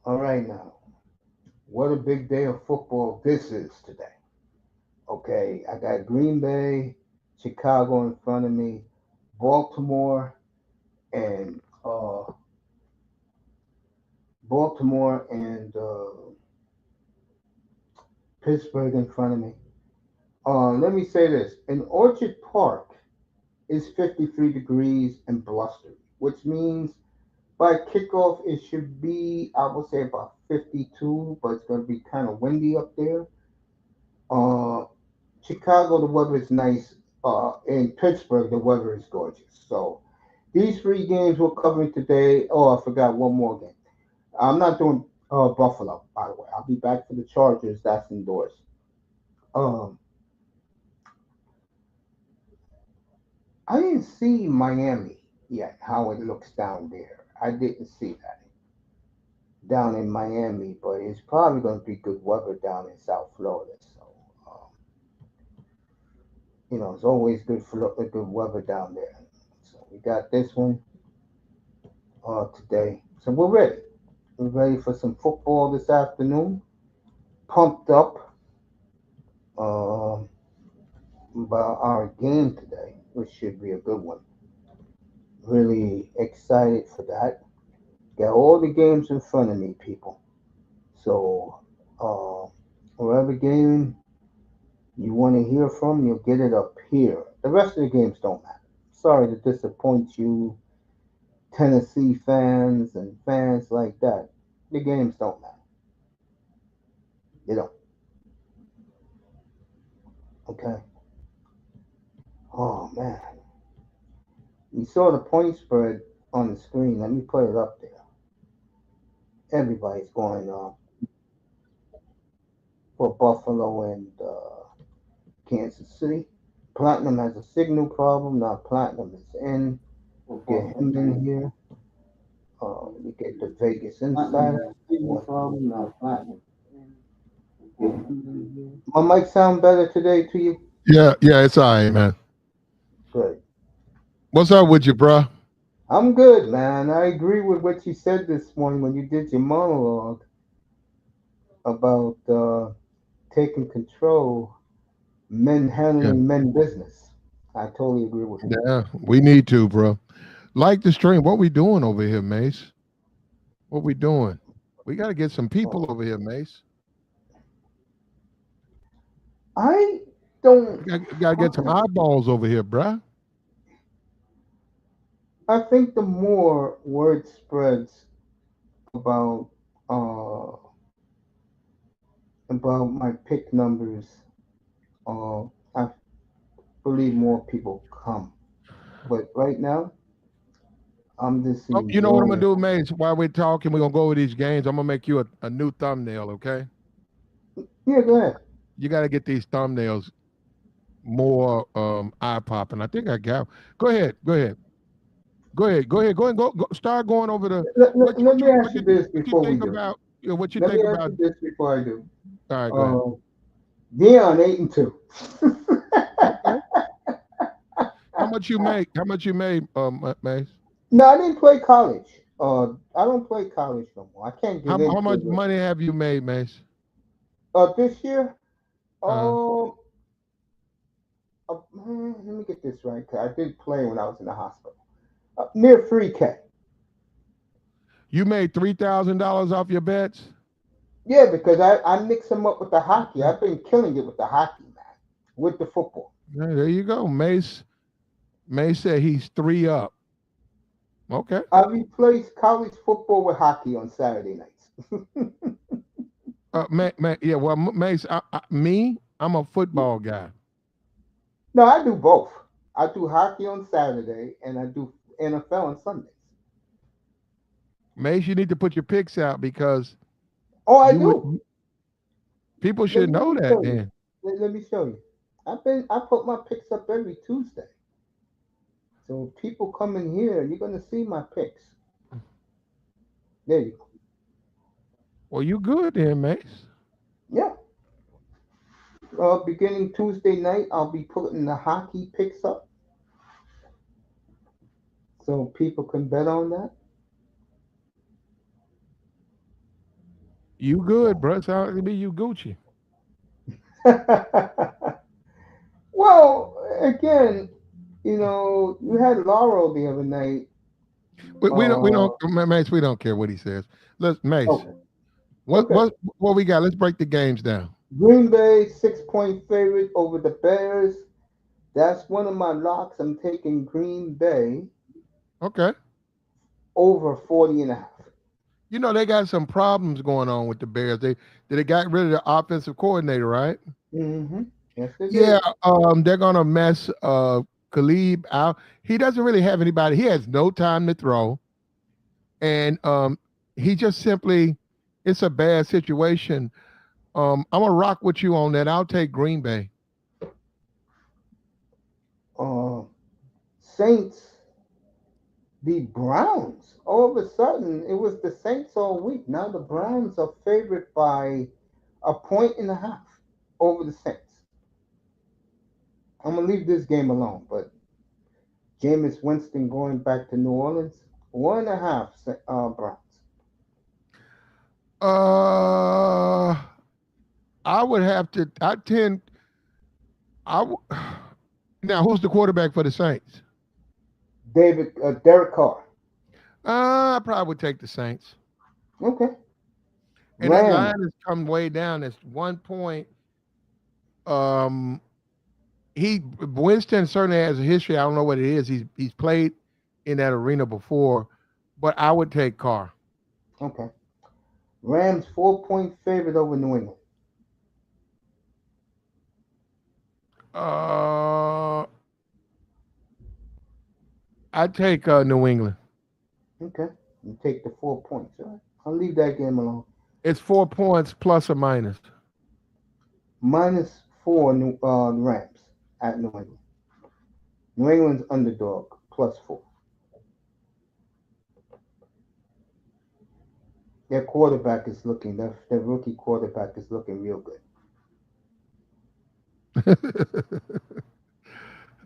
All right now. What a big day of football this is today. Okay, I got Green Bay, Chicago in front of me, Baltimore and Pittsburgh in front of me. Let me say this: in Orchard Park is 53 degrees and blustery, which means by kickoff it should be, I would say, about 52, but it's going to be kind of windy up there. Uh, Chicago, the weather is nice. In Pittsburgh, the weather is gorgeous. So these three games we're covering today. Oh, I forgot one more game. I'm not doing Buffalo, by the way. I'll be back for the Chargers. That's indoors. Um, I didn't see Miami yet, how it looks down there. I didn't see that down in Miami, but it's probably going to be good weather down in South Florida. So, it's always good weather down there. So we got this one today. So we're ready. We're ready for some football this afternoon. Pumped up um, about our game today, which should be a good one. Really excited for that. Got all the games in front of me, people. So, whatever game you want to hear from, you'll get it up here. The rest of the games don't matter. Sorry to disappoint you, Tennessee fans and fans like that. The games don't matter. They don't. Okay. Oh man, you saw the point spread on the screen. Let me put it up there. Everybody's going for Buffalo and Kansas City. Platinum has a signal problem. Now Platinum is in. We'll get him in here. We get the Vegas Insider. My mic sound better today to you? Yeah, yeah, it's all right, man. Good. What's up with you, bruh? I'm good, man. I agree with what you said this morning when you did your monologue about taking control, men Yeah, handling men business. I totally agree with that. yeah, we need to, bro. Like the stream. What we doing over here, Mace? What we doing? We got to get some people Oh, over here, Mace. I don't. We got to get some eyeballs over here, bruh. I think the more word spreads about uh, my pick numbers, I believe more people come. But right now, I'm just Oh, you know what I'm gonna enjoying. do, Mace? While we're talking, we're gonna go over these games. I'm gonna make you a new thumbnail, okay? Yeah, go ahead. You got to get these thumbnails more eye popping. I think I got. Go ahead. Go ahead. Go ahead. Go ahead. Go and go. Start going over the Let me ask you this what you before we think do. about. What you Let me think ask about. you this before I do. All right. Go ahead. Uh, Dion 8-2. Okay. How much you make? How much you made, Mace? No, I didn't play college. I don't play college no more. I can't get How into much it. money have you made, Mace? This year, Uh, um, let me get this right. 'Cause I did play when I was in the hospital. Near 3K. you made $3,000 off your bets. Yeah, because I mix them up with the hockey. I've been killing it with the hockey, man, with the football. Yeah, there you go, Mace. Mace said he's three up. Okay. I replaced college football with hockey on Saturday nights. Yeah. Well, Mace, I'm a football guy. No, I do both. I do hockey on Saturday and I do NFL on Sundays. Mace, you need to put your picks out because Oh, I you would. do. People should Let know me that. show you. Then Let me show you. I put my picks up every Tuesday. So if people come in here, you're gonna see my picks. There you go. well, you good then, Mace. Yeah. Beginning Tuesday night, I'll be putting the hockey picks up so people can bet on that. You good, So. bro? Sounds like to be you Gucci. Well, again, you had Laurel the other night. We don't, Uh, Mace. We don't care what he says. Let's Mace. okay, What okay. what what we got? Let's break the games down. Green Bay 6-point favorite over the Bears. That's one of my locks. I'm taking Green Bay Okay. over 40 and a half. You know they got some problems going on with the Bears. They got rid of the offensive coordinator, right? Mm-hmm. Yes, they Yeah. did. They're gonna mess Khalib out. He doesn't really have anybody. He has no time to throw, and he just simply it's a bad situation. I'm gonna rock with you on that. I'll take Green Bay. Uh, Saints, the Browns. All of a sudden, it was the Saints all week. Now the Browns are favored by a point and a half over the Saints. I'm gonna leave this game alone, but Jameis Winston going back to New Orleans, 1.5 Browns. Uh, I would have to. I tend. I w- now who's the quarterback for the Saints? Derek Carr. I probably would take the Saints. Okay. And that Rams. line has come way down. It's 1 point. Um, he Winston certainly has a history. I don't know what it is. He's played in that arena before, but I would take Carr. Okay. Rams 4-point favorite over New England. Uh, I'd take New England. Okay. You take the 4 points. All right. I'll leave that game alone. It's 4 points plus or minus. -4 Rams at New England. New England's underdog +4. Their quarterback is looking. Their rookie quarterback is looking real good.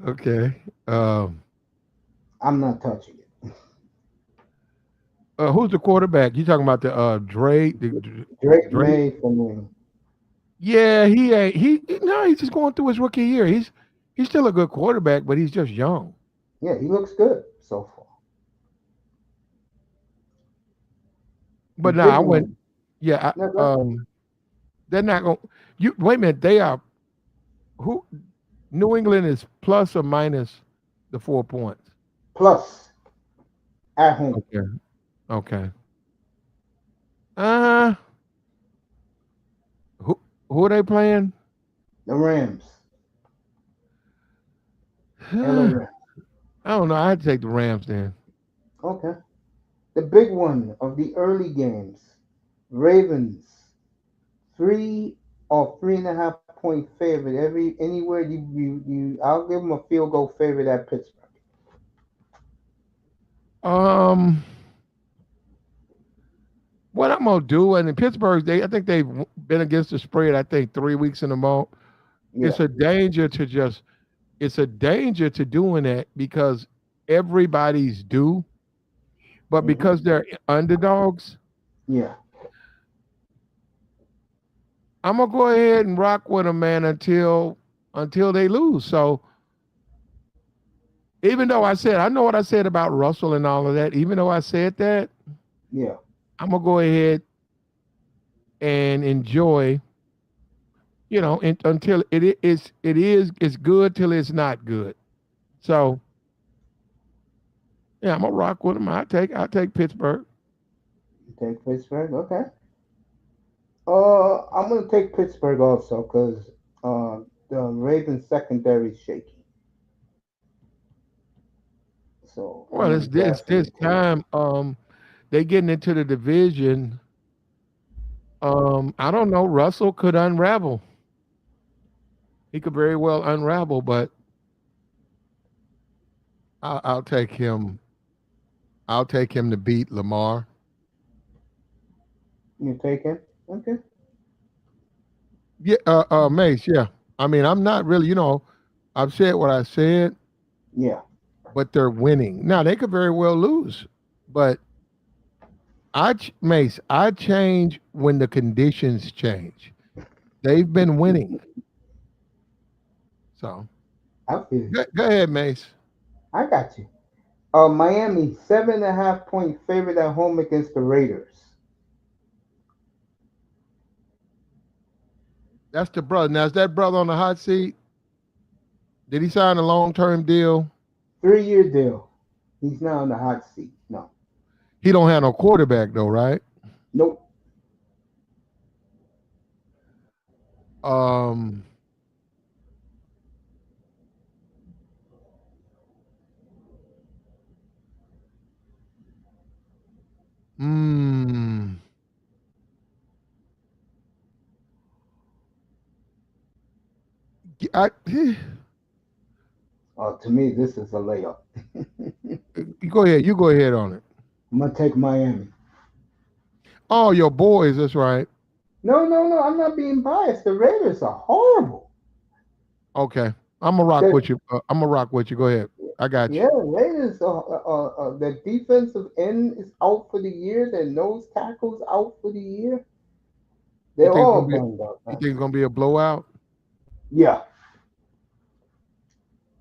Okay. I'm not touching it. Who's the quarterback? You talking about the Dre? Drake Dre? May from New England. Yeah, he ain't. No, he's just going through his rookie year. He's still a good quarterback, but he's just young. Yeah, he looks good so far. The But no, big I went. one. Yeah, No, go they're not going. You wait a minute. They are who? New England is plus or minus the 4 points. plus at home. Okay. Okay. Uh, who who are they playing? The Rams. LA I Rams. don't know. I'd take the Rams then. Okay. The big one of the early games. Ravens. 3 or 3.5 point favorite. Anywhere I'll give them a field goal favorite at Pittsburgh. Um, what I'm gonna do, and in Pittsburgh, I think they've been against the spread. I think 3 weeks in a row. Yeah. It's a danger to just. It's a danger to doing that because everybody's due, but Hmm. because they're underdogs, Yeah. I'm gonna go ahead and rock with them, man, until they lose. So even though I know what I said about Russell and all of that, even though I said that, Yeah. I'm gonna go ahead and enjoy, until it's good till it's not good. So yeah, I'm gonna rock with them. I take Pittsburgh. You take Pittsburgh. Okay. I'm gonna take Pittsburgh also because the Ravens secondary is shaky. So I'm Well, gonna it's this definitely take. time. They getting into the division. I don't know. Russell could unravel. He could very well unravel, but I'll take him. I'll take him to beat Lamar. You take him. Okay. Yeah, Mace. Yeah. I mean, I'm not really. I've said what I said, Yeah. but they're winning. Now they could very well lose, but Mace, I change when the conditions change. They've been winning. So I feel you. go ahead, Mace. I got you. Miami 7.5 point favorite at home against the Raiders. That's the brother. Now is that brother on the hot seat? Did he sign a long-term deal? 3 year deal. He's now in the hot seat. No. He don't have no quarterback though, right? Nope. Um, mm, I, To me, this is a layup. you go ahead. You go ahead on it. I'm gonna take Miami. Oh, your boys. That's right. No, no, no. I'm not being biased. The Raiders are horrible. Okay, I'm gonna rock The with you. I'm gonna rock with you. Go ahead. I got you. Yeah, Raiders. The defensive end is out for the year. Their nose tackle's out for the year. You They're think it's all gonna be? banged up, You man. think it's gonna be a blowout? Yeah.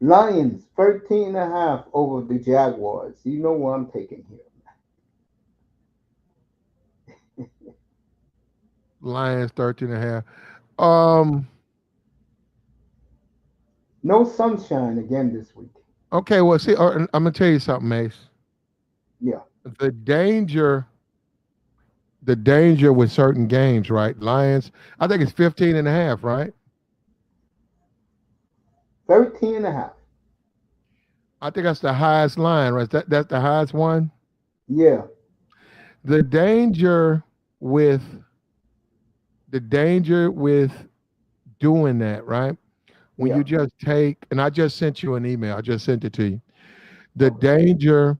Lions 13.5 over the Jaguars. You know what I'm taking here. Lions 13.5. Um. No sunshine again this week. Okay. Well, see, I'm gonna tell you something, Mace. Yeah, The danger, the danger with certain games, right? Lions. I think it's 15.5, right? 13.5. I think that's the highest line, right? That's the highest one. Yeah, The danger with the danger with doing that, right? When yeah. you just take, and I just sent you an email. I just sent it to you. The Okay. danger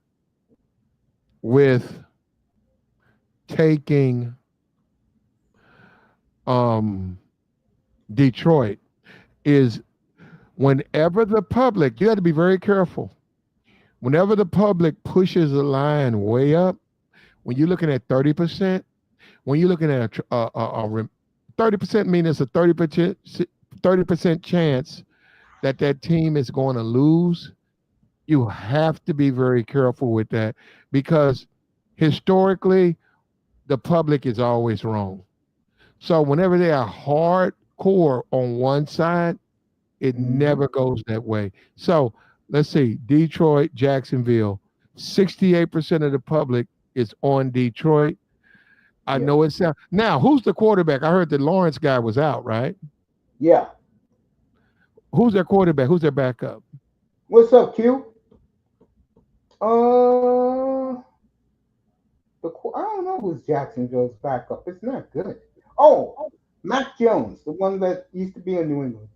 with taking um Detroit is whenever the public, you got to be very careful. Whenever the public pushes the line way up, when you're looking at 30%, when you're looking at 30% mean it's a 30% chance that that team is going to lose. You have to be very careful with that because historically the public is always wrong. So whenever they are hardcore on one side, it Hmm. never goes that way. So let's see, Detroit, Jacksonville, 68% of the public is on Detroit. I Yeah, know it's now. Who's the quarterback? I heard the Lawrence guy was out, right? yeah. Who's their quarterback? Who's their backup? What's up, Q? Uh, I don't know who's Jacksonville's backup. It's not good. Oh, Mac Jones, the one that used to be in New England.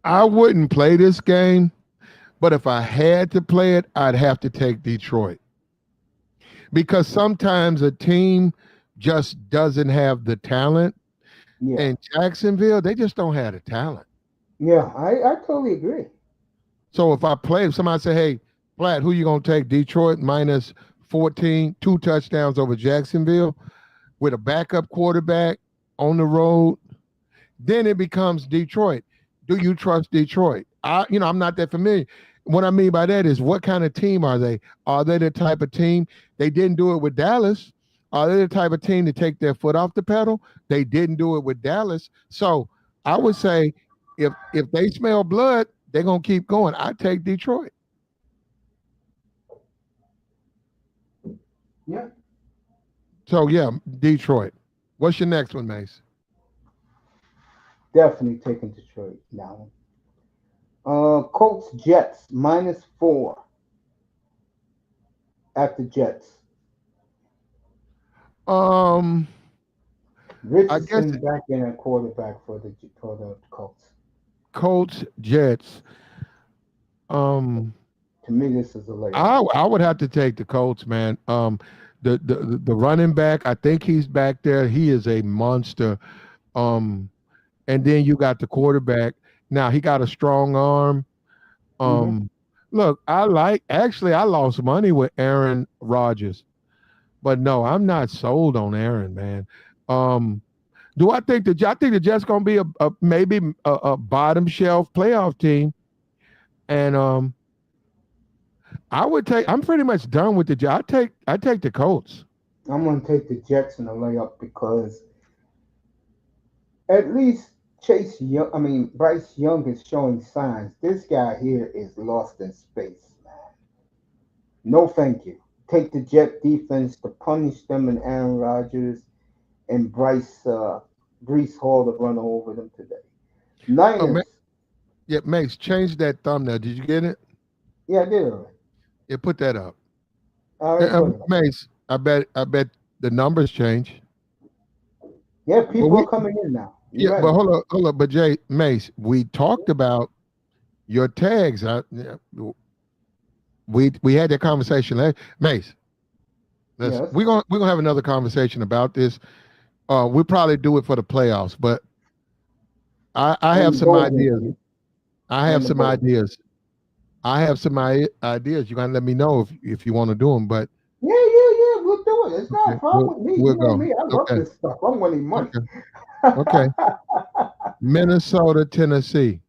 I wouldn't play this game, but if I had to play it, I'd have to take Detroit because sometimes a team just doesn't have the talent. Yeah, And Jacksonville, they just don't have the talent. yeah. I totally agree. So if somebody say, "Hey, Platt, who you gonna take? Detroit minus 14, 2 touchdowns over Jacksonville with a backup quarterback on the road," then it becomes Detroit. Do you trust Detroit? I'm not that familiar. What I mean by that is, what kind of team are they? Are they the type of team they didn't do it with Dallas? Are they the type of team to take their foot off the pedal? They didn't do it with Dallas. So I would say, if they smell blood, they're gonna keep going. I take Detroit. Yeah, So yeah, Detroit. What's your next one, Mace? definitely taking Detroit now. Colts Jets -4 at the Jets. Um, I guess Richardson back in at quarterback for the Colts. Colts, Jets. Um, To me, this is a layup. I would have to take the Colts, man. The running back, I think he's back there. He is a monster. Um, and then you got the quarterback. Now he got a strong arm. Hmm. Um, look, actually I lost money with Aaron Rodgers. But no, I'm not sold on Aaron, man. Um, do I think the Jets gonna be a maybe a bottom shelf playoff team? And I'm pretty much done with the Jets. I take the Colts. I'm gonna take the Jets in the layup because at least Bryce Young is showing signs. This guy here is lost in space. No, thank you. Take the Jet defense to punish them and Aaron Rodgers and Brees Hall to run over them today. Oh, Niners. yeah, Max, change that thumbnail. Did you get it? Yeah, I did it already. Yeah, put that up. I already put it up. Mace, I bet the numbers change. Yeah, But people are we coming in now. You yeah, but ready? hold up. But Jay Mace, we talked about your tags. Yeah, we had that conversation. Mace, Yes. we're gonna have another conversation about this. We'll probably do it for the playoffs, but I have And some bowl ideas. game. I have And the some bowl game. ideas. I have some ideas. You gotta let me know if you want to do them. But Yeah. We'll do it. It's not okay, a problem with me. we'll You know go. me. I love Okay, this stuff. I'm winning money. okay, okay. Minnesota, Tennessee.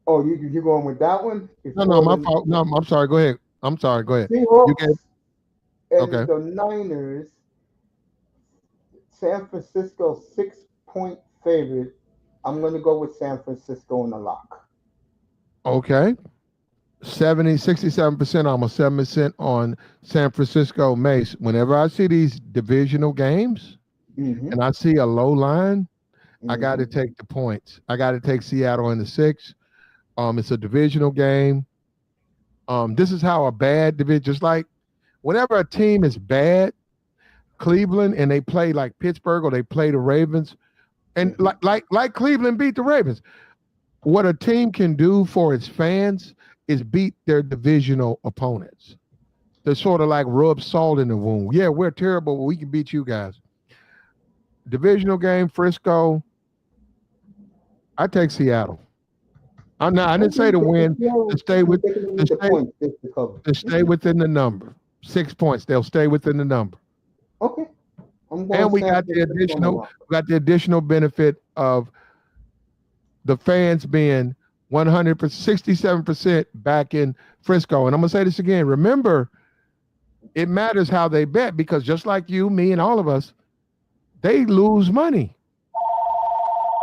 Oh, you going with that one No, before my the fault. No, I'm sorry. Go ahead. I'm sorry. Go ahead. You gave Seahawks and okay. the Niners? San Francisco 6 point favorite. I'm going to go with San Francisco in the lock. Okay. 67%, almost 7% on San Francisco Mace. Whenever I see these divisional games Mm-hmm. and I see a low line, I got Mm-hmm. to take the points. I got to take Seattle in the six. It's a divisional game. This is how a bad division, just like whenever a team is bad, Cleveland, and they play like Pittsburgh or they play the Ravens, and Mm-hmm. like Cleveland beat the Ravens. What a team can do for its fans is beat their divisional opponents. They sort of like rub salt in the wound. Yeah, we're terrible, but we can beat you guys. Divisional game, Frisco. I take Seattle. I'm not. I didn't say Okay, to take the win. To Seattle. stay You with taking them to with the stay points, just to cover. to stay Okay. within the number. 6 points. They'll stay within the number. Okay. I'm going And San Francisco in the lock. we got the additional benefit of the fans being 167% back in Frisco. And I'm gonna say this again. Remember, it matters how they bet because just like you, me, and all of us, they lose money.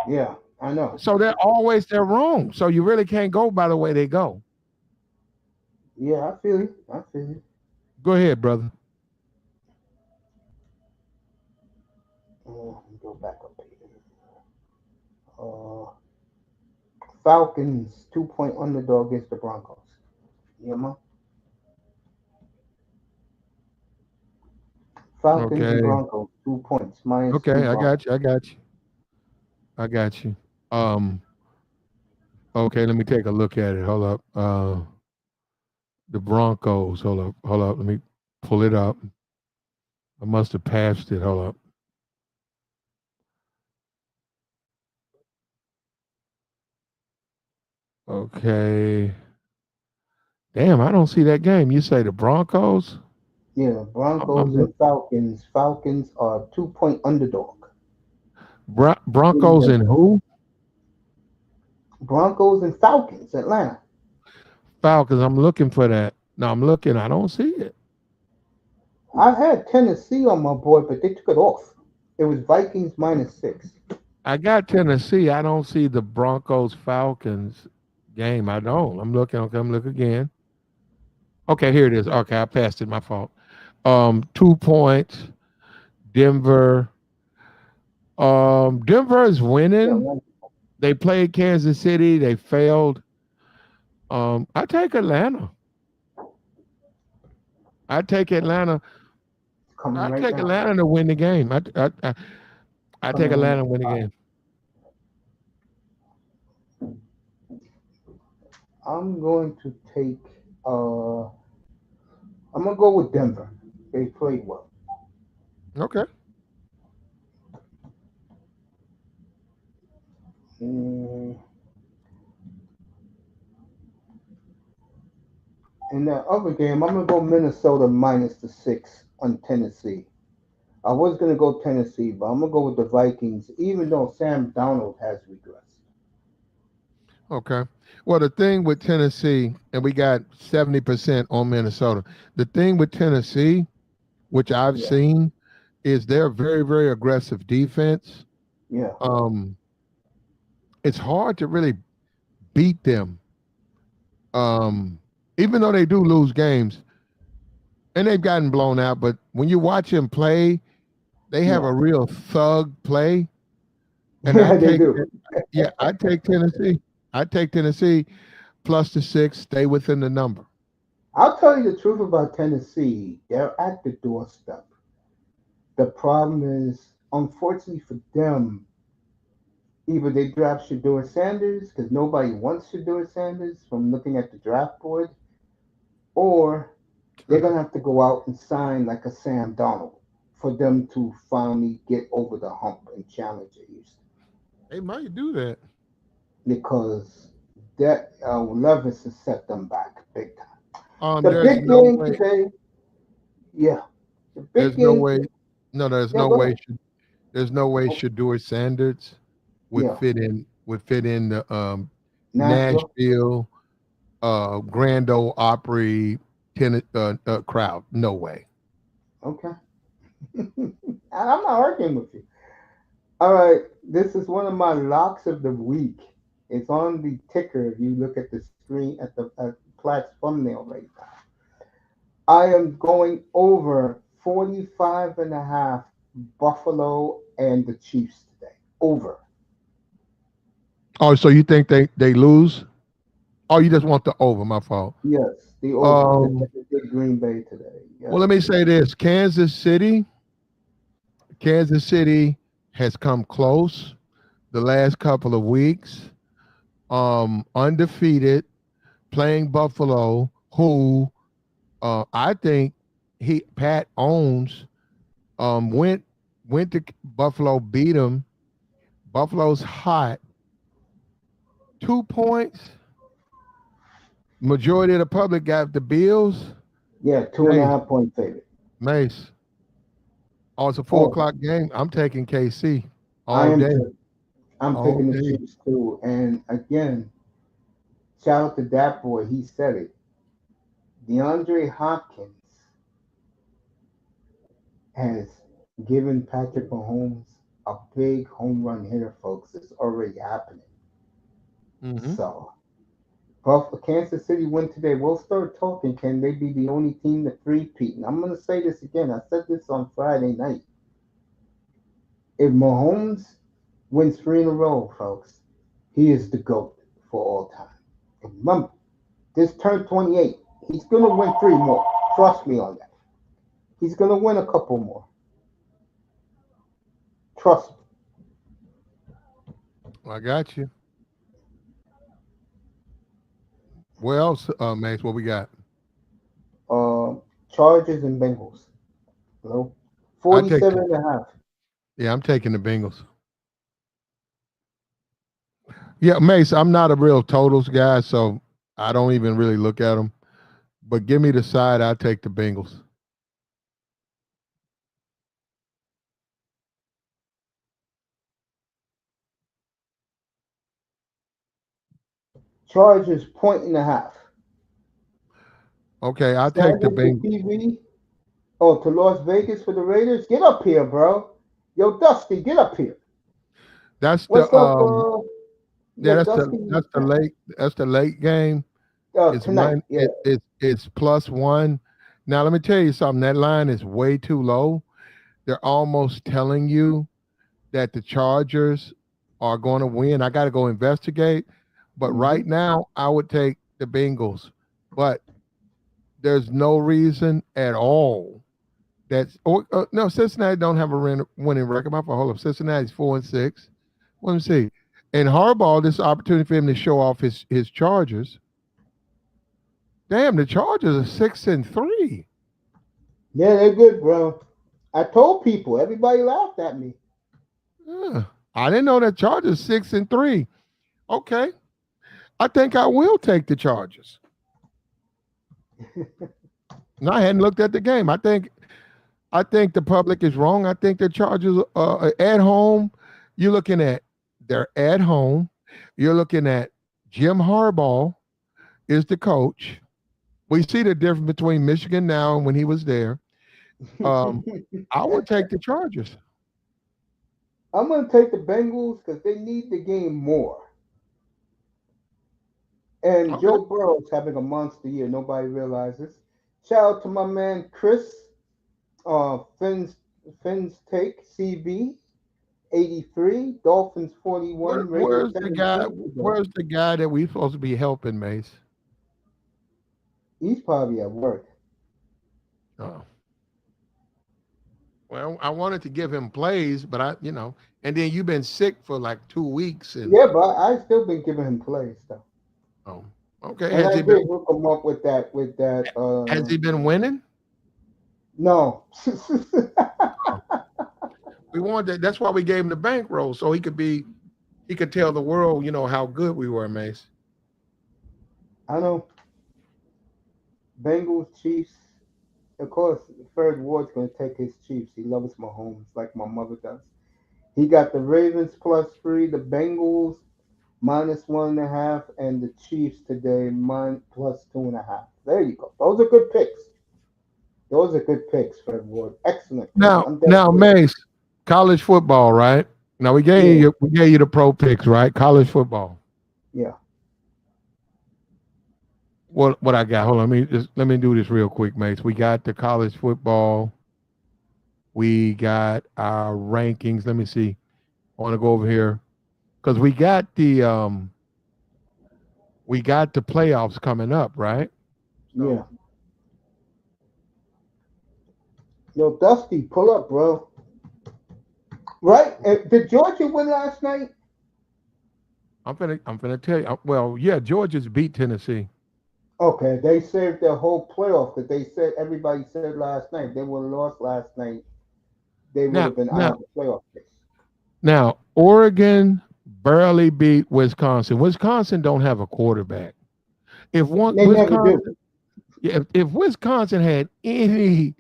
Yeah, I know. So they're wrong. So you really can't go by the way they go. Yeah, I feel you. I feel you. Go ahead, brother. Let me go back up here. Uh, Falcons 2 point underdog against the Broncos. Yeah, man. Falcons and Okay. Broncos 2 points minus two Okay, I got Broncos. you. I got you. I got you. Um, okay, let me take a look at it. Hold up. The Broncos. Hold up. Hold up. Let me pull it up. I must have passed it. Hold up. Okay. Damn, I don't see that game. You say the Broncos? Yeah, I'm Broncos and Falcons. Falcons are 2 point underdog. Broncos and who? Broncos and Falcons, Atlanta. Falcons. I'm looking for that. No, I'm looking. I don't see it. I had Tennessee on my board, but they took it off. It was Vikings minus 6. I got Tennessee. I don't see the Broncos Falcons game. I don't. I'm looking. Okay, I'm looking again. Okay, here it is. Okay, I passed it. My fault. 2 points. Denver. Denver is Yeah, winning. right. They played Kansas City. They failed. I take Atlanta. I take Atlanta. It's coming I right take now. Atlanta to win the game. I take Coming right Atlanta now. to win the All game. right. I'm going to take. I'm gonna go with Denver. They played well. Okay. Mm, In the other game, I'm gonna go Minnesota minus the 6 on Tennessee. I was gonna go Tennessee, but I'm gonna go with the Vikings, even though Sam Donald has regressed. Okay. Well, the thing with Tennessee, and we got 70% on Minnesota. The thing with Tennessee, which I've Yeah, seen, is they're very, very aggressive defense. yeah, Um, it's hard to really beat them. Um, Even though they do lose games and they've gotten blown out, but when you watch them play, they have yeah, a real thug play. And I yeah. They take, do. yeah, I take Tennessee. I take Tennessee plus the 6, stay within the number. I'll tell you the truth about Tennessee. They're at the doorstep. The problem is, unfortunately for them, either they draft Shador Sanders because nobody wants Shador Sanders from looking at the draft board, or they're gonna have to go out and sign like a Sam Donald for them to finally get over the hump and challenge at Houston. They might do that. Because that Levis has set them back big time. The There's big no game way. today, yeah, the big There's no game. way. No, there's Yeah, no go way. ahead. There's no way Oh, Shador Sanders yeah, would fit in the Nashville. Nashville Grand Ole Opry crowd. No way. Okay, I'm not arguing with you. All right, this is one of my locks of the week. It's on the ticker. If you look at the screen at the Platts thumbnail right now, I am going over 45 and a half Buffalo and the Chiefs today. Over. Oh, so you think they lose? Oh, you just want the over? My fault. Yes, the over because Um, they did Green Bay today. well, let me Yes. say this: Kansas City has come close the last couple of weeks. Undefeated, playing Buffalo, who I think he Pat owns. Went to Buffalo, beat them. Buffalo's hot. 2 points. Majority of the public got the Bills. Yeah, two and a Mace, half point favorite. Mace. Oh, it's a four Oh, o'clock game. I'm taking KC I all am. day, I'm all taking the day. Chiefs too. And again, shout out to that boy. He said it. DeAndre Hopkins has given Patrick Mahomes a big home run hitter, folks. It's already happening. Hmm. So, Buffalo, Kansas City win today. We'll start talking. Can they be the only team to three-peat? And I'm going to say this again. I said this on Friday night. If Mahomes wins three in a row, folks, he is the GOAT for all time. And remember, this turned 28. He's going to win three more. Trust me on that. He's going to win a couple more. Trust me. I got you. Where else, Mace? What we got? Uh, Chargers and Bengals. Hello? I take. 47 and a half. Yeah, I'm taking the Bengals. Yeah, Mace. I'm not a real totals guy, so I don't even really look at them. But give me the side. I take the Bengals. Chargers point and a half. Okay, I'll take Send the it to Bengals. TV. Oh, to Las Vegas for the Raiders? Get up here, bro. Yo, Dusty, get up here. That's the What's up, yeah, yeah, Dusty? that's the late game. It's Tonight. Yeah. it's +1. Now let me tell you something. That line is way too low. They're almost telling you that the Chargers are going to win. I got to go investigate. But Hmm. right now, I would take the Bengals. But there's no reason at all no, Cincinnati don't have a winning record. My fault. Hold up. Cincinnati's 4-6. Let me see. And Harbaugh, this opportunity for him to show off his Chargers. Damn, the Chargers are 6-3. Yeah, they're good, bro. I told people. Everybody laughed at me. Yeah. I didn't know that Chargers 6-3. Okay. I think I will take the Chargers. No, I hadn't looked at the game. I think the public is wrong. I think the Chargers are at home. You're looking at they're at home. You're looking at Jim Harbaugh is the coach. We see the difference between Michigan now and when he was there. Um, I would take the Chargers. I'm gonna take the Bengals because they need the game more. And Okay. Joe Burrow's having a monster year. Nobody realizes. Shout out to my man Chris, Finn's Take CB 83, Dolphins 41, Raiders Where's the guy? 17 today. Where's the guy that we supposed to be helping, Mace? He's probably at work. Oh, well, I wanted to give him plays, but and then you've been sick for like 2 weeks, and Yeah, but I still been giving him plays though. oh, okay. And I did hook him up with that. Has he been winning? No. Oh, we wanted that. That's why we gave him the bankroll so he could tell the world, how good we were, Mace. I know. Bengals, Chiefs. Of course, Fred Ward's going to take his Chiefs. He loves Mahomes like my mother does. He got the Ravens +3, the Bengals -1.5, and the Chiefs today +2.5. There you go. Those are good picks. Those are good picks, Fred Ward. Excellent picks. I'm Now, dedicated. Mace, college football, right? Now Yeah, we gave you the pro picks, right? College football. yeah, What I got? Hold on, let me do this real quick, Mace. We got the college football. We got our rankings. Let me see. I want to go over here because we got the playoffs coming up, right? yeah. So Yo, Dusty, pull up, bro. Right? Did Georgia win last night? I'm gonna tell you. Well, yeah, Georgia's beat Tennessee. Okay, they saved their whole playoff because they said everybody said last night if they would have lost last night, they would Now, have been out now, of the playoff race. now, Oregon barely beat Wisconsin. Wisconsin don't have a quarterback. If one They never do. Wisconsin, yeah, if Wisconsin had any,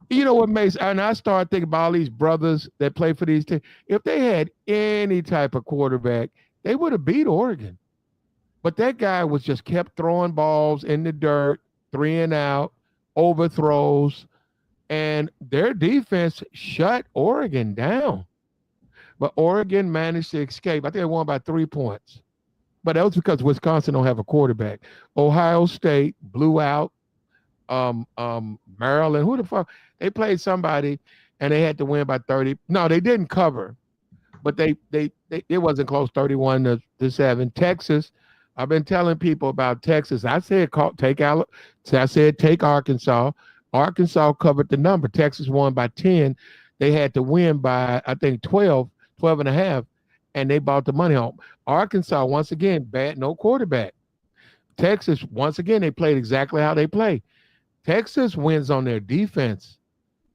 what makes, and I start thinking about all these brothers that play for these teams. If they had any type of quarterback, they would have beat Oregon. But that guy was just kept throwing balls in the dirt, 3 and out, overthrows, and their defense shut Oregon down. But Oregon managed to escape. I think they won by 3 points. But that was because Wisconsin don't have a quarterback. Ohio State blew out Maryland. Who the fuck? They played somebody and they had to win by 30. No, they didn't cover, but they it wasn't close, 31 to 7. Texas, I've been telling people about Texas. I said take Arkansas. Arkansas covered the number. Texas won by 10. They had to win by I think 12 and a half, and they bought the money home. Arkansas, once again, bad, no quarterback. Texas, once again, they played exactly how they play. Texas wins on their defense.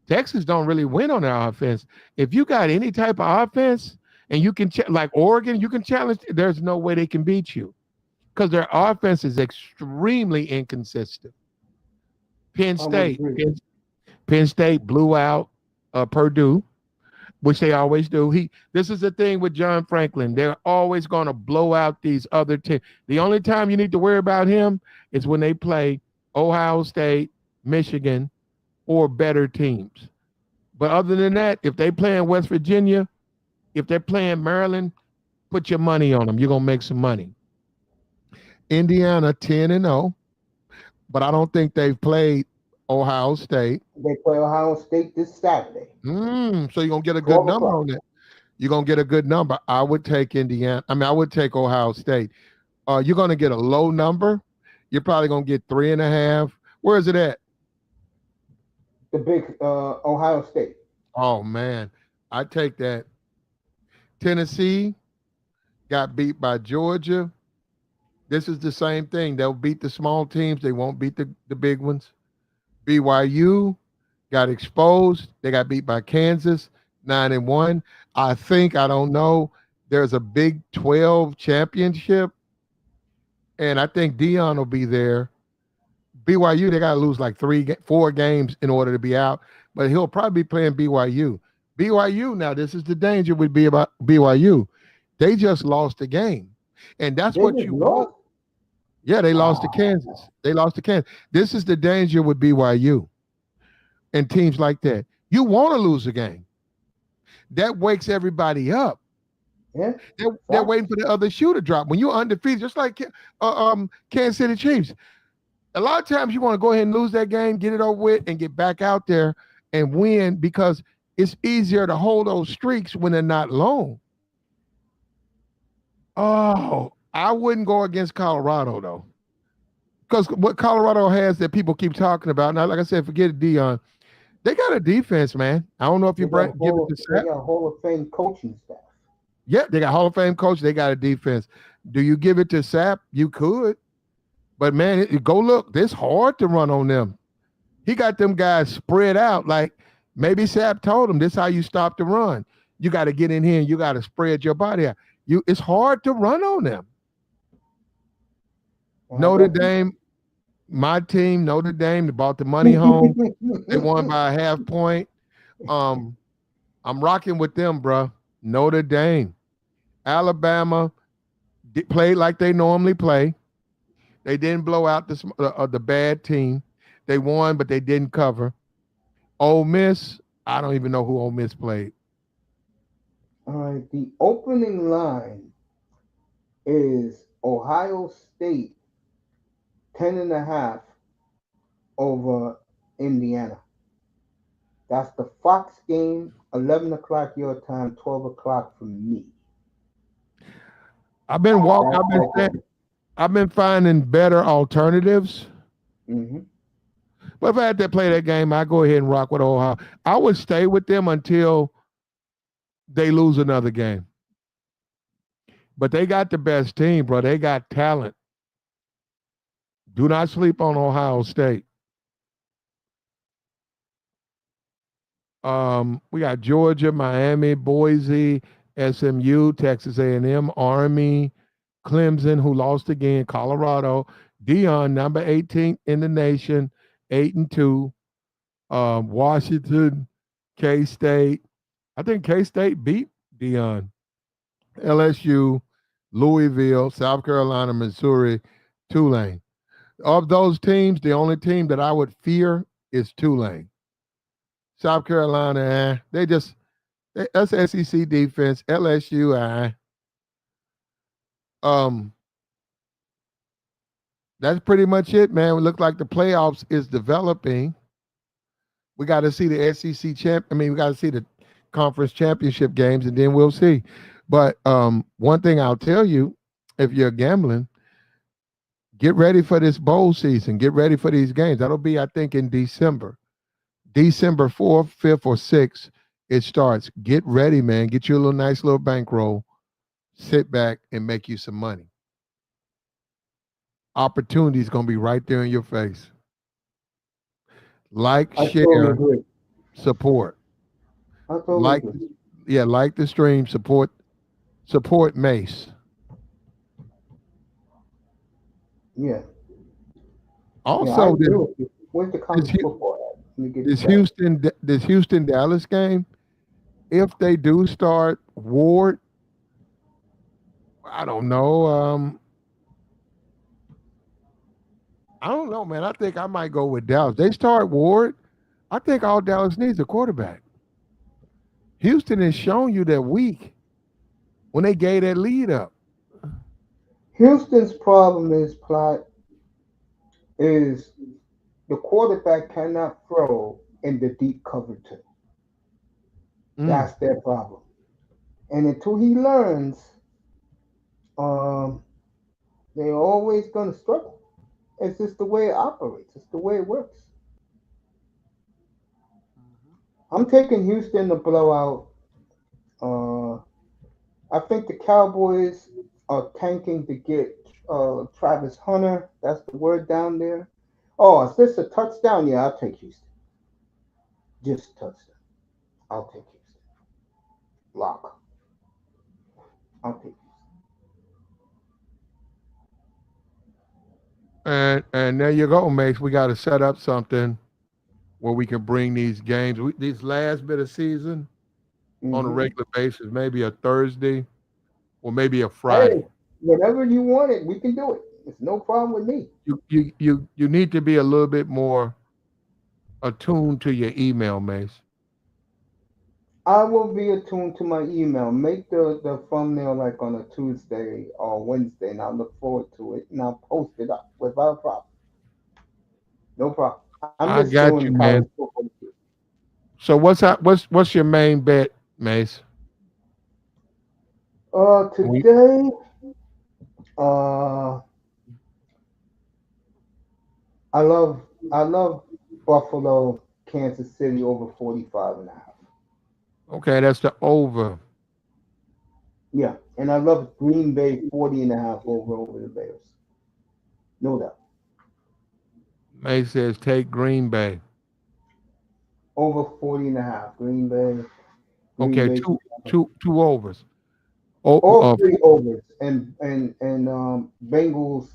Texas don't really win on their offense. If you got any type of offense and you can like Oregon, you can challenge. There's no way they can beat you because their offense is extremely inconsistent. Penn I would State, agree. Penn State blew out Purdue, which they always do. This is the thing with John Franklin. They're always going to blow out these other teams. The only time you need to worry about him is when they play Ohio State, Michigan, or better teams. But other than that, if they play in West Virginia, if they're playing Maryland, put your money on them. You're gonna make some money. Indiana 10-0, but I don't think they've played Ohio State. They play Ohio State this Saturday, So you're gonna get a good 12 number o'clock. on that. You're gonna get a good number. I would take Indiana. I mean, I would take Ohio State. You're gonna get a low number. You're probably gonna get 3.5. Where is it at? The big Ohio State. Oh man, I take that. Tennessee got beat by Georgia. This is the same thing. They'll beat the small teams. They won't beat the big ones. BYU got exposed. They got beat by Kansas, 9-1. I don't know. There's a Big 12 championship, and I think Dion will be there. BYU, they got to lose like 4 games in order to be out, but he'll probably be playing BYU. BYU, now this is the danger would be about BYU. They just lost a game, and that's They what just you want. lost. Yeah, they lost to Ah, Kansas. They lost to Kansas. This is the danger with BYU and teams like that. You want to lose a game. That wakes everybody up. yeah, They're facts. waiting for the other shoe to drop. When you're undefeated, just like Kansas City Chiefs, a lot of times you want to go ahead and lose that game, get it over with, and get back out there and win because it's easier to hold those streaks when they're not long. Oh, I wouldn't go against Colorado though, because what Colorado has that people keep talking about. Now, like I said, forget it, Dion. They got a defense, man. I don't know if you give it to They Sap. got a Hall of Fame coaching staff. Yeah, they got Hall of Fame coach. They got a defense. Do you give it to Sap? You could, but man, go look. It's hard to run on them. He got them guys spread out. Like maybe Sap told him, "This is how you stop the run. You got to get in here and you got to spread your body out. It's hard to run on them." And I Notre got the Dame, my team, Notre Dame, they brought the money home. They won by a half point. Um, I'm rocking with them, bro. Notre Dame, Alabama played like they normally play. They didn't blow out the bad team. They won, but they didn't cover. Ole Miss, I don't even know who Ole Miss played. All right, the opening line is Ohio State 10.5 over Indiana. That's the Fox game, 11 o'clock your time, 12 o'clock for me. That's open. I've been finding better alternatives. Hmm. But if I had to play that game, I go ahead and rock with Ohio. I would stay with them until they lose another game. But they got the best team, bro. They got talent. Do not sleep on Ohio State. We got Georgia, Miami, Boise, SMU, Texas A&M, Army, Clemson, who lost again, Colorado, Dion, number 18 in the nation, 8-2, Washington, K State. I think K State beat Dion, LSU, Louisville, South Carolina, Missouri, Tulane. Of those teams, the only team that I would fear is Tulane. South Carolina, that's SEC defense. LSU, um, that's pretty much it, man. We look like the playoffs is developing. We got to see the SEC champ. I mean, we got to see the conference championship games, and then we'll see. But one thing I'll tell you, if you're gambling, get ready for this bowl season. Get ready for these games. That'll be, I think, in December. December 4th, 5th, or 6th, it starts. Get ready, man. Get you a little nice little bankroll. Sit back and make you some money. Opportunity is going to be right there in your face. Like, I totally share, agree. support. I totally Like, agree. yeah, like the stream, support Mace. Yeah, yeah, I Also, agree with you. Where's the this college football at? Let me get this to that. Houston Dallas game, if they do start Ward, I don't know. I don't know, man. I think I might go with Dallas. They start Ward. I think all Dallas needs a quarterback. Houston has shown you that week when they gave that lead up. Houston's problem is plot is the quarterback cannot throw in the deep cover two. Mm. That's their problem. And until he learns, um, they're always going to struggle. It's just the way it operates. It's the way it works. I'm taking Houston to blow out. Uh, I think the Cowboys are tanking to get Travis Hunter. That's the word down there. Oh, is this a touchdown? Yeah, I'll take Houston. Just a touchdown. I'll take Houston. Lock. I'll take Houston. And there you go, Mace. We got to set up something where we can bring these games, these last bit of season, on a Hmm. regular basis. Maybe a Thursday or maybe a Hey, Friday. whenever you want it, we can do it. It's no problem with me. You need to be a little bit more attuned to your email, Mace. I will be attuned to my email. Make the thumbnail like on a Tuesday or Wednesday, and I'll look forward to it, and I'll post it up without a problem. No problem. I'm I just doing got you, college man. football. So what's your main bet, Mace? We Today, uh, I love Buffalo, Kansas City over 45 and a half. okay, that's the over. Yeah, and I love Green Bay 40 and a half over the Bears. No doubt. Mace says take Green Bay. Over 40 and a half. Green Okay, Bay. two overs. Oh, All three overs and Bengals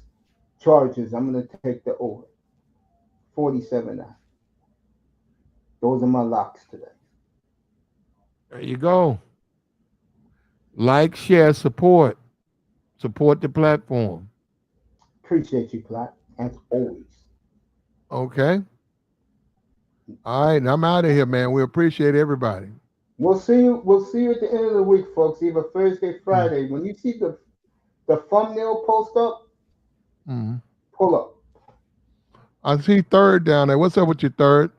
Chargers. I'm gonna take the over 47 and a half. Those are my locks today. there you go. Like, share, support the platform. Appreciate you, Platt, as always. Okay. All right, I'm out of here, man. We appreciate everybody. We'll see you. We'll see you at the end of the week, folks. Either Thursday, Mm. Friday. When you see the thumbnail post up, Mm. pull up. I see third down there. What's up with your third?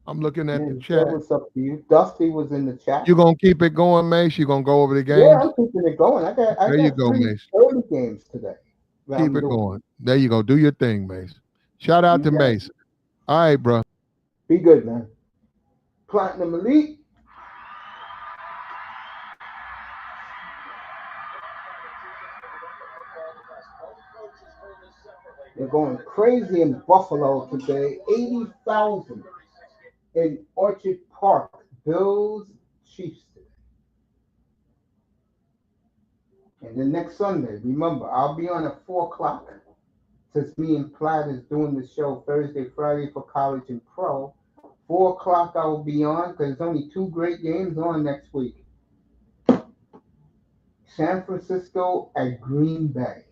I'm looking at the Man, that chat. was up to you. Dusty was in the chat. You gonna keep it going, Mace? You gonna go over the Yeah, games? I'm keeping it going. I There you got go, three Mace. early games today that Keep I'm it doing. going. There you go. Do your thing, Mace. Shout out You to got Mace. All right, bro. be good, man. Platinum Elite. They're going crazy in Buffalo today. 80,000 in Orchard Park. Bills Chiefs today. And then next Sunday, remember, I'll be on at 4 o'clock. Since me and Platt is doing the show Thursday, Friday for college and pro. 4 o'clock I will be on because there's only two great games on next week. San Francisco at Green Bay.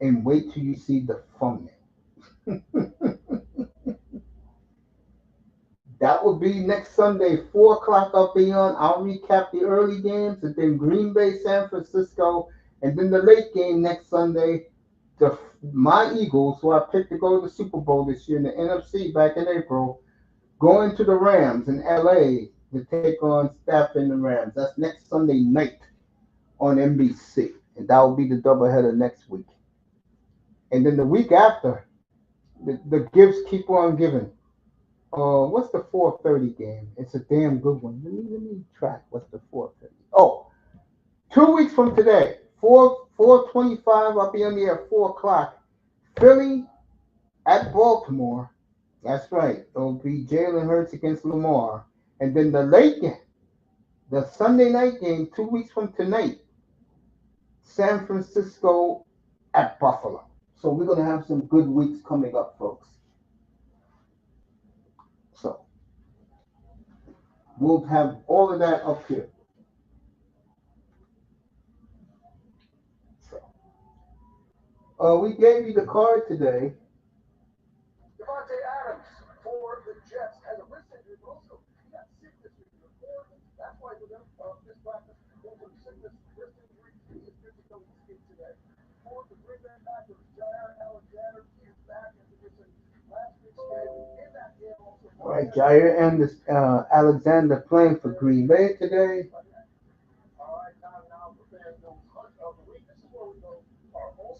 And wait till you see the thumbnail. That will be next Sunday, 4 o'clock. I'll be on. I'll recap the early games and then Green Bay, San Francisco, and then the late game next Sunday. My Eagles, who I picked to go to the Super Bowl this year in the N.F.C. back in April, going to the Rams in L.A. to take on Staff and the Rams. That's next Sunday night on NBC, and that will be the doubleheader next week. And then the week after, the gifts keep on giving. What's the 4:30 game? It's a damn good one. Let me track. What's the 4:30? Oh, 2 weeks from today, 4:25. I'll be on the air at 4 o'clock. Philly at Baltimore. That's right. It'll be Jalen Hurts against Lamar, and then the late game, the Sunday night game, 2 weeks from tonight, San Francisco at Buffalo. So we're gonna have some good weeks coming up, folks. So we'll have all of that up here. So we gave you the card today. All right, Jair and Alexander playing for Green Bay today.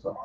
So,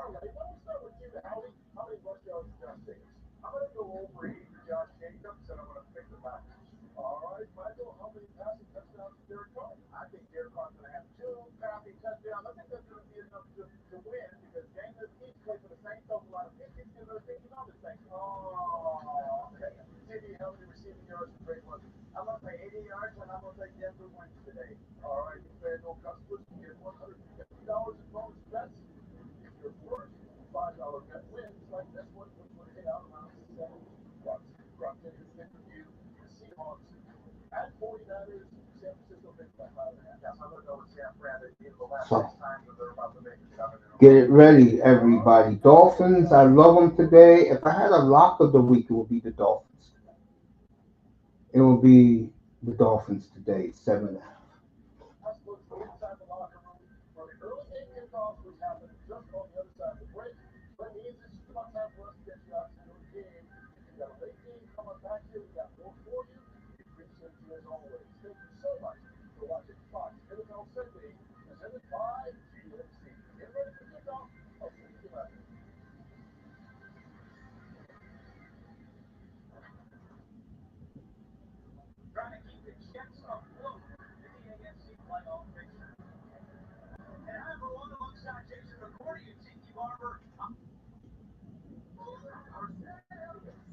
So get it ready, everybody. Dolphins, I love them today. If I had a lock of the week, it would be the Dolphins. It will be the Dolphins today, 7.5.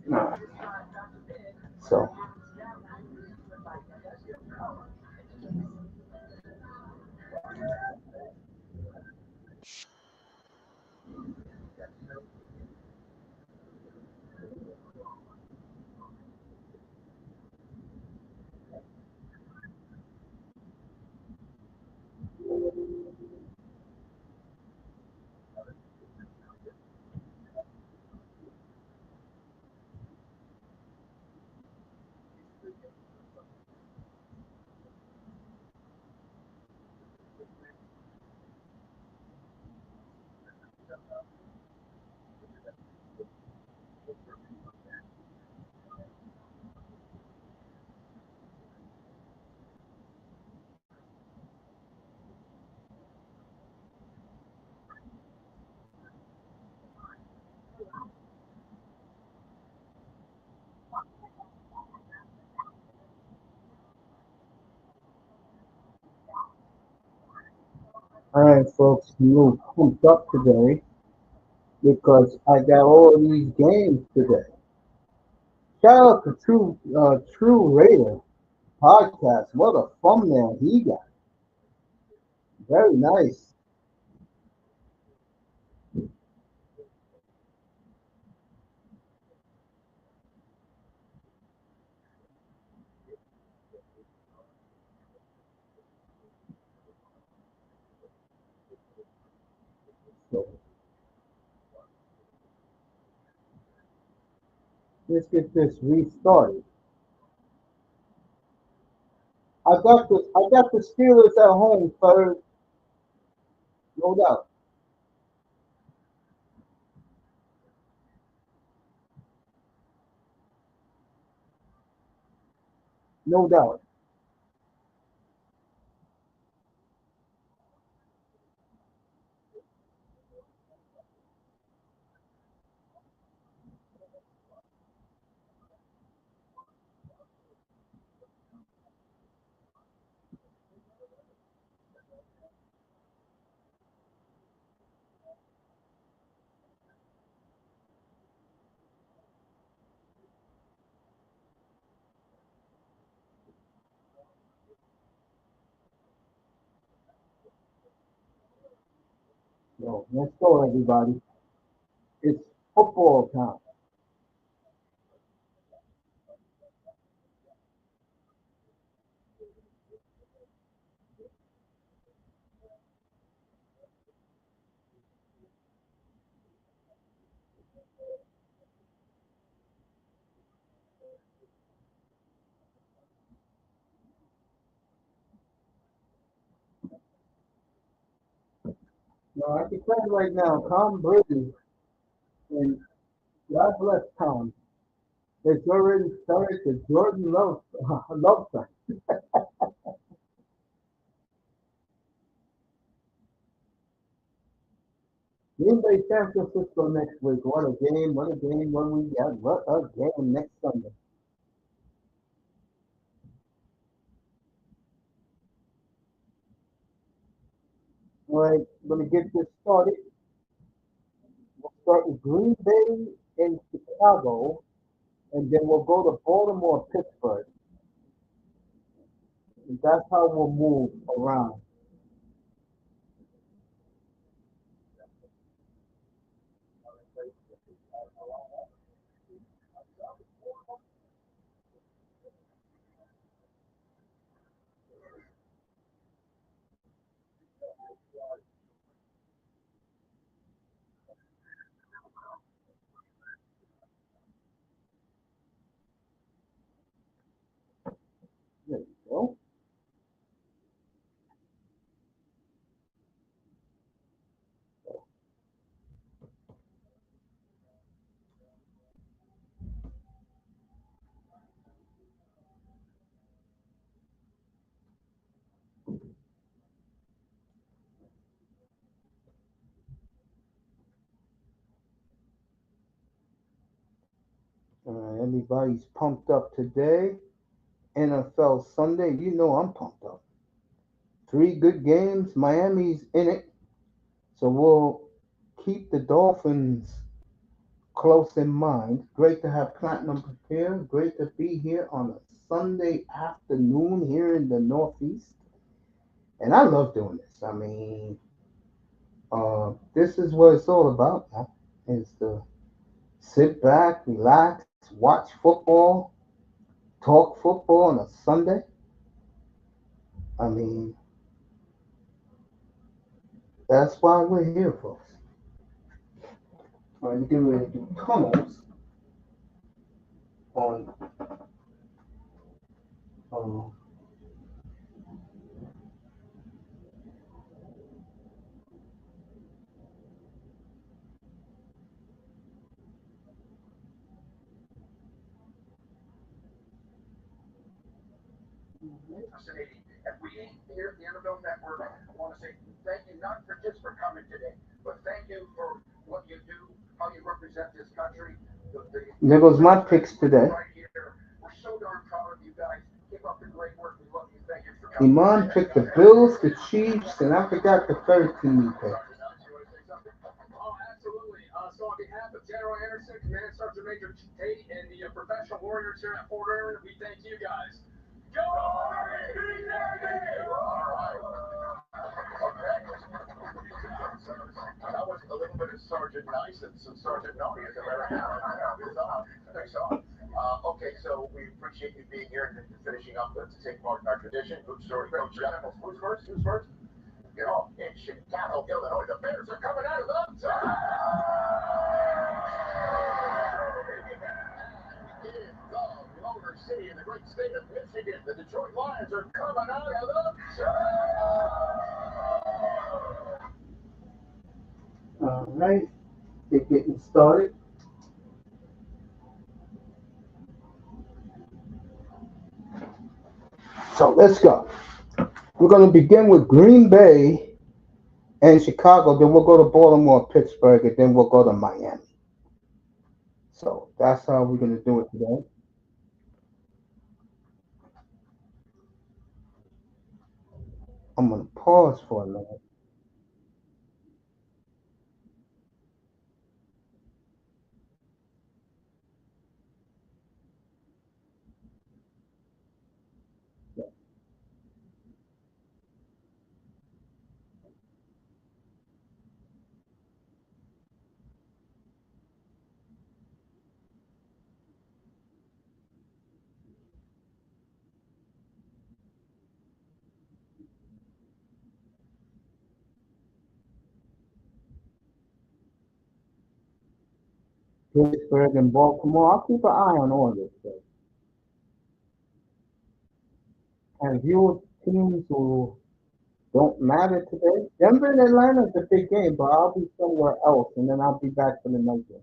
All right. So all right, folks, I'm a little pumped up today because I got all these games today. Shout out to True Raider podcast. What a thumbnail he got. Very nice. So let's get this restarted. I got the Steelers at home third, no doubt. No doubt. So let's go, everybody. It's football time. Now I can tell you right now, Tom Brady, and God bless Tom, has already started the Jordan Love love sign. Green Bay, San Francisco next week. What a game! What a game! What we got? What a game next Sunday. All right, gonna get this started. We'll start with Green Bay and Chicago, and then we'll go to Baltimore, Pittsburgh. And that's how we'll move around. Everybody's pumped up today. N.F.L. Sunday. You know I'm pumped up. Three good games. Miami's in it. So we'll keep the Dolphins close in mind. Great to have Platinum here. Great to be here on a Sunday afternoon here in the Northeast. And I love doing this. I mean, this is what it's all about, man. Is to sit back, relax, watch football, talk football on a Sunday. I mean, that's why we're here, folks. All right, we're getting ready to do tunnels on uh, fascinating. And we here at the N.F.L Network want to say thank you, not for just for coming today, but thank you for what you do, how you represent this country. there goes my picks today. Right here. We're so darn proud of you guys. Keep up the great work. We love you. Thank you for coming. Iman picked the Bills, the Chiefs, and I forgot the third team he picked. Oh, absolutely. So on behalf of General Anderson, Command Sergeant Major Tate, and the professional warriors here at Fort Aaron, we thank you guys. Go! All right. Okay. That was a little bit of Sergeant Nice and some Sergeant Naughty at the very end. Thanks on. Okay, so we appreciate you being here and finishing up to take part in our tradition. Good story, Coach Jeff. Who's first? Who's first? You know, in Chicago, Illinois, the Bears are coming out of the top. In the Motor City in the great state of Michigan, the Detroit Lions are coming out of the top. All right, they're getting started. So let's go. We're going to begin with Green Bay and Chicago. Then we'll go to Baltimore, Pittsburgh, and then we'll go to Miami. So that's how we're going to do it today. I'm going to pause for a minute. Pittsburgh and Baltimore. I'll keep an eye on all this stuff. And few teams who don't matter today. Denver and Atlanta is a big game, but I'll be somewhere else, and then I'll be back for the night game.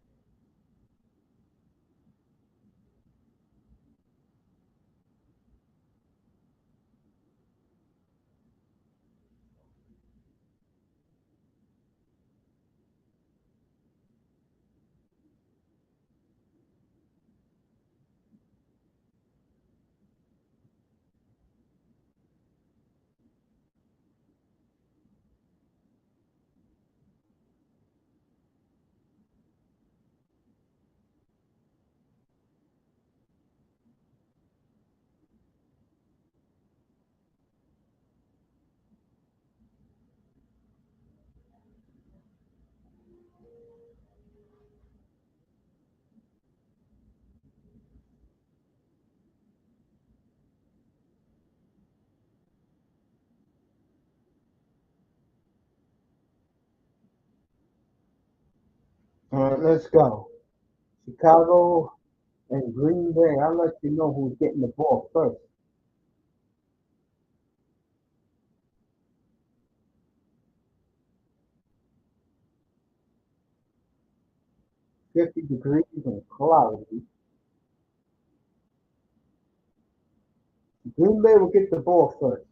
All right, let's go. Chicago and Green Bay. I'll let you know who's getting the ball first. 50 degrees and cloudy. Green Bay will get the ball first.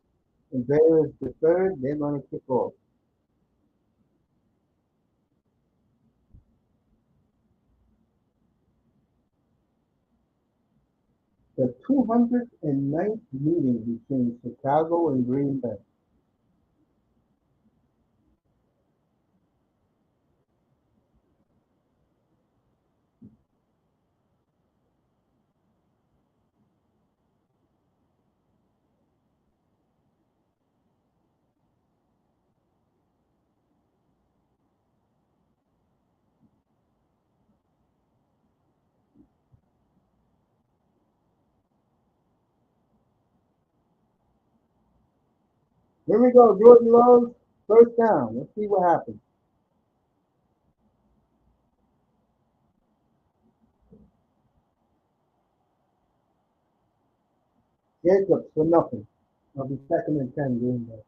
And Bears the third. They're going to kick off. the 209th meeting between Chicago and Green Bay. Here we go, Jordan Rose, first down. Let's see what happens. Jacobs for nothing. I'll be second and 10, Green Bay.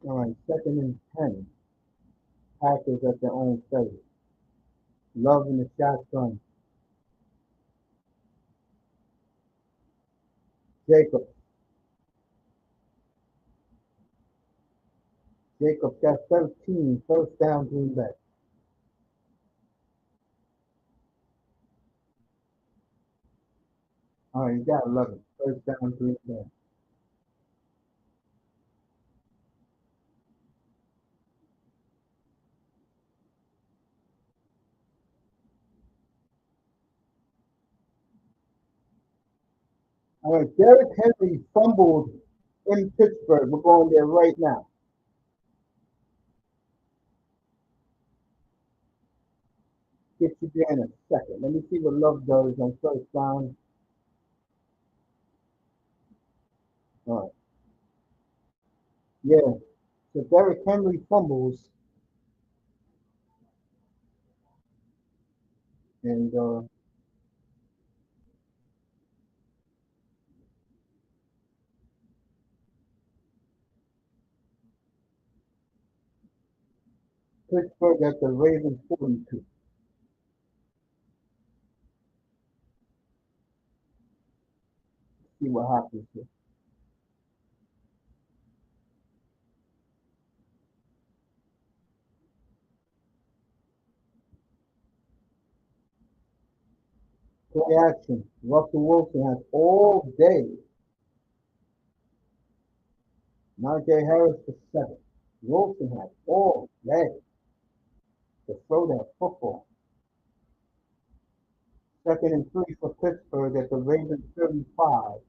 All right, second and 10. Packers at their own 30. Love in the shotgun. Jacobs. Jacobs got 13. First down, Green Bay. All right, you got 11. First down, Green Bay. All right, Derrick Henry fumbled in Pittsburgh. We're going there right now. Get you there in a second. Let me see what Love does on first down. All right. Yeah. So Derrick Henry fumbles, and Pittsburgh at the Ravens 42. See what happens here. Play action. Russell Wilson has all day. Najee Harris for 7. Wilson has all day to throw that football. Second and 3 for Pittsburgh at the Ravens 35.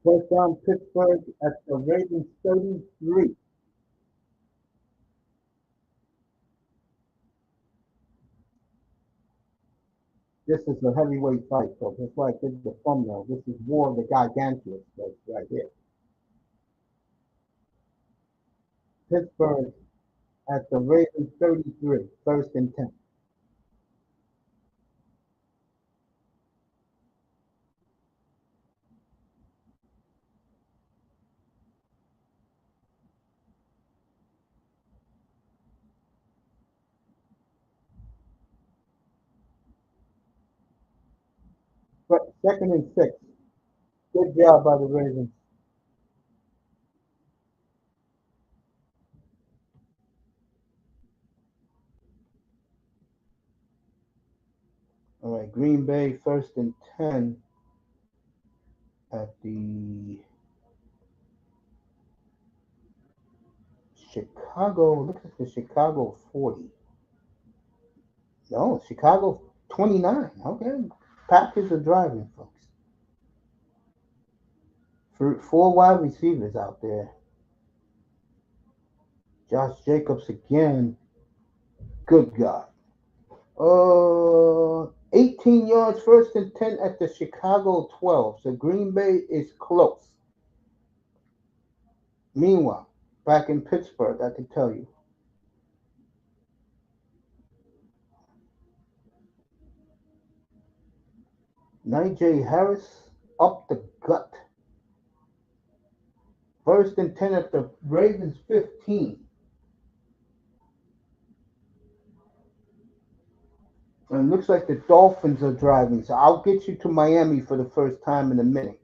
First down, Pittsburgh at the Ravens 33. This is a heavyweight fight, so just like this is the thumbnail. This is War of the Gigantuans right here. Pittsburgh at the Ravens 33. First and 10. Second and 6. Good job by the Ravens. All right, Green Bay first and 10 at the Chicago. Look at the Chicago 40. No, Chicago 29. Okay. Packers are driving, folks. For 4 wide receivers out there. Josh Jacobs again. Good God. 18 yards first and 10 at the Chicago 12. So Green Bay is close. Meanwhile, back in Pittsburgh, I can tell you, Najee Harris up the gut. First and 10 at the Ravens 15. And it looks like the Dolphins are driving. So I'll get you to Miami for the first time in a minute.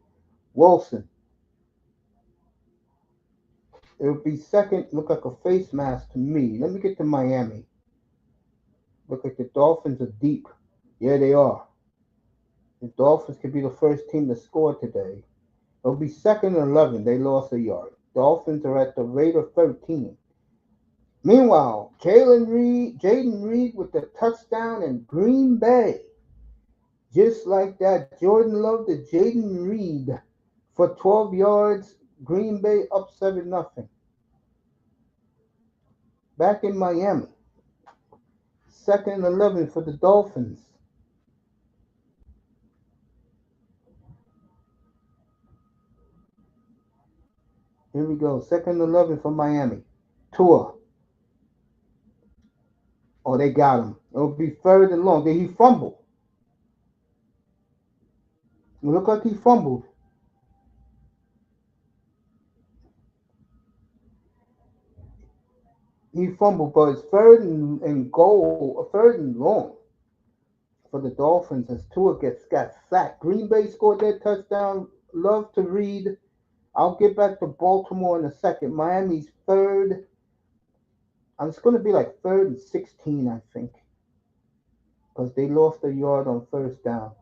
Wilson. It would be second. Look like a face mask to me. Let me get to Miami. Look like the Dolphins are deep. Yeah, they are. The Dolphins could be the first team to score today. It'll be second and 11. They lost a yard. Dolphins are at the Raider 13. Meanwhile, Jaden Reed with the touchdown in Green Bay. Just like that, Jordan Love to Jaden Reed for 12 yards. Green Bay up 7-0. Back in Miami. Second and 11 for the Dolphins. Here we go. Second and 11 for Miami. Tua. Oh, they got him. It'll be third and long. Did he fumble? It looked like he fumbled. He fumbled, but it's third and goal, third and long for the Dolphins as Tua got sacked. Green Bay scored their touchdown. Love to read. I'll get back to Baltimore in a second. Miami's third. It's going to be like third and 16, I think, because they lost a yard on first down.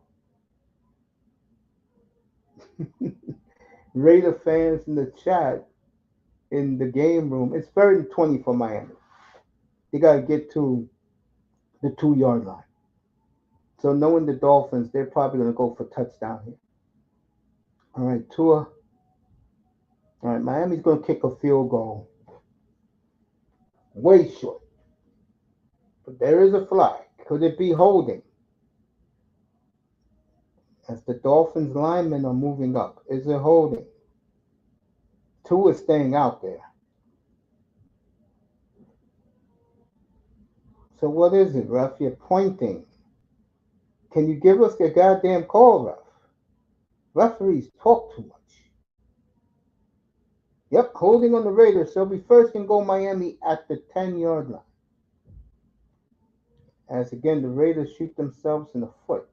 Raider fans in the chat in the game room. It's third and 20 for Miami. They got to get to the 2 yard line. So knowing the Dolphins, they're probably going to go for touchdown here. All right, Tua. All right, Miami's going to kick a field goal. Way short. But there is a flag. Could it be holding? As the Dolphins linemen are moving up. Is it holding? Tua is staying out there. So what is it, ref? You're pointing. Can you give us the goddamn call, ref? Referees talk too much. Yep, holding on the Raiders. So it'll be first and goal Miami at the 10-yard line. As again, the Raiders shoot themselves in the foot.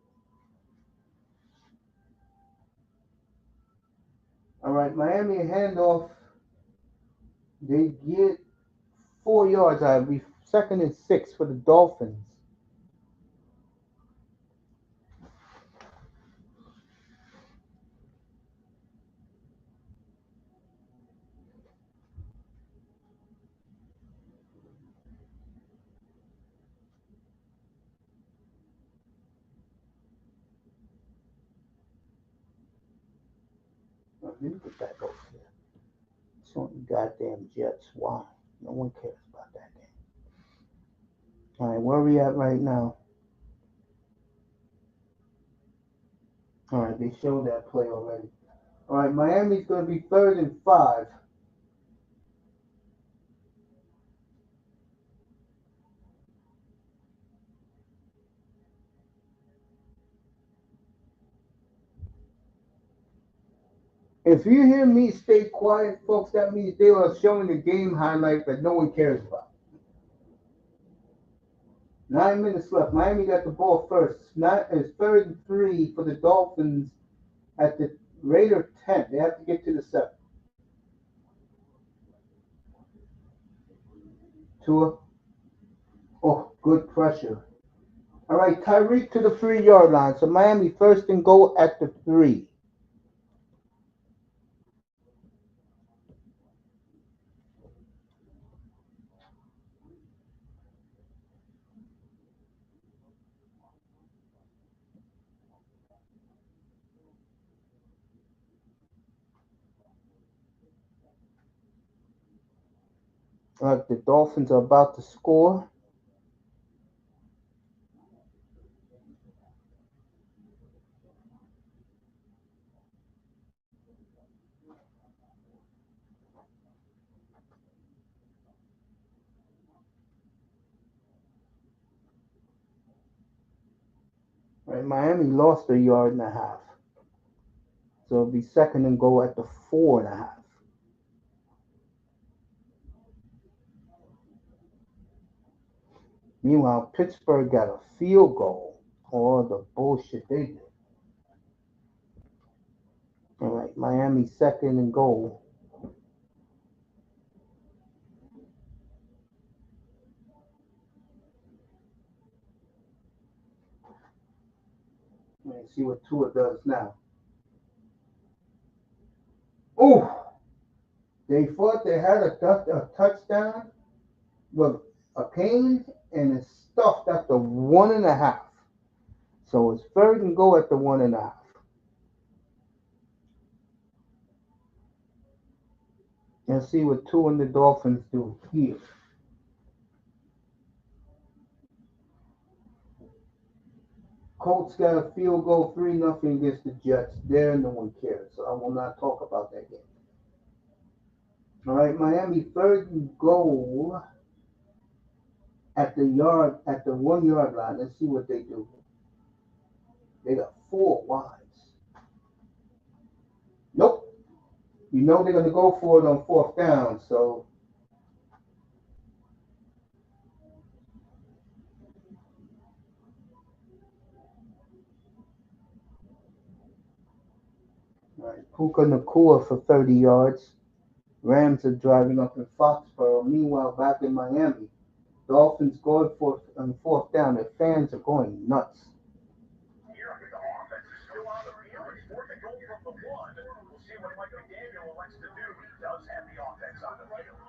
All right, Miami handoff. They get 4 yards. I'll be second and 6 for the Dolphins. Let me get back over here. It's on the goddamn Jets. Why? No one cares about that game. All right, where are we at right now? All right, they showed that play already. All right, Miami's going to be third and 5. If you hear me stay quiet, folks, that means they are showing the game highlight that no one cares about. 9 minutes left. Miami got the ball first. It's third and 3 for the Dolphins at the Raider 10. They have to get to the 7. Tua. Oh, good pressure. All right, Tyreek to the 3 yard line. So Miami first and goal at the 3. The Dolphins are about to score. Right, Miami lost a yard and a half. So it'll be second and goal at the 4.5. Meanwhile, Pittsburgh got a field goal. All the bullshit they did. All right, Miami second and goal. Let's see what Tua does now. Ooh, they thought they had a touchdown with a cane and it's stuffed at the 1.5. So it's third and goal at the 1.5. Let's see what Tua and the Dolphins do here. Colts got a field goal 3-0 against the Jets. There, no one cares. So I will not talk about that game. All right, Miami third and goal at the 1 yard line. Let's see what they do. They got four wides. Nope. You know they're gonna go for it on fourth down. So all right, Puka Nakua for 30 yards. Rams are driving up in Foxborough. Meanwhile, back in Miami, Dolphins going for on fourth down. The fans are going nuts. Here, the offense is still on the field. It's fourth and goal from the one. We'll see what Mike McDaniel elects to do. He does have the offense on the field.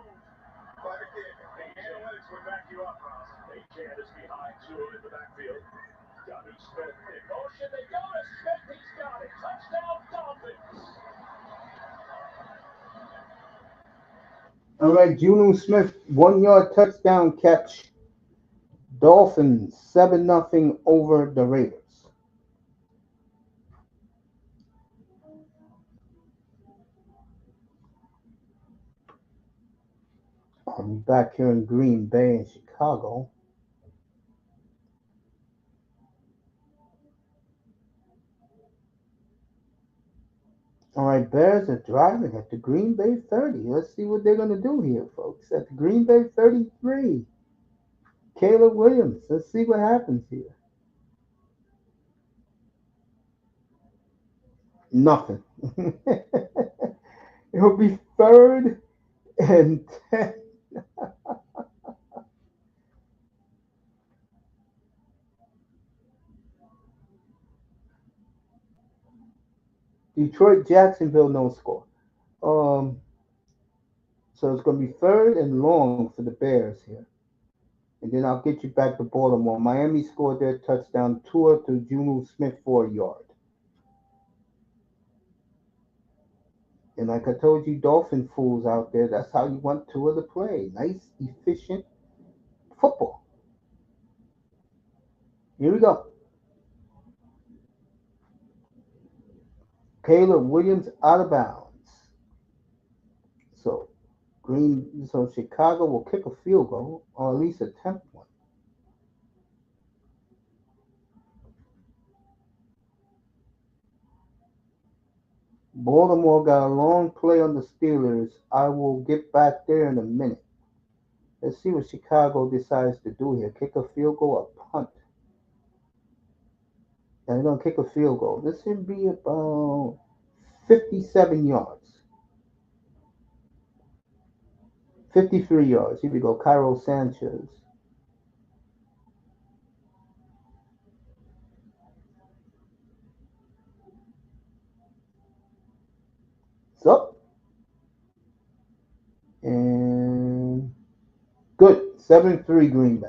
By McDaniel. The analytics would back you up, Ross. A.J. is behind Tua in the backfield. W. Smith in motion. They go to Smith. He's got it. Touchdown, Dolphins. All right, Juno Smith, 1 yard touchdown catch. Dolphins 7-0 over the Raiders. I'm back here in Green Bay in Chicago. All right, Bears are driving at the Green Bay 30. Let's see what they're going to do here, folks. At the Green Bay 33, Caleb Williams. Let's see what happens here. Nothing. It'll be third and 10. Detroit, Jacksonville, no score. Um, so it's going to be third and long for the Bears here. And then I'll get you back to Baltimore. Miami scored their touchdown. Tua to Juno Smith for a yard. And like I told you, Dolphin fools out there, that's how you want Tua to play. Nice, efficient football. Here we go. Caleb Williams out of bounds. So so Chicago will kick a field goal, or at least attempt one. Baltimore got a long play on the Steelers. I will get back there in a minute. Let's see what Chicago decides to do here. Kick a field goal or punt. And they're going to kick a field goal. This should be about 57 yards. 53 yards. Here we go. Cairo Sanchez. It's up. And good. 7-3 Green Bay.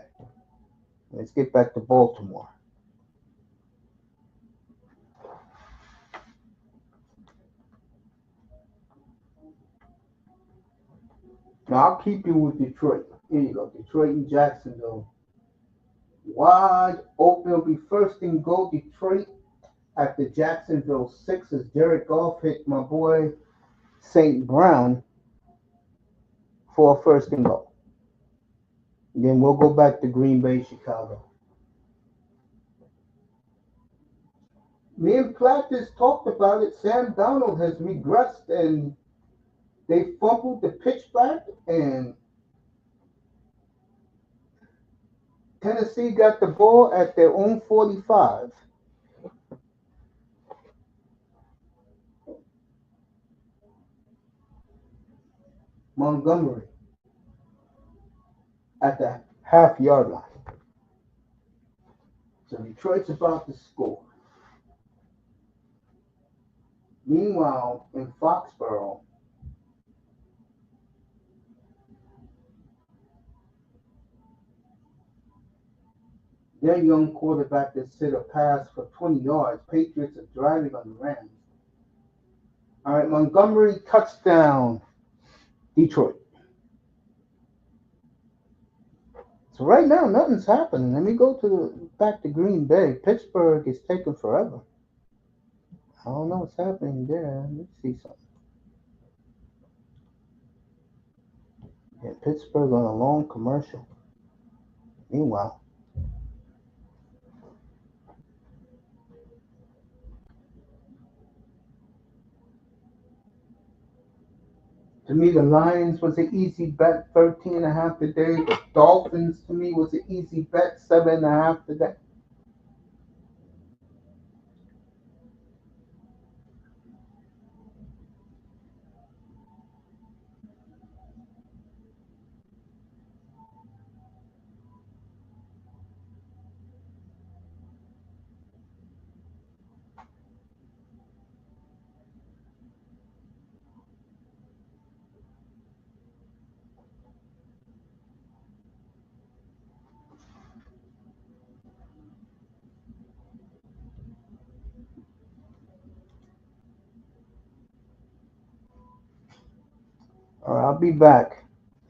Let's get back to Baltimore. Now I'll keep you with Detroit. Here you go. Detroit and Jacksonville. Wide open. It'll be first and goal. Detroit at the Jacksonville 6 as Jared Goff hit my boy St. Brown for a first and goal. Then we'll go back to Green Bay, Chicago. Me and Platt just talked about it. Sam Donald has regressed and they fumbled the pitch back and Tennessee got the ball at their own 45. Montgomery at the half-yard line. So Detroit's about to score. Meanwhile, in Foxborough, their young quarterback that hit a pass for 20 yards. Patriots are driving on the Rams. All right, Montgomery touchdown, Detroit. So right now, nothing's happening. Let me go to back to Green Bay. Pittsburgh is taking forever. I don't know what's happening there. Let's see something. Yeah, Pittsburgh on a long commercial. Meanwhile, to me, the Lions was an easy bet, 13.5 today. The Dolphins, to me, was an easy bet, 7.5 today. All right, I'll be back,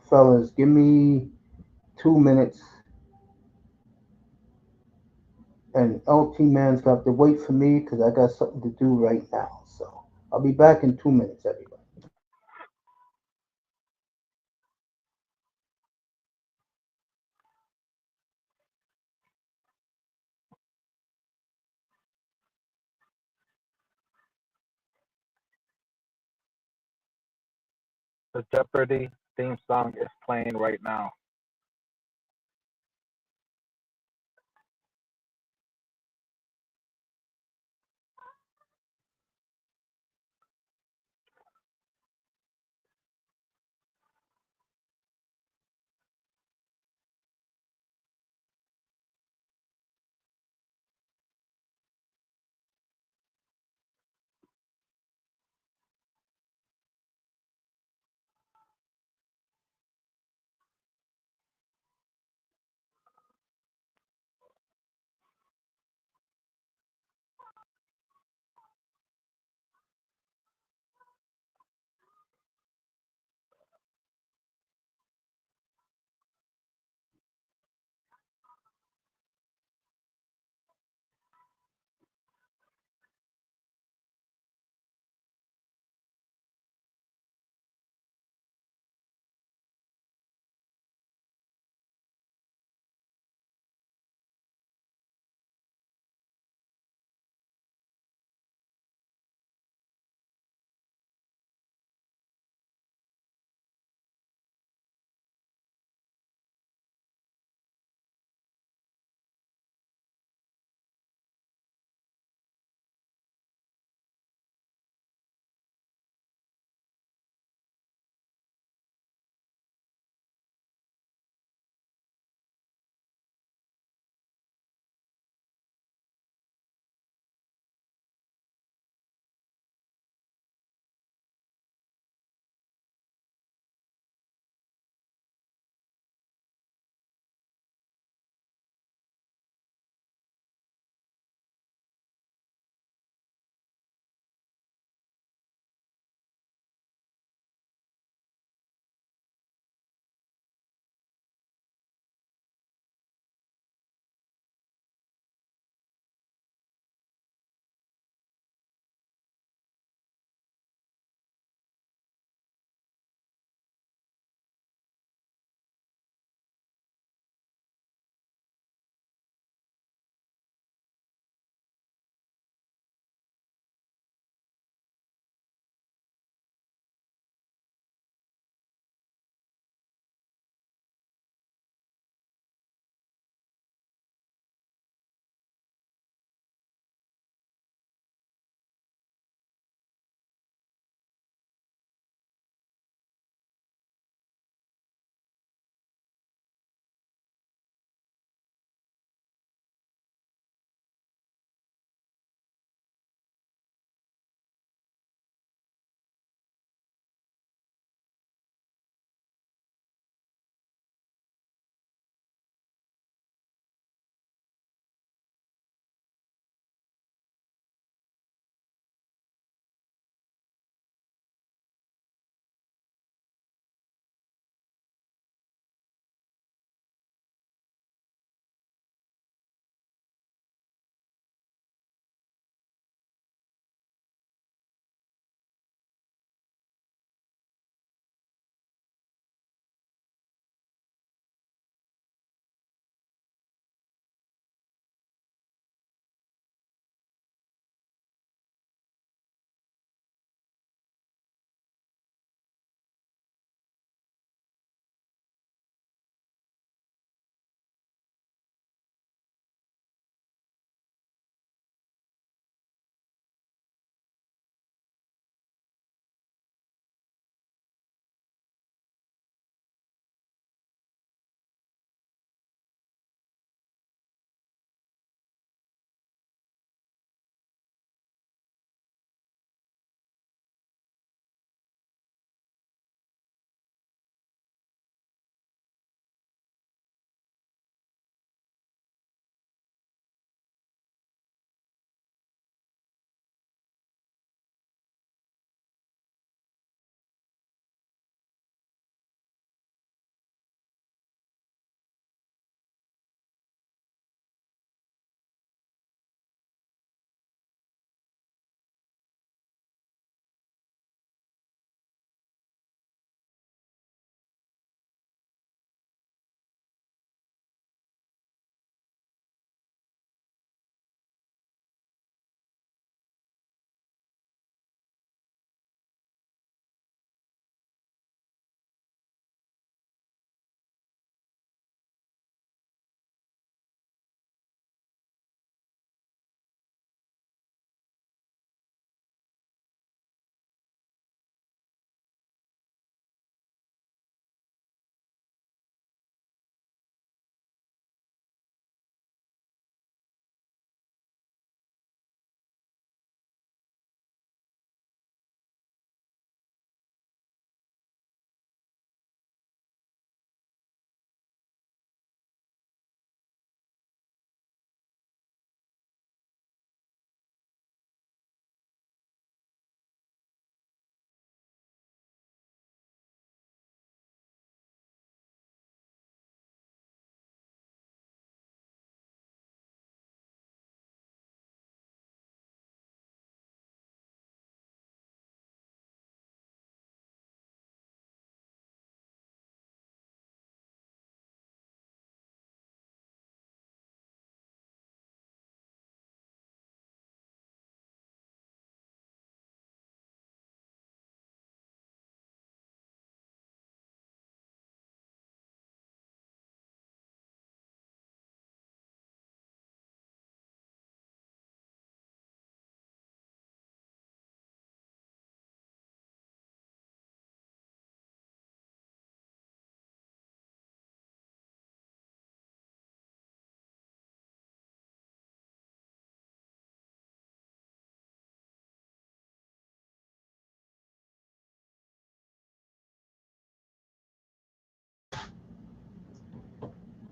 fellas. Give me 2 minutes. And LT Man's got to wait for me because I got something to do right now. So I'll be back in 2 minutes, everybody. The Jeopardy theme song is playing right now.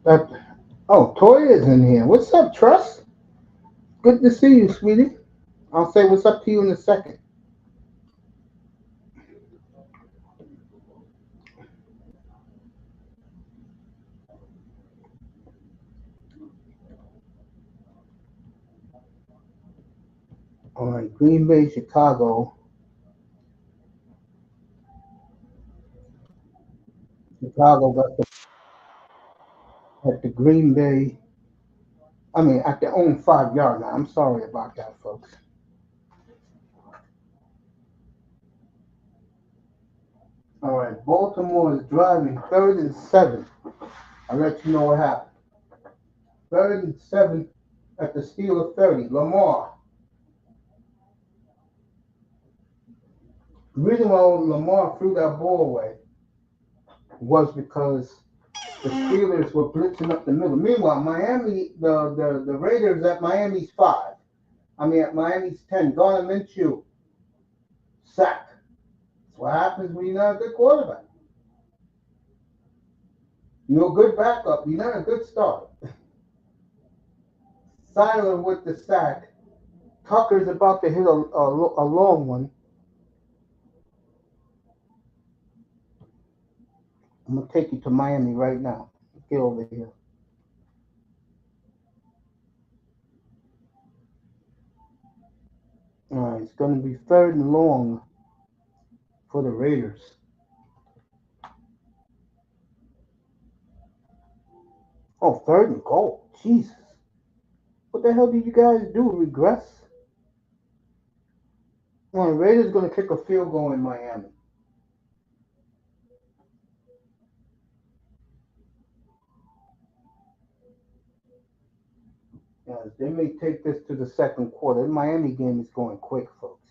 That, oh, Toya's in here. What's up, Trust? Good to see you, sweetie. I'll say what's up to you in a second. All right, Green Bay, Chicago. Chicago got at the Green Bay. I mean, at their own 5 yard line. I'm sorry about that, folks. All right, Baltimore is driving 3rd and 7. I'll let you know what happened. 3rd and 7 at the Steeler 30. Lamar. The reason why Lamar threw that ball away was because the Steelers were blitzing up the middle. Meanwhile, Miami, the Raiders at Miami's 5. I mean, at Miami's 10. Garner Minshew, sacked. That's what happens when you're not a good quarterback. You're a good backup. You're not a good starter. Siler with the sack. Tucker's about to hit a long one. I'm going to take you to Miami right now. Get over here. All right, it's going to be 3rd and long for the Raiders. Oh, 3rd and goal. Jesus. What the hell did you guys do? Regress? Well, the Raiders going to kick a field goal in Miami. Yes, they may take this to the second quarter. The Miami game is going quick, folks.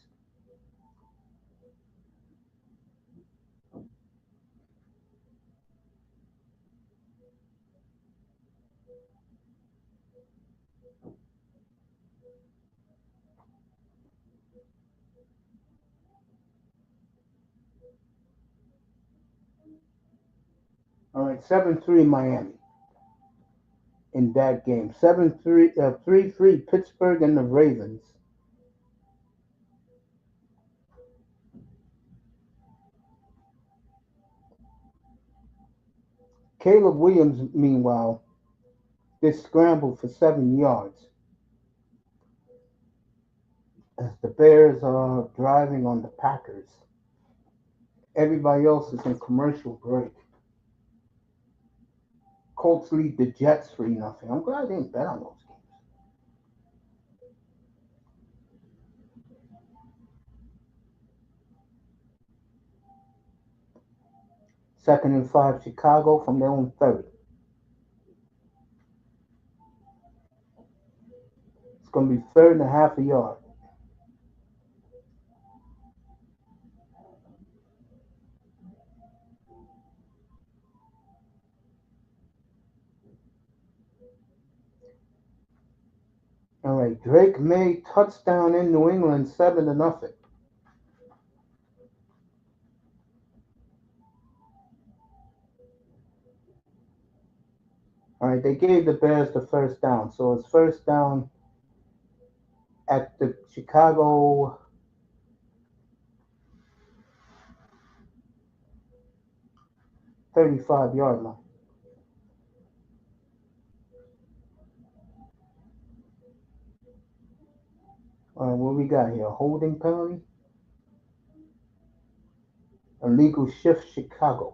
All right, 7-3 Miami in that game. 7-3, 3-3 Pittsburgh and the Ravens. Caleb Williams, meanwhile, did scramble for 7 yards as the Bears are driving on the Packers. Everybody else is in commercial break. Colts lead the Jets 3-0. I'm glad I didn't bet on those games. 2nd and 5 Chicago from their own 30. It's going to be 3rd and a half a yard. All right, Drake May touchdown in New England, 7-0. All right, they gave the Bears the first down, so it's first down at the Chicago 35-yard line. All right, what we got here? A holding penalty, illegal shift, Chicago.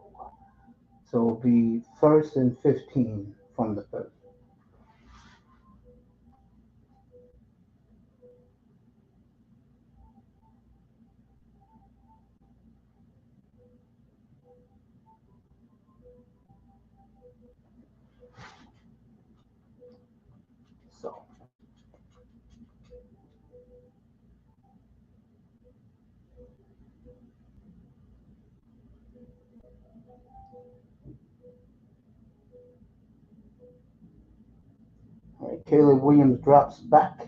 So it'll be 1st and 15 from the 30. So, all right, Caleb Williams drops back.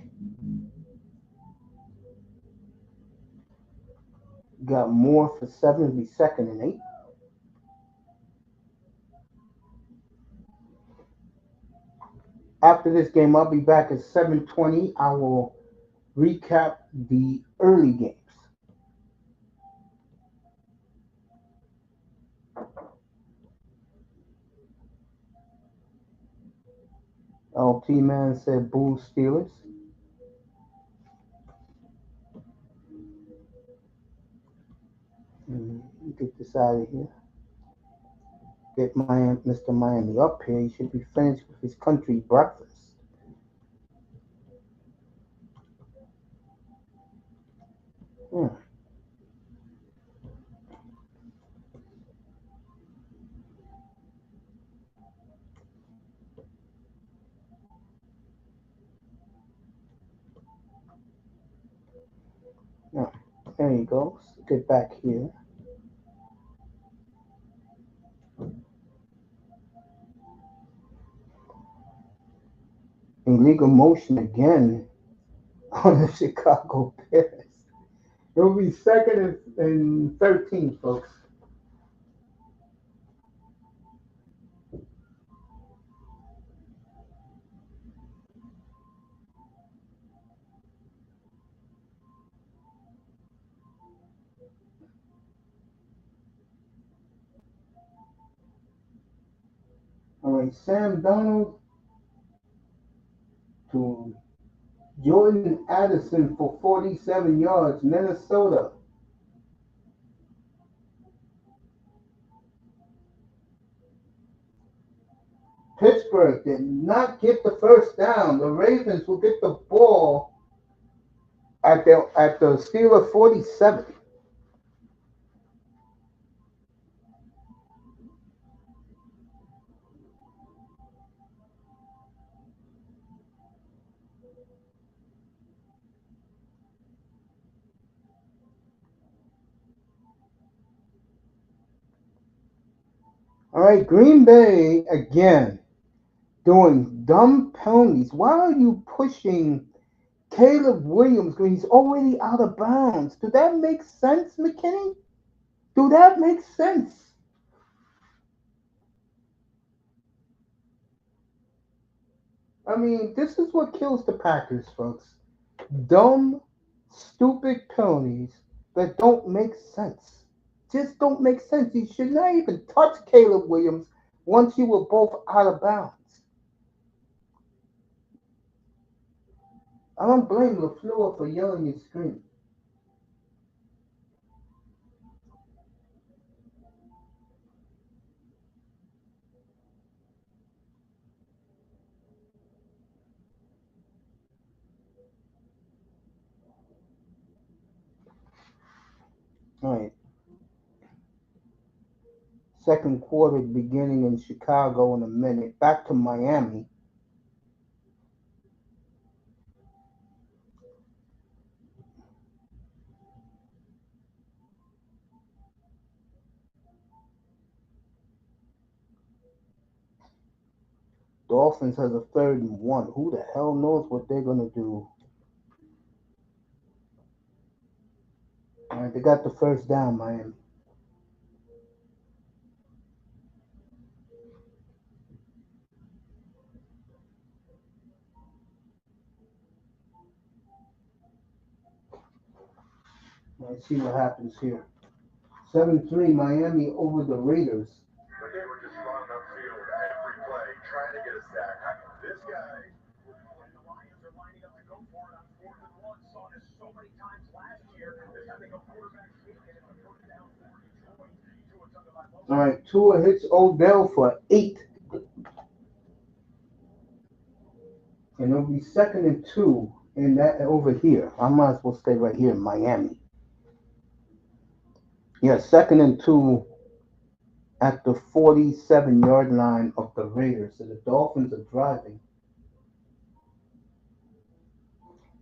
Got more for 7, it'll be 2nd and 8. After this game, I'll be back at 7:20. I will recap the early games. LT Man said Bulls Steelers. Get this out of here. Get Mr. Miami up here. He should be finished with his country breakfast. Yeah. Yeah. There you go. Let's get back here. Illegal motion again on the Chicago Bears. It'll be second and 13, folks. All right, Sam Donald to Jordan Addison for 47 yards, Minnesota. Pittsburgh did not get the first down. The Ravens will get the ball at the Steeler 47. All right, Green Bay again doing dumb penalties. Why are you pushing Caleb Williams when he's already out of bounds? Do that make sense, McKinney? Do that make sense? I mean, this is what kills the Packers, folks. Dumb, stupid penalties that don't make sense. Just don't make sense. You should not even touch Caleb Williams once you were both out of bounds. I don't blame LaFleur for yelling and screaming. All right. Second quarter beginning in Chicago in a minute. Back to Miami. Dolphins has a third and one. Who the hell knows what they're gonna do? All right, they got the first down, Miami. Let's see what happens here. 7-3 Miami over the Raiders. But they were just running upfield every play, trying to get a sack. This guy. And the Lions are lining up to go for it on 4th and 1. Saw this so many times last year. This time they go quarterback sneak, and it's a first down for Detroit. Tua took it by both. All right, Tua hits Odell for 8. And it'll be second and 2 in that over here. I might as well stay right here in Miami. Yeah, second and 2 at the 47-yard line of the Raiders. So the Dolphins are driving.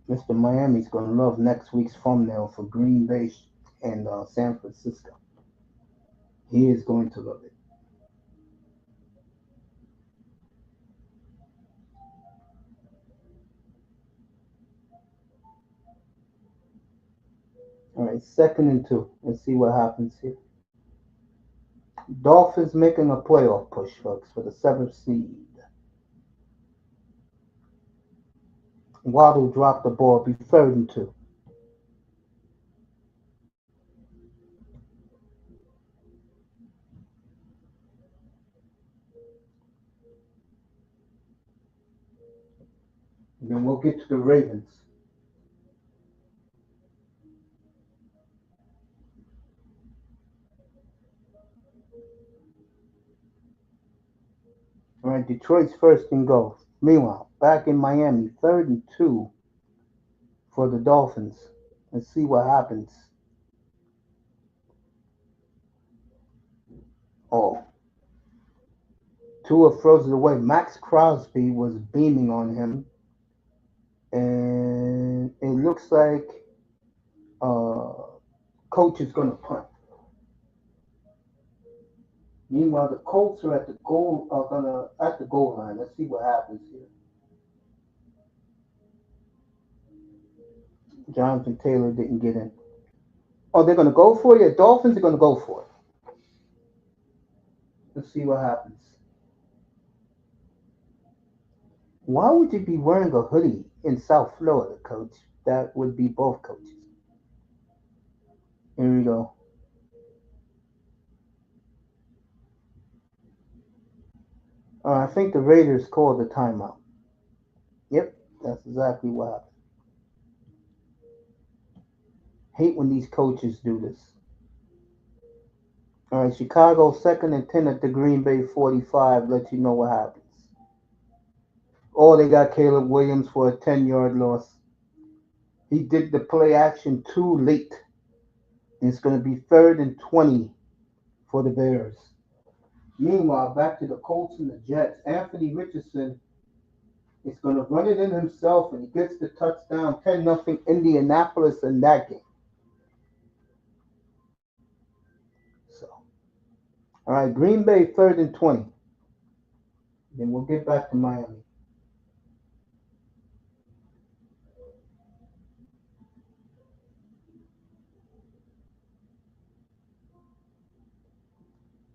Mr. Miami's going to love next week's thumbnail for Green Bay and San Francisco. He is going to love it. All right, second and 2. Let's see what happens here. Dolphins making a playoff push, folks, for the 7th seed. Waddle dropped the ball. Be 3rd and 2. And then we'll get to the Ravens. All right, Detroit's 1st and goal. Meanwhile, back in Miami, 3rd and 2 for the Dolphins. Let's see what happens. Oh, Tua throws it away. Max Crosby was beaming on him, and it looks like uh, coach is going to punt. Meanwhile, the Colts are at the goal line. Let's see what happens here. Jonathan Taylor didn't get in. Oh, they're going to go for it. Yeah, Dolphins are going to go for it. Let's see what happens. Why would you be wearing a hoodie in South Florida, coach? That would be both coaches. Here we go. I think the Raiders called the timeout. Yep, that's exactly what happened. Hate when these coaches do this. All right, Chicago 2nd and 10 at the Green Bay 45. Let you know what happens. Oh, they got Caleb Williams for a 10-yard loss. He did the play action too late. It's going to be 3rd and 20 for the Bears. Meanwhile, back to the Colts and the Jets. Anthony Richardson is going to run it in himself, and he gets the touchdown. 10-0 Indianapolis in that game. So, all right, Green Bay 3rd and 20. Then we'll get back to Miami.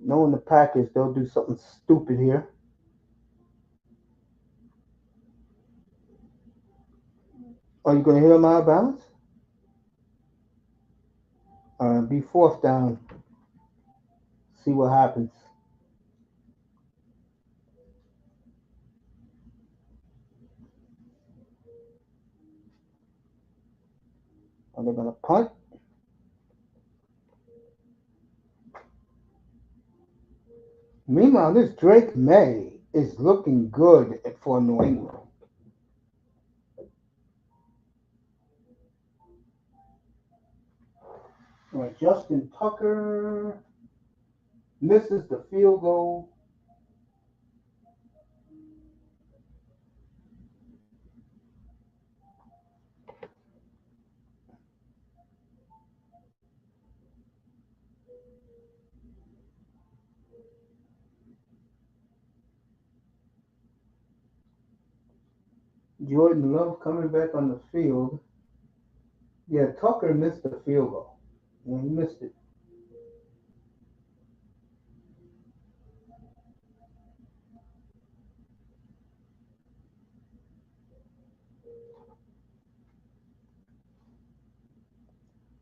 Knowing the Packers, they'll do something stupid here. Are you going to hit him out of bounds? All right, be 4th down. See what happens. Are they going to punt? Meanwhile, this Drake May is looking good for New England. All right, Justin Tucker misses the field goal. Jordan Love coming back on the field. Yeah, Tucker missed the field goal. Yeah, he missed it.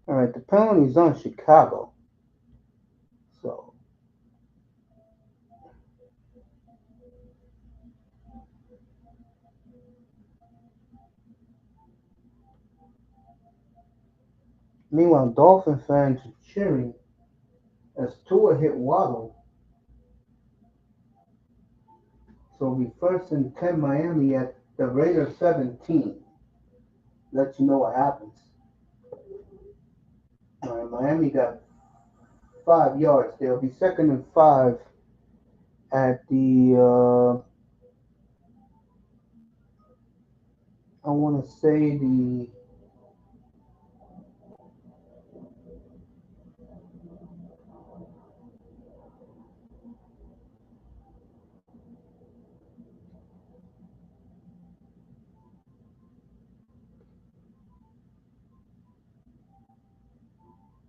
All right, the penalty's on Chicago. So, meanwhile, Dolphin fans are cheering as Tua hit Waddle. So we 1st and 10 Miami at the Raiders 17. Let you know what happens. All right, Miami got 5 yards. They'll be 2nd and 5 at I want to say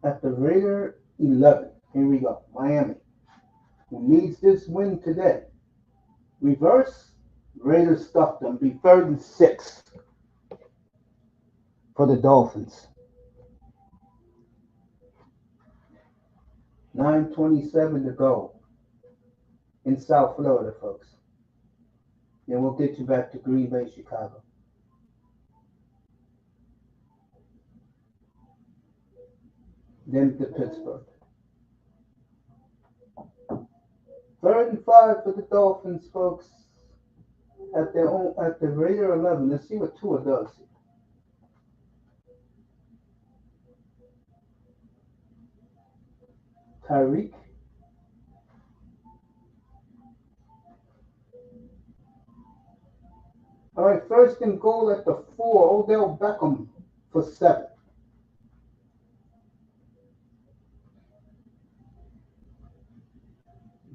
at the Raider 11. Here we go. Miami, who needs this win today. Reverse. Raiders stuffed them. Be 3rd and 6. for the Dolphins. 9:27 to go in South Florida, folks. Then we'll get you back to Green Bay, Chicago. Then to Pittsburgh. 3rd and 5 for the Dolphins, folks. At the Raider 11. Let's see what Tua does. Tyreek. All right, 1st and goal at the 4. Odell Beckham for 7.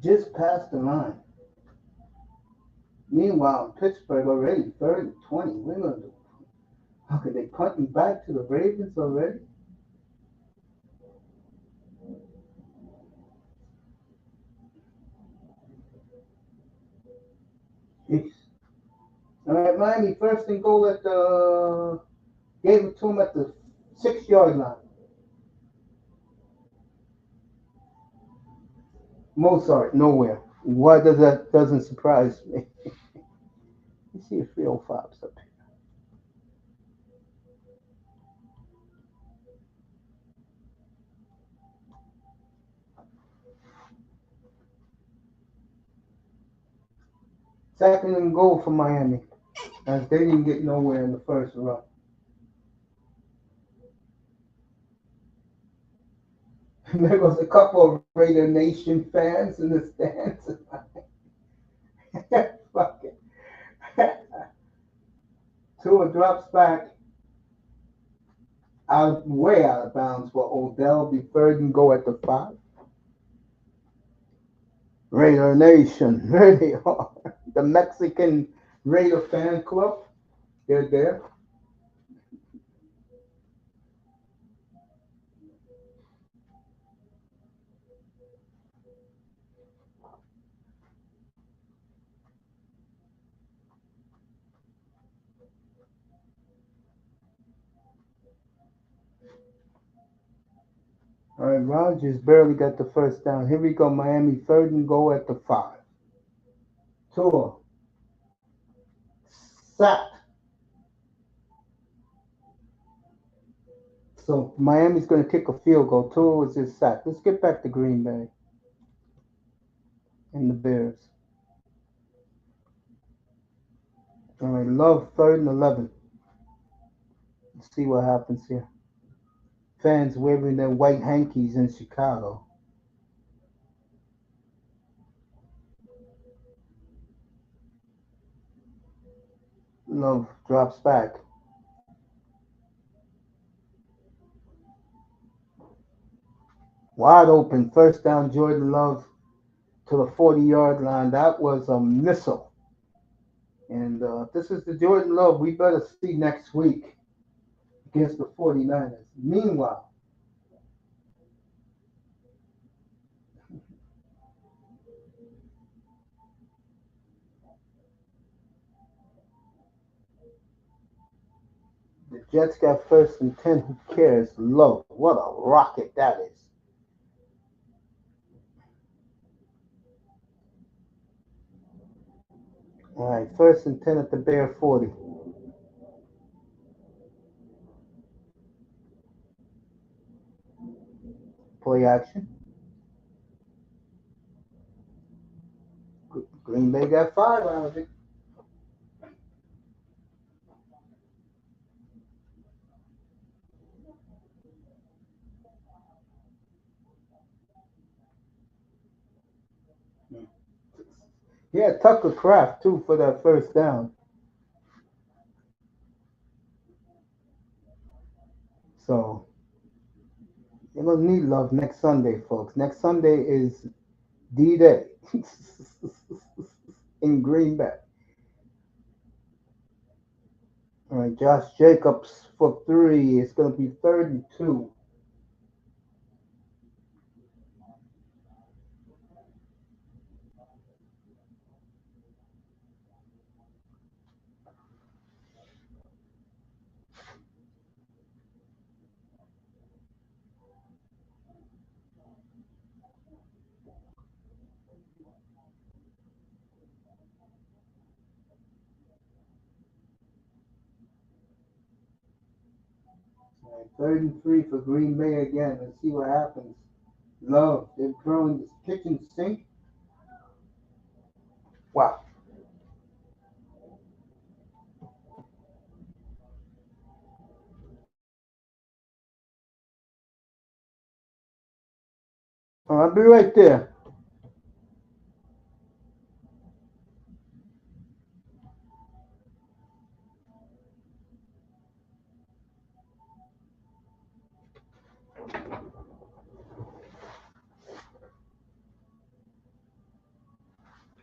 Just past the line. Meanwhile, Pittsburgh already 3rd and 20. We're gonna do. Okay, they punting back to the Ravens already. Jeez. All right, Miami 1st and goal at the. Gave it to him at the 6-yard line. Mozart nowhere. Why does that doesn't surprise me? You see if 305's up here. Second and goal for Miami, as they didn't get nowhere in the first run. There was a couple of Raider Nation fans in the stands. Fuck it. Tua drops back way out of bounds for Odell. Be 3rd and goal at the 5. Raider Nation, there they are. The Mexican Raider fan club, they're there. All right, Rogers barely got the first down. Here we go, Miami, 3rd and goal at the 5. Tua, sacked. So Miami's going to kick a field goal. Tua was just sacked. Let's get back to Green Bay and the Bears. All right, Love 3rd and 11. Let's see what happens here. Fans waving their white hankies in Chicago. Love drops back. Wide open. First down, Jordan Love to the 40-yard line. That was a missile. And this is the Jordan Love we better see next week against the 49ers. Meanwhile, the Jets got 1st and 10. Who cares? Love. What a rocket that is. All right, 1st and 10 at the Bear 40. Play action. Green Bay got 5 out of it. Yeah, Tucker Craft too for that first down. So you're gonna need Love next Sunday, folks. Next Sunday is D-Day in Green Bay. All right, Josh Jacobs for 3. It's gonna be 3rd and 2. Right, 3rd and 3 for Green Bay again. Let's see what happens. Love, they're throwing this kitchen sink. Wow. I'll be right there.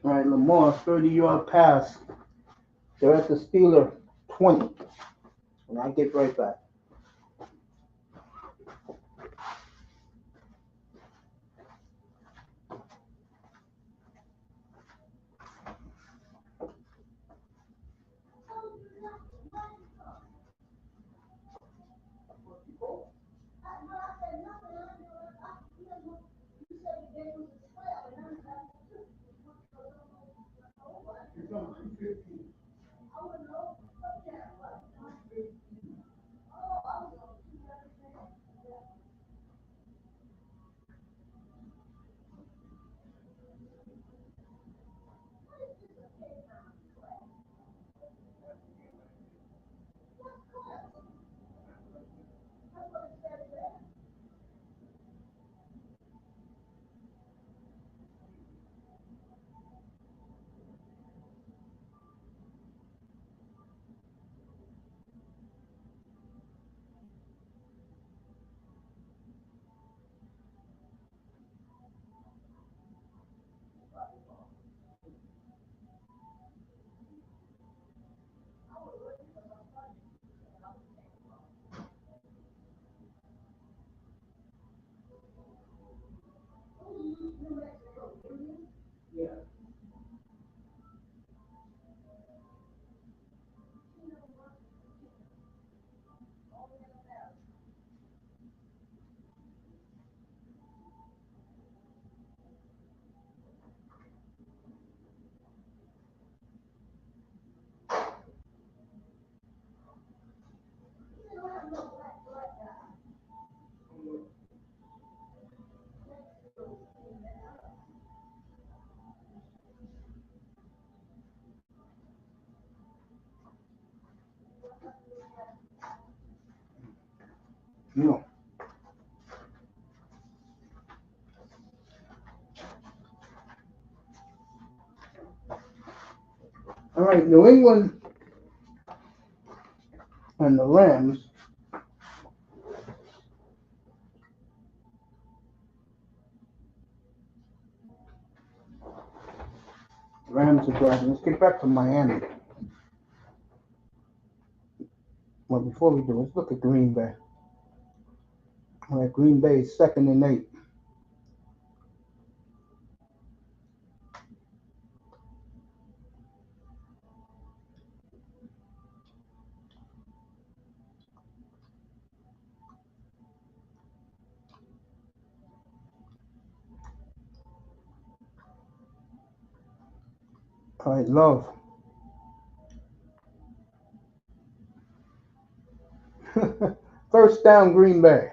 All right, Lamar, 30-yard pass. They're at the Steeler 20. And I'll get right back. No. All right, New England and the Rams. Rams are driving. Let's get back to Miami. Well, before we do, let's look at Green Bay. All right, Green Bay is 2nd and 8. All right, Love. 1st down, Green Bay.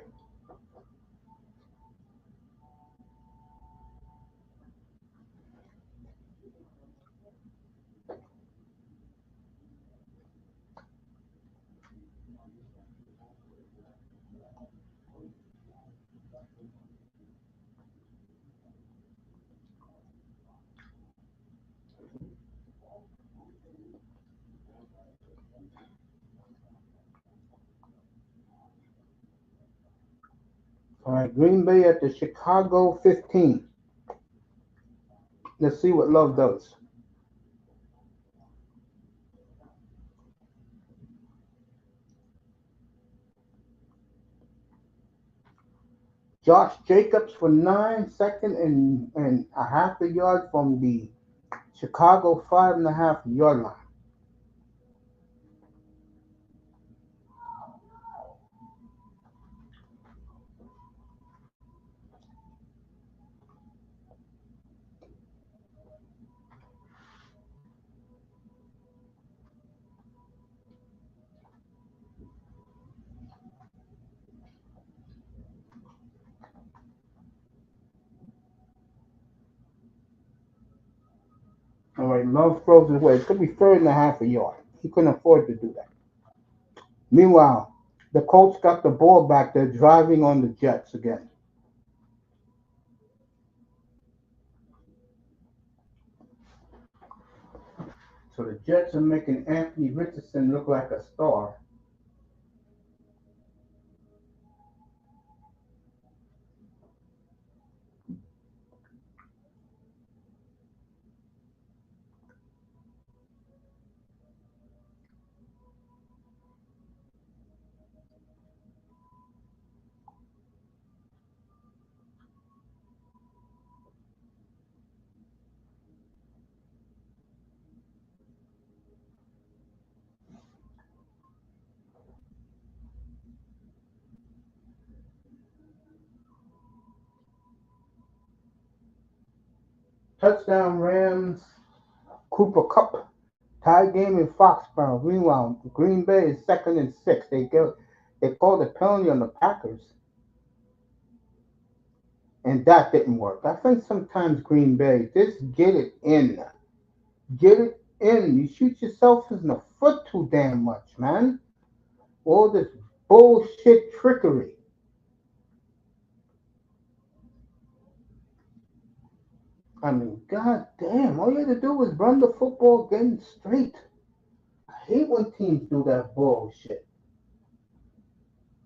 All right, Green Bay at the Chicago 15. Let's see what Love does. Josh Jacobs for 9, 2.5 yards from the Chicago 5.5 yard line. And Love throws it away. It could be third and a half a yard. He couldn't afford to do that. Meanwhile, the Colts got the ball back. They're driving on the Jets again. So the Jets are making Anthony Richardson look like a star. Touchdown Rams. Cooper Cup. Tie game in Foxborough. Meanwhile, Green Bay is 2nd and 6. They called a penalty on the Packers, and that didn't work. I think sometimes Green Bay just get it in. Get it in. You shoot yourself in the foot too damn much, man. All this bullshit trickery. I mean, god damn, all you had to do was run the football getting straight. I hate when teams do that bullshit.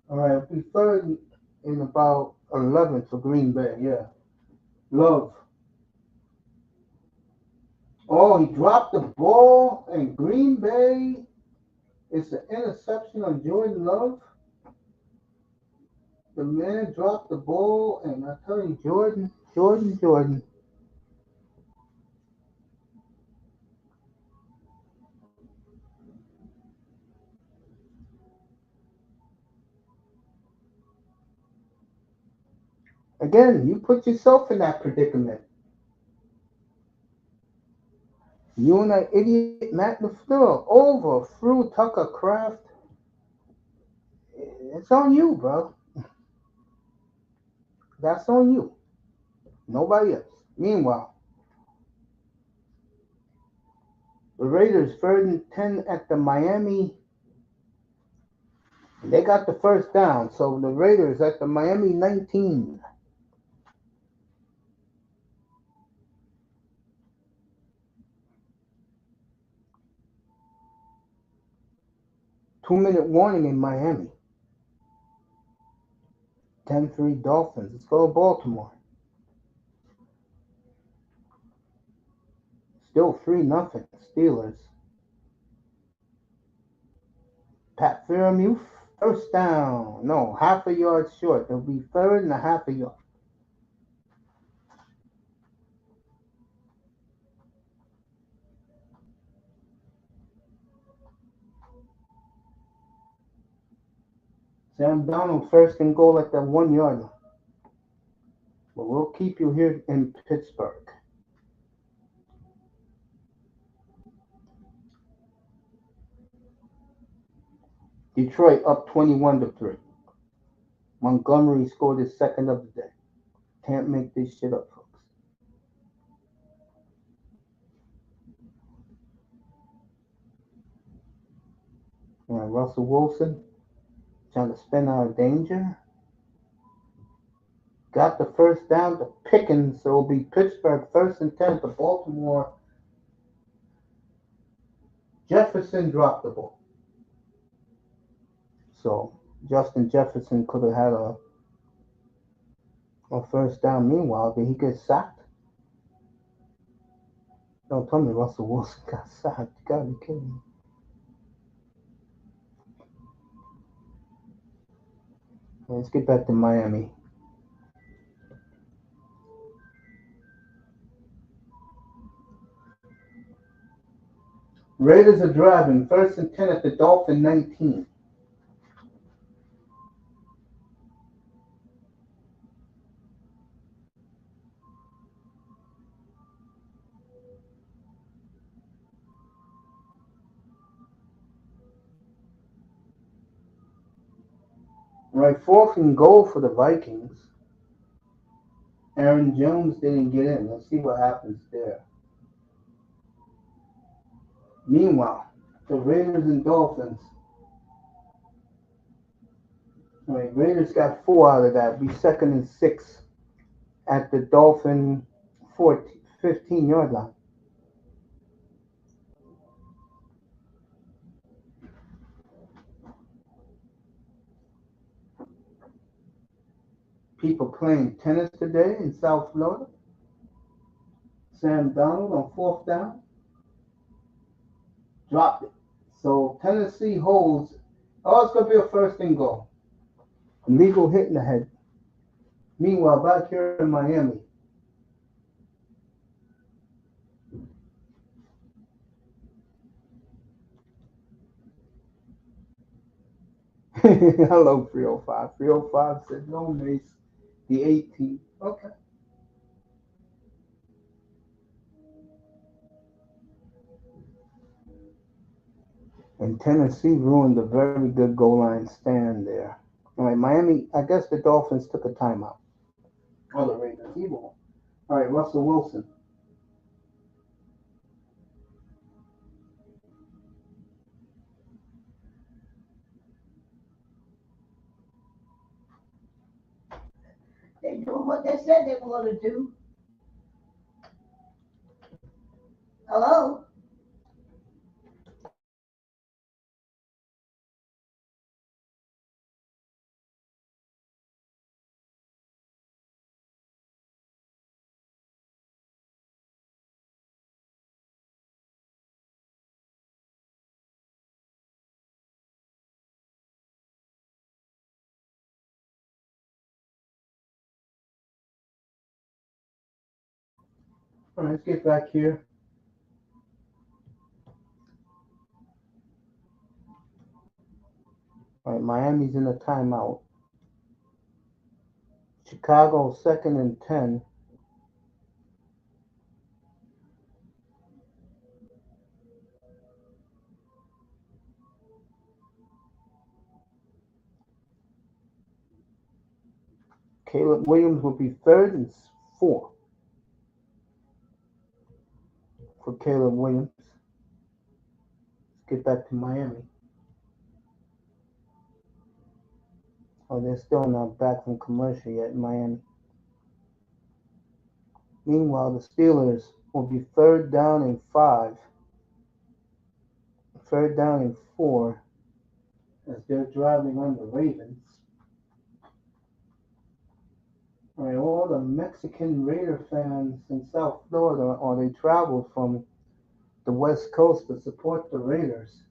Alright, we third in about 11 for Green Bay, yeah. Love. Oh, he dropped the ball, and Green Bay. It's an interception on Jordan Love. The man dropped the ball, and I tell you, Jordan. Again, you put yourself in that predicament. You and that idiot Matt LaFleur overthrew Tucker Craft. It's on you, bro. That's on you. Nobody else. Meanwhile, the Raiders 3rd and 10 at the Miami. They got the first down. So the Raiders at the Miami 19. 2-minute warning in Miami. 10-3 Dolphins. Let's go Baltimore. Still 3-0 Steelers. Pat Fairmouth, first down. No, half a yard short. It'll be third and a half a yard. Sam Donald first and goal at the 1 yard line. But we'll keep you here in Pittsburgh. Detroit up 21-3. Montgomery scored his second of the day. Can't make this shit up, folks. And Russell Wilson trying to spin out of danger. Got the first down to Pickens, so it'll be Pittsburgh 1st and 10 to Baltimore. Jefferson dropped the ball. So Justin Jefferson could have had a first down. Meanwhile, did he get sacked? Don't tell me Russell Wilson got sacked. You gotta be kidding me. Let's get back to Miami. Raiders are driving 1st and 10 at the Dolphin 19. Right, 4th and goal for the Vikings. Aaron Jones didn't get in. Let's see what happens there. Meanwhile, the Raiders and Dolphins. All right, Raiders got 4 out of that. Be second and 6 at the Dolphin 14, 15-yard line. People playing tennis today in South Florida. Sam Donald on fourth down dropped it. So Tennessee holds. Oh, it's gonna be a first and goal. Legal hit in the head. Meanwhile, back here in Miami, hello 305. 305 said no mace. The 18. Okay. And Tennessee ruined a very good goal line stand there. All right, Miami. I guess the Dolphins took a timeout. Oh, the Raiders. He won't. All right, Russell Wilson. They doing what they said they were going to do. Hello? All right, let's get back here. All right, Miami's in a timeout. Chicago second and 10. Caleb Williams will be third and 4 for Caleb Williams. Let's get back to Miami. Oh, they're still not back from commercial yet in Miami. Meanwhile, the Steelers will be third down and 5, third down and 4 as they're driving on the Ravens. All right, all the Mexican Raider fans in South Florida, or they traveled from the West Coast to support the Raiders.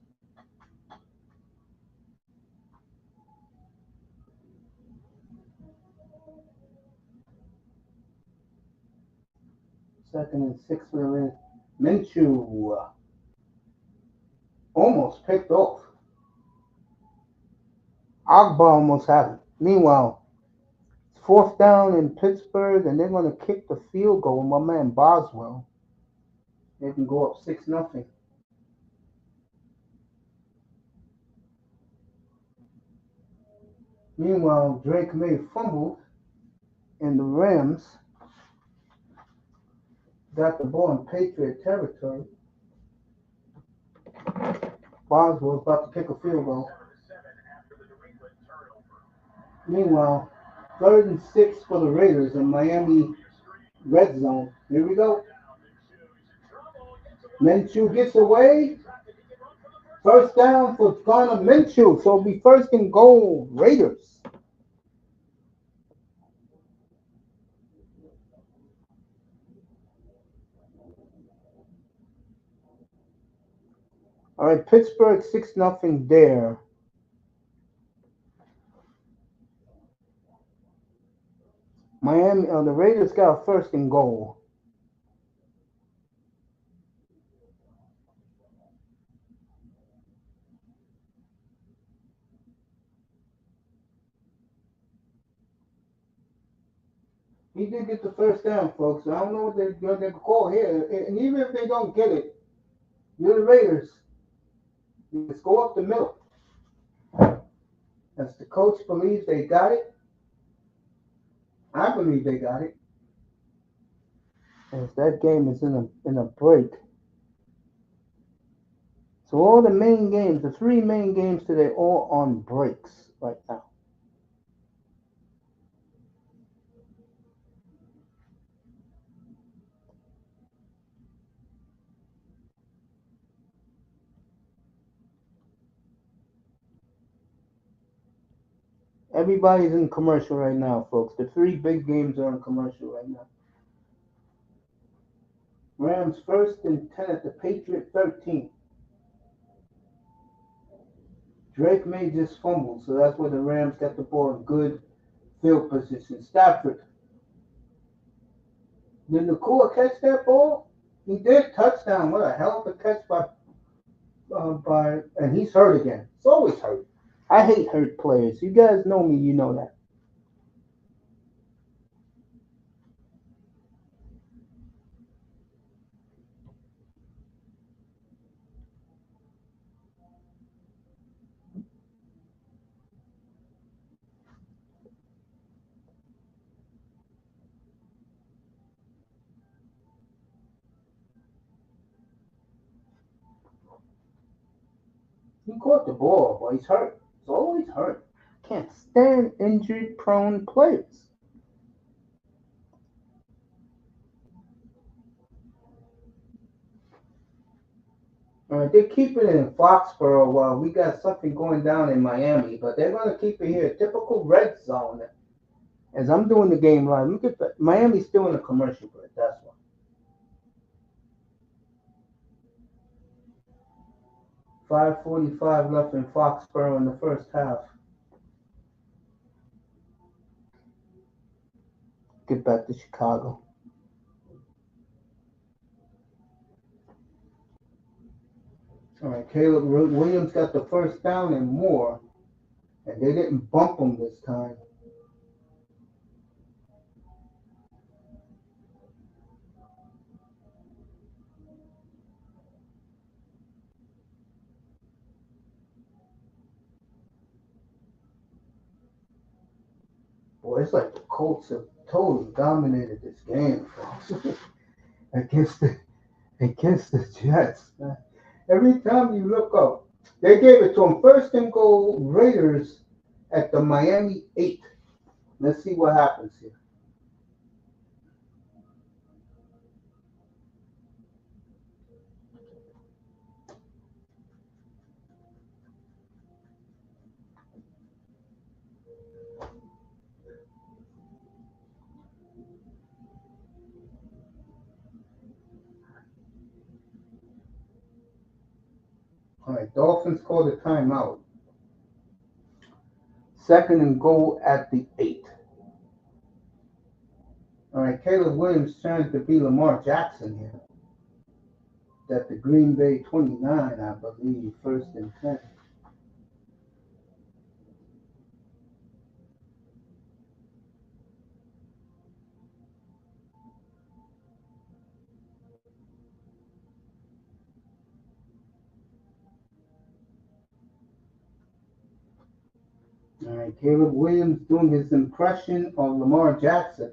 Second and 6 for the Raiders. Minshew almost picked off. Agba almost had it. Meanwhile, it's fourth down in Pittsburgh, and they're going to kick the field goal. My man Boswell. They can go up 6-0. Meanwhile, Drake May fumbled, and the Rams got the ball in Patriot territory. Boswell's about to kick a field goal. Meanwhile, third and 6 for the Raiders in Miami red zone. Here we go. Minshew gets away. First down for Garner Minshew. So it'll be first and goal, Raiders. All right, Pittsburgh 6-0 there. Miami, the Raiders got a first and goal. He did get the first down, folks. I don't know what they're going to call here. And even if they don't get it, you're the Raiders. Let's go up the middle. As the coach believes they got it, I believe they got it. As that game is in a break. So all the main games, the three main games today, all on breaks right now. Everybody's in commercial right now, folks. The three big games are in commercial right now. Rams first and 10 at the Patriot 13. Drake made this fumble, so that's where the Rams got the ball in good field position. Stafford. Did Nakua catch that ball? He did. Touchdown. What a hell of a catch by and he's hurt again. It's always hurt. I hate hurt players. You guys know me, you know that. He caught the ball, but he's hurt. He's always hurt. Can't stand injury prone players. All right, they keep it in Foxborough while we got something going down in Miami, but they're going to keep it here. Typical red zone. As I'm doing the game live, look at that. Miami's still in a commercial break. That's why. 5:45 left in Foxborough in the first half. Get back to Chicago. All right, Caleb Williams got the first down and more, and they didn't bump him this time. Boy, it's like the Colts have totally dominated this game, folks, against the Jets. Every time you look up, they gave it to them first and goal Raiders at the Miami 8. Let's see what happens here. All right, Dolphins called a timeout. Second and goal at the 8. All right, Caleb Williams trying to be Lamar Jackson here. At the Green Bay 29, I believe, first and 10. All right, Caleb Williams doing his impression of Lamar Jackson.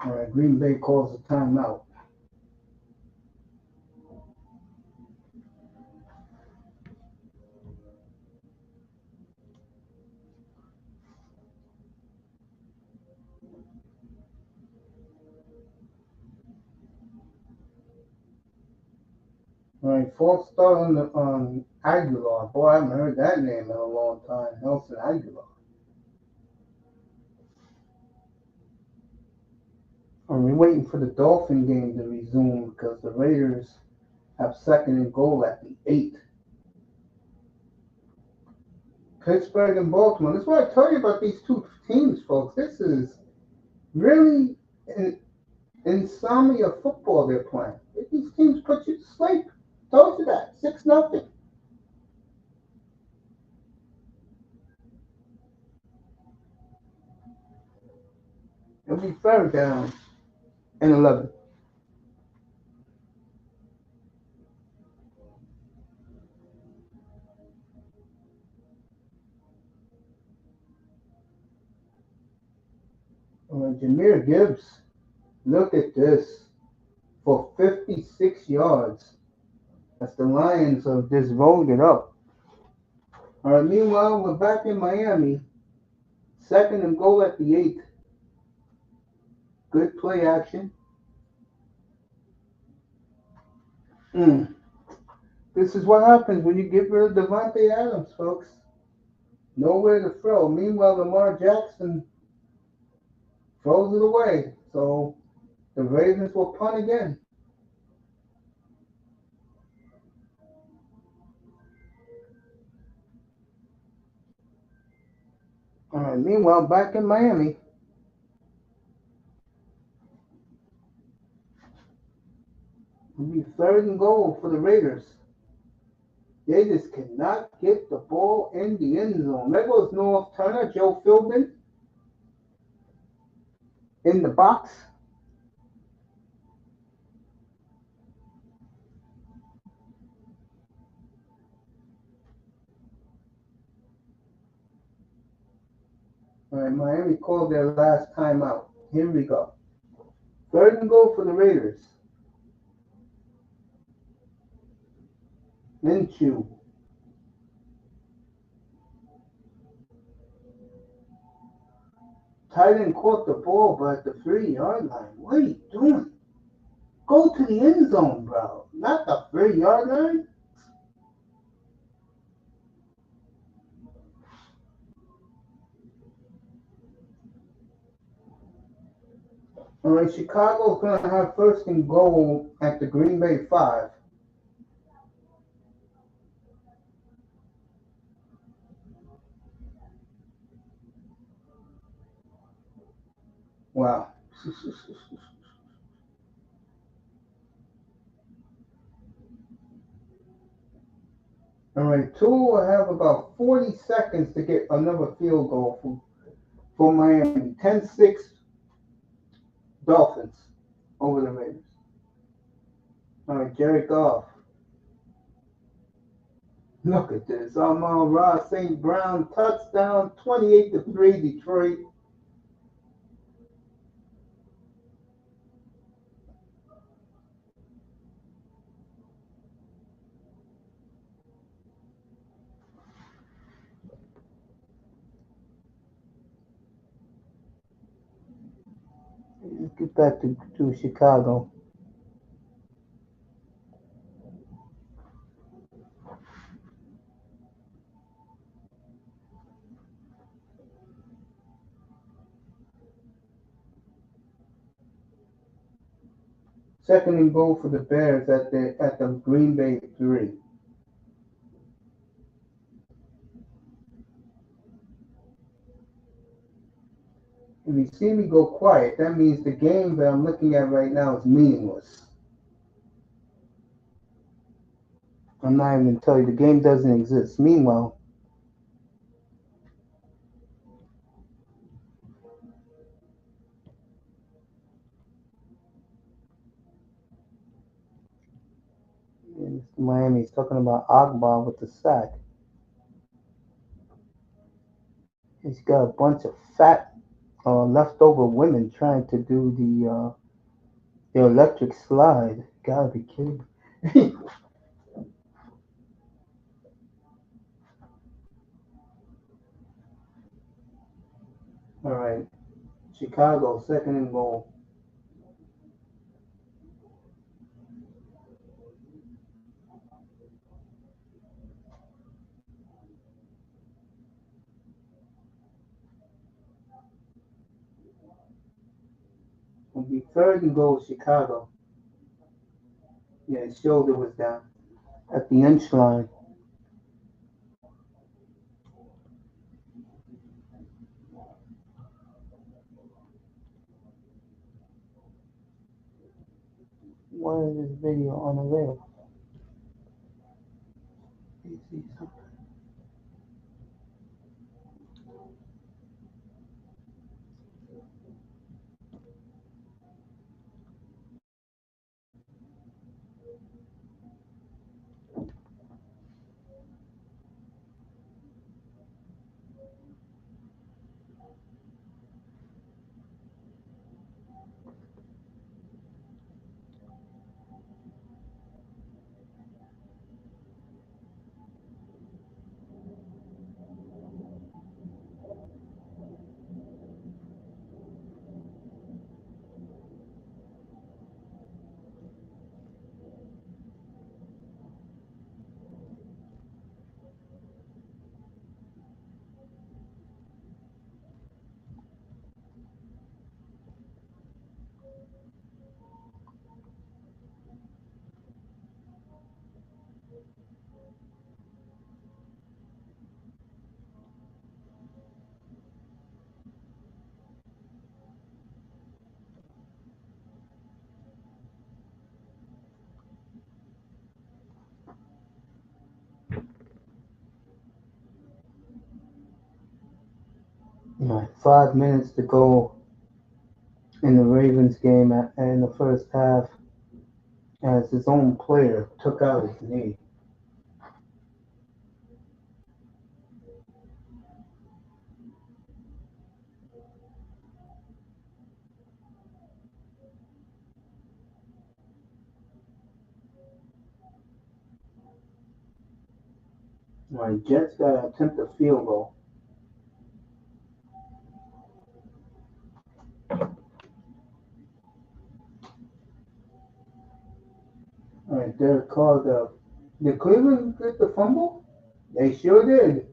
All right, Green Bay calls a timeout. All right, false start on Aguilar. Boy, I haven't heard that name in a long time. Nelson Aguilar. We're waiting for the Dolphin game to resume because the Raiders have second and goal at the 8. Pittsburgh and Baltimore. That's what I tell you about these two teams, folks. This is really an insomnia football they're playing. These teams put you to sleep. Told you that. 6-0. It'll be third down and 11. Jameer Gibbs, look at this, for 56 yards. As the Lions have just rolled it up. All right, meanwhile, we're back in Miami. Second and goal at the 8. Good play action. Mm. This is what happens when you get rid of Devontae Adams, folks. Nowhere to throw. Meanwhile, Lamar Jackson throws it away. So the Ravens will punt again. All right, meanwhile, back in Miami. It'll be third and goal for the Raiders. They just cannot get the ball in the end zone. There goes North Turner, Joe Philbin in the box. All right, Miami called their last timeout. Here we go. Third and goal for the Raiders. Minshew. Tight end caught the ball, but at the 3-yard line. What are you doing? Go to the end zone, bro. Not the 3-yard line. All right, Chicago's going to have first and goal at the Green Bay 5. Wow. All right, Tua will have about 40 seconds to get another field goal for Miami. 10-6 Dolphins over the Raiders. All right, Jared Goff. Look at this. Amon-Ra St. Brown touchdown, 28-3 Detroit. Let's get back to Chicago. Second and goal for the Bears at the Green Bay 3. If you see me go quiet, that means the game that I'm looking at right now is meaningless. I'm not even going to tell you the game doesn't exist. Meanwhile, Miami's talking about Agba with the sack. He's got a bunch of fat leftover women trying to do the electric slide. Gotta be kidding me. All right, Chicago, second and goal. It'll be third and goal, Chicago. Yeah, his shoulder was down at the inch line. Why is this video unavailable? Right, 5 minutes to go in the Ravens game in the first half as his own player took out his knee. Right, Jets got to attempt a field goal. All right, Derek Carr did Cleveland get the fumble? They sure did.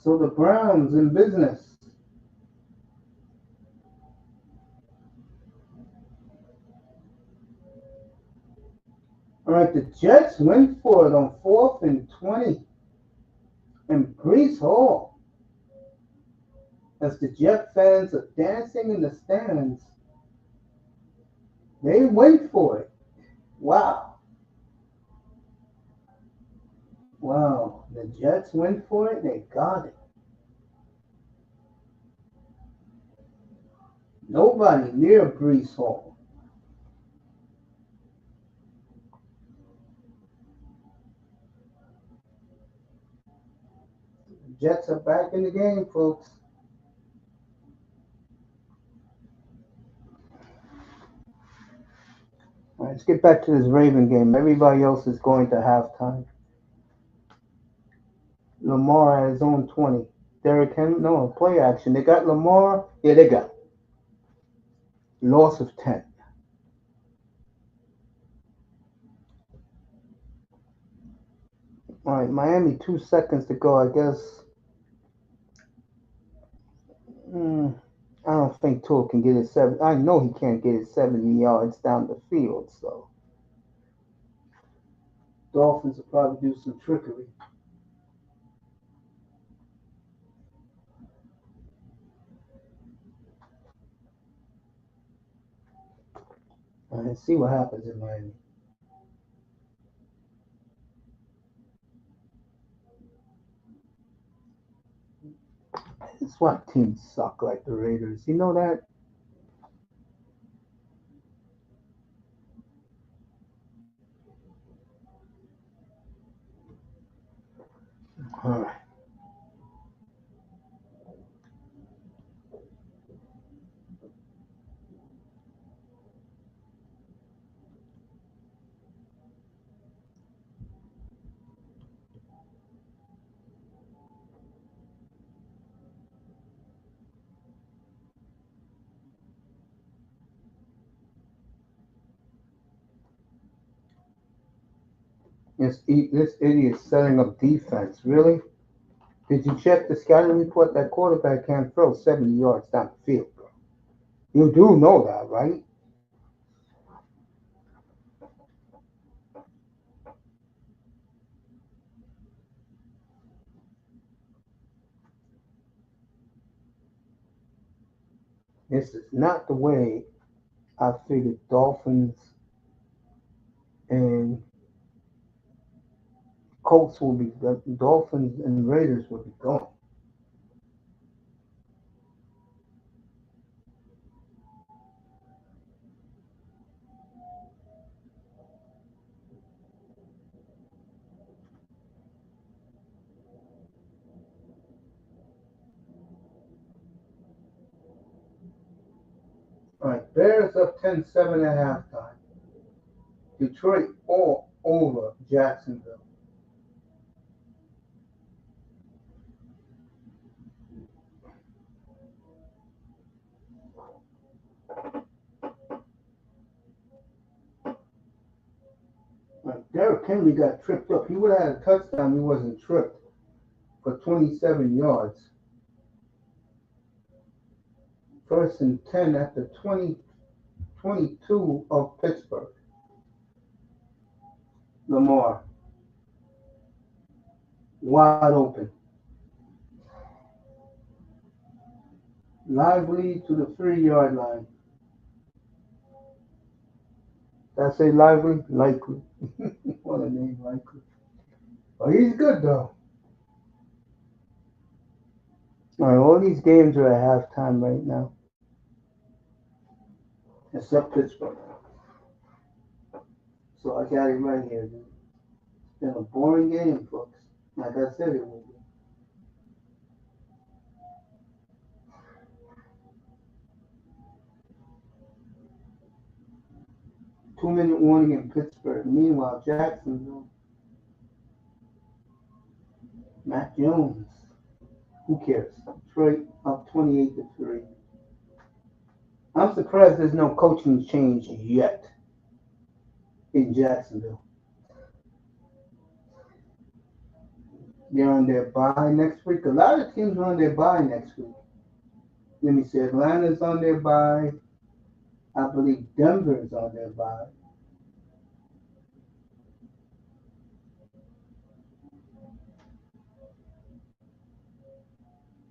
So the Browns in business. All right, the Jets went for it on 4th and 20. And Brees Hall, as the Jet fans are dancing in the stands, they went for it. Wow. Wow. The Jets went for it. They got it. Nobody near Brees Hall. The Jets are back in the game, folks. All right, let's get back to this Raven game. Everybody else is going to halftime. Lamar at his own 20. Derrick Henry, no, play action. They got Lamar. Yeah, they got loss of 10. All right, Miami, 2 seconds to go. I guess. Mm, I don't think Tua can get it 7. I know he can't get it 70 yards down the field. So Dolphins will probably do some trickery. All right, see what happens in Miami. That's why teams suck like the Raiders. You know that? All right. This idiot setting up defense. Really? Did you check the scouting report? That quarterback can't throw 70 yards down the field, bro. You do know that, right? This is not the way I figured Dolphins and Colts will be. The Dolphins and Raiders will be going. All right, Bears up 10-7 at halftime. Detroit all over Jacksonville. Derrick Henry got tripped up. He would have had a touchdown. He wasn't tripped for 27 yards. 1st and 10 at the 22 of Pittsburgh. Lamar wide open. Lively to the 3 yard line. Did I say lively? Likely. What a name, likely. Oh, he's good though. All right, all these games are at halftime right now, except Pittsburgh. So I got it right here, dude. It's been a boring game, folks. Like I said it would be. 2 minute warning in Pittsburgh. Meanwhile, Jacksonville, Mac Jones. Who cares? Detroit up 28-3. I'm surprised there's no coaching change yet in Jacksonville. They're on their bye next week. A lot of teams are on their bye next week. Let me see. Atlanta's on their bye. I believe Denver's on their bye.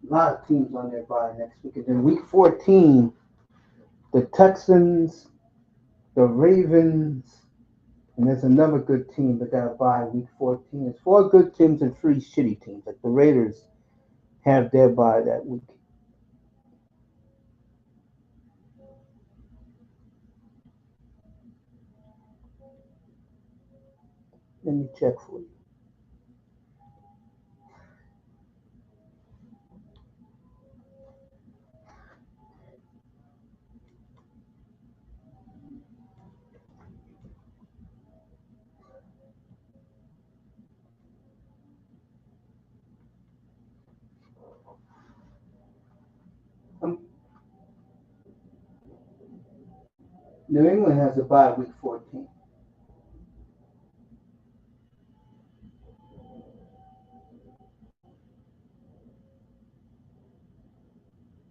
A lot of teams on their bye next week. And then week 14, the Texans, the Ravens, and there's another good team that got a bye week 14. It's four good teams and three shitty teams. Like the Raiders have their bye that week. Let me check for you. Um, New England has a bye week 14.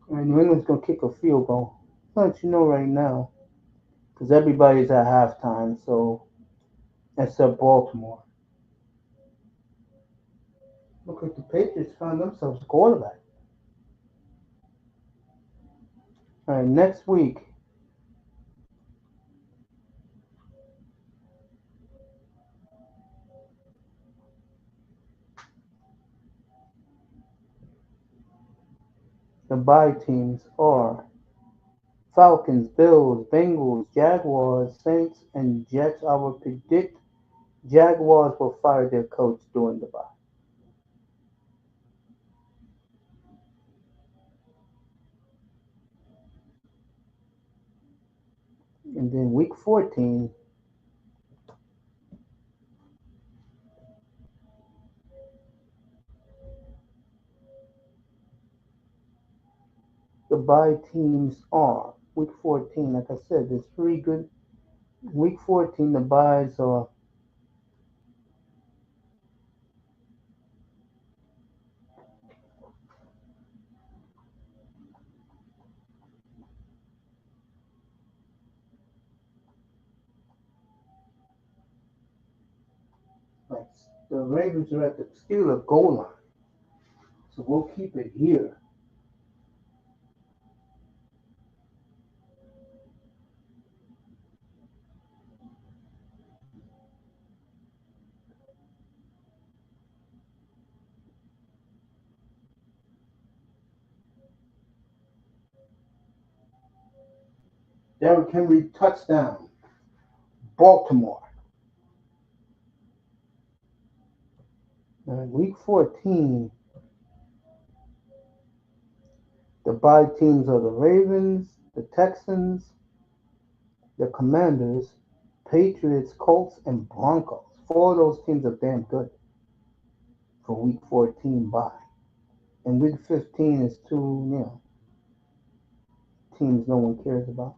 All right, New England's going to kick a field goal. I'll let you know right now. Because everybody's at halftime, so except Baltimore. Look like the Patriots found themselves a quarterback. All right, next week, the bye teams are Falcons, Bills, Bengals, Jaguars, Saints, and Jets. I would predict Jaguars will fire their coach during the bye. And then week 14, the bye teams are week 14. Like I said, there's three good. Week 14, the byes are like the Ravens are at the Steelers goal line, so we'll keep it here. Derrick Henry touchdown, Baltimore. Week 14, the bye teams are the Ravens, the Texans, the Commanders, Patriots, Colts, and Broncos. Four of those teams are damn good for Week 14 bye. And Week 15 is two, teams no one cares about.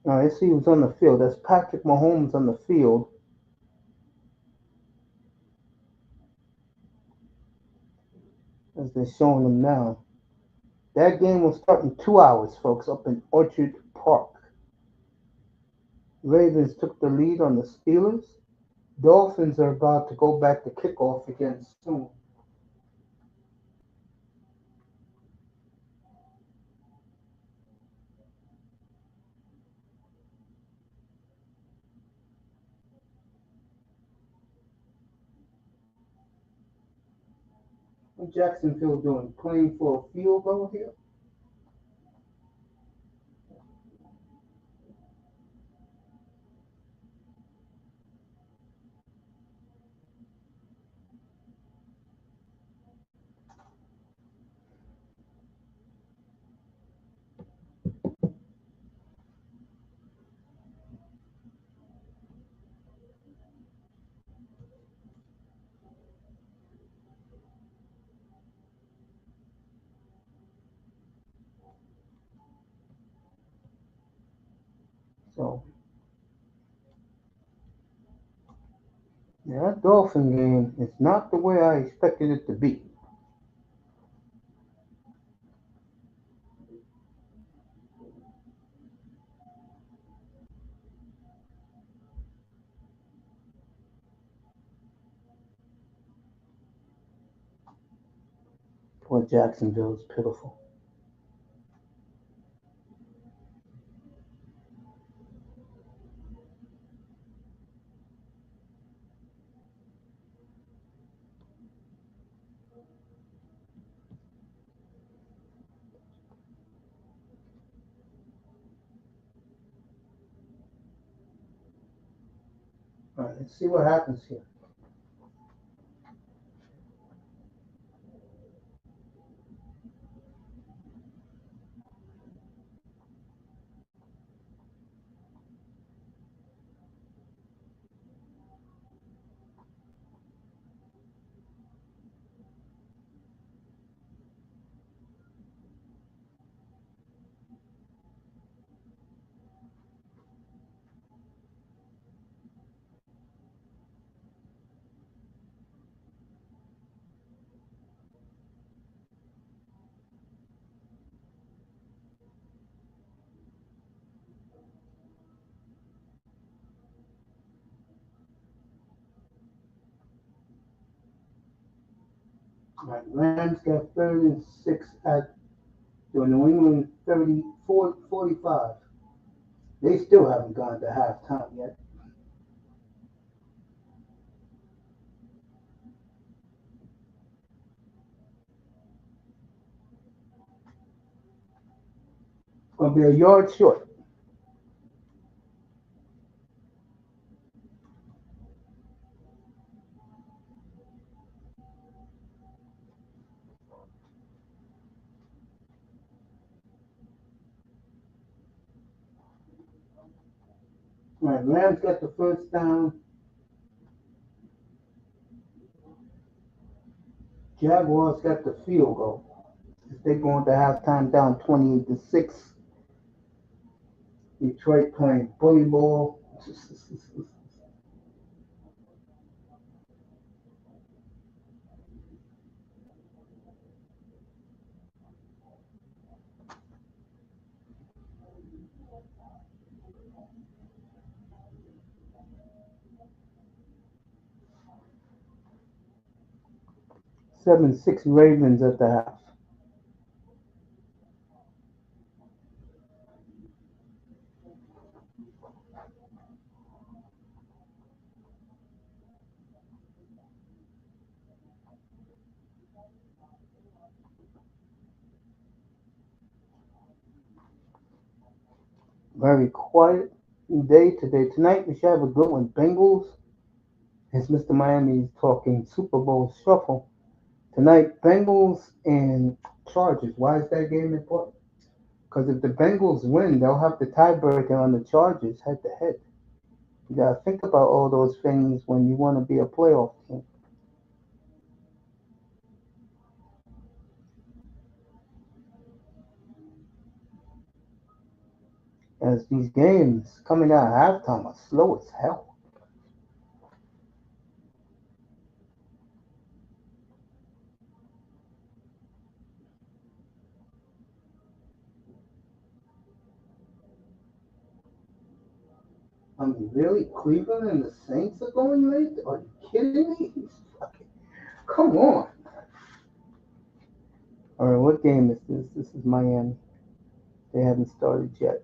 Now let's see who's on the field. That's Patrick Mahomes on the field as they're showing him now. That game will start in 2 hours, folks, up in Orchard Park. Ravens took the lead on the Steelers. Dolphins are about to go back to kickoff again soon. What Jacksonville doing? Playing for a field goal here? So, yeah, that Dolphin game is not the way I expected it to be. Poor Jacksonville is pitiful. All right, let's see what happens here. All right, Rams got 36 at the New England 34, 45. They still haven't gone to halftime yet. It's going to be a yard short. All right, Rams got the first down. Jaguars got the field goal. They're going to halftime down 28-6. Detroit playing bully ball. 7-6 Ravens at the half. Very quiet day today. Tonight we should have a good one. Bengals, as Mr. Miami is talking Super Bowl shuffle. Tonight, Bengals and Chargers. Why is that game important? Because if the Bengals win, they'll have the tiebreaker on the Chargers head to head. You gotta think about all those things when you want to be a playoff team. As these games coming out of halftime are slow as hell. I mean, really? Cleveland and the Saints are going late? Are you kidding me? Come on. All right, what game is this? This is Miami. They haven't started yet.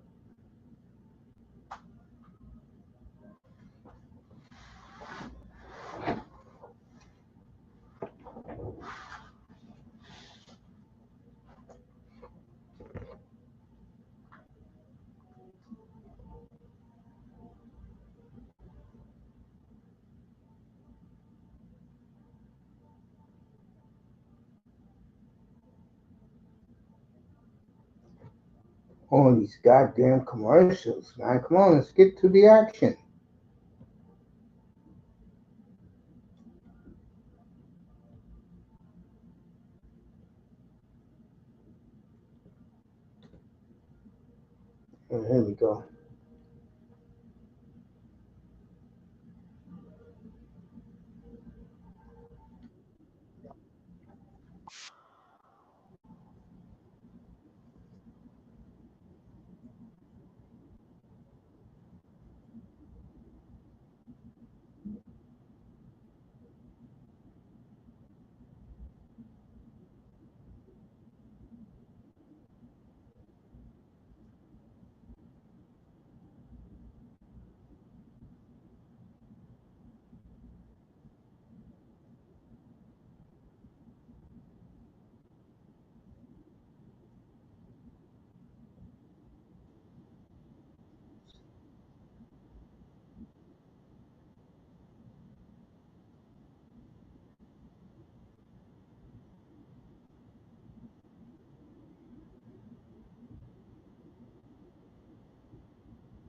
All these goddamn commercials, man. Come on, let's get to the action. Oh, here we go.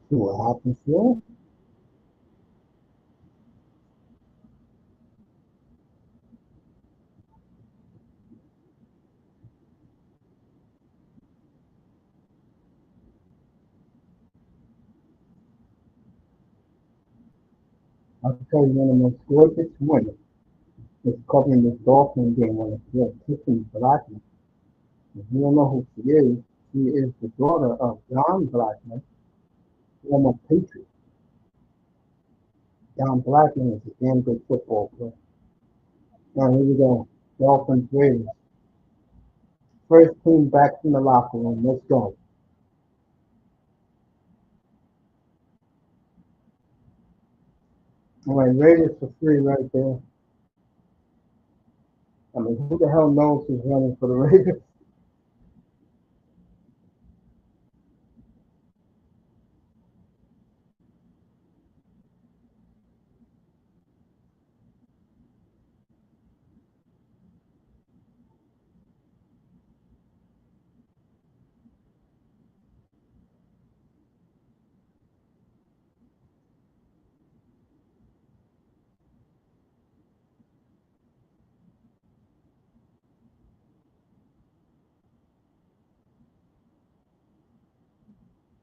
See what happens here. I'll tell you one of the most gorgeous women is covering this Dolphin game on the field, Tiffany Blackman. If you don't know who she is the daughter of John Blackman, former Patriot. John Blackman is a damn good football player. Now here we go. Dolphins Raiders. First team back from the locker room. Let's go. All right, Raiders for free right there. I mean, who the hell knows who's running for the Raiders?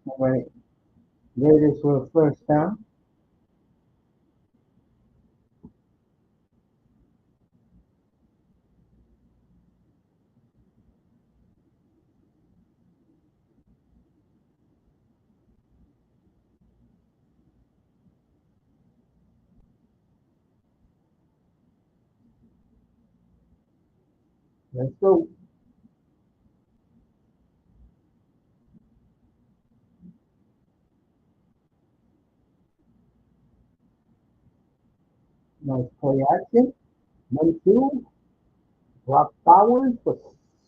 All right, Raiders for the first down. Let's go. Nice play action. 1-2. Brock Bowers for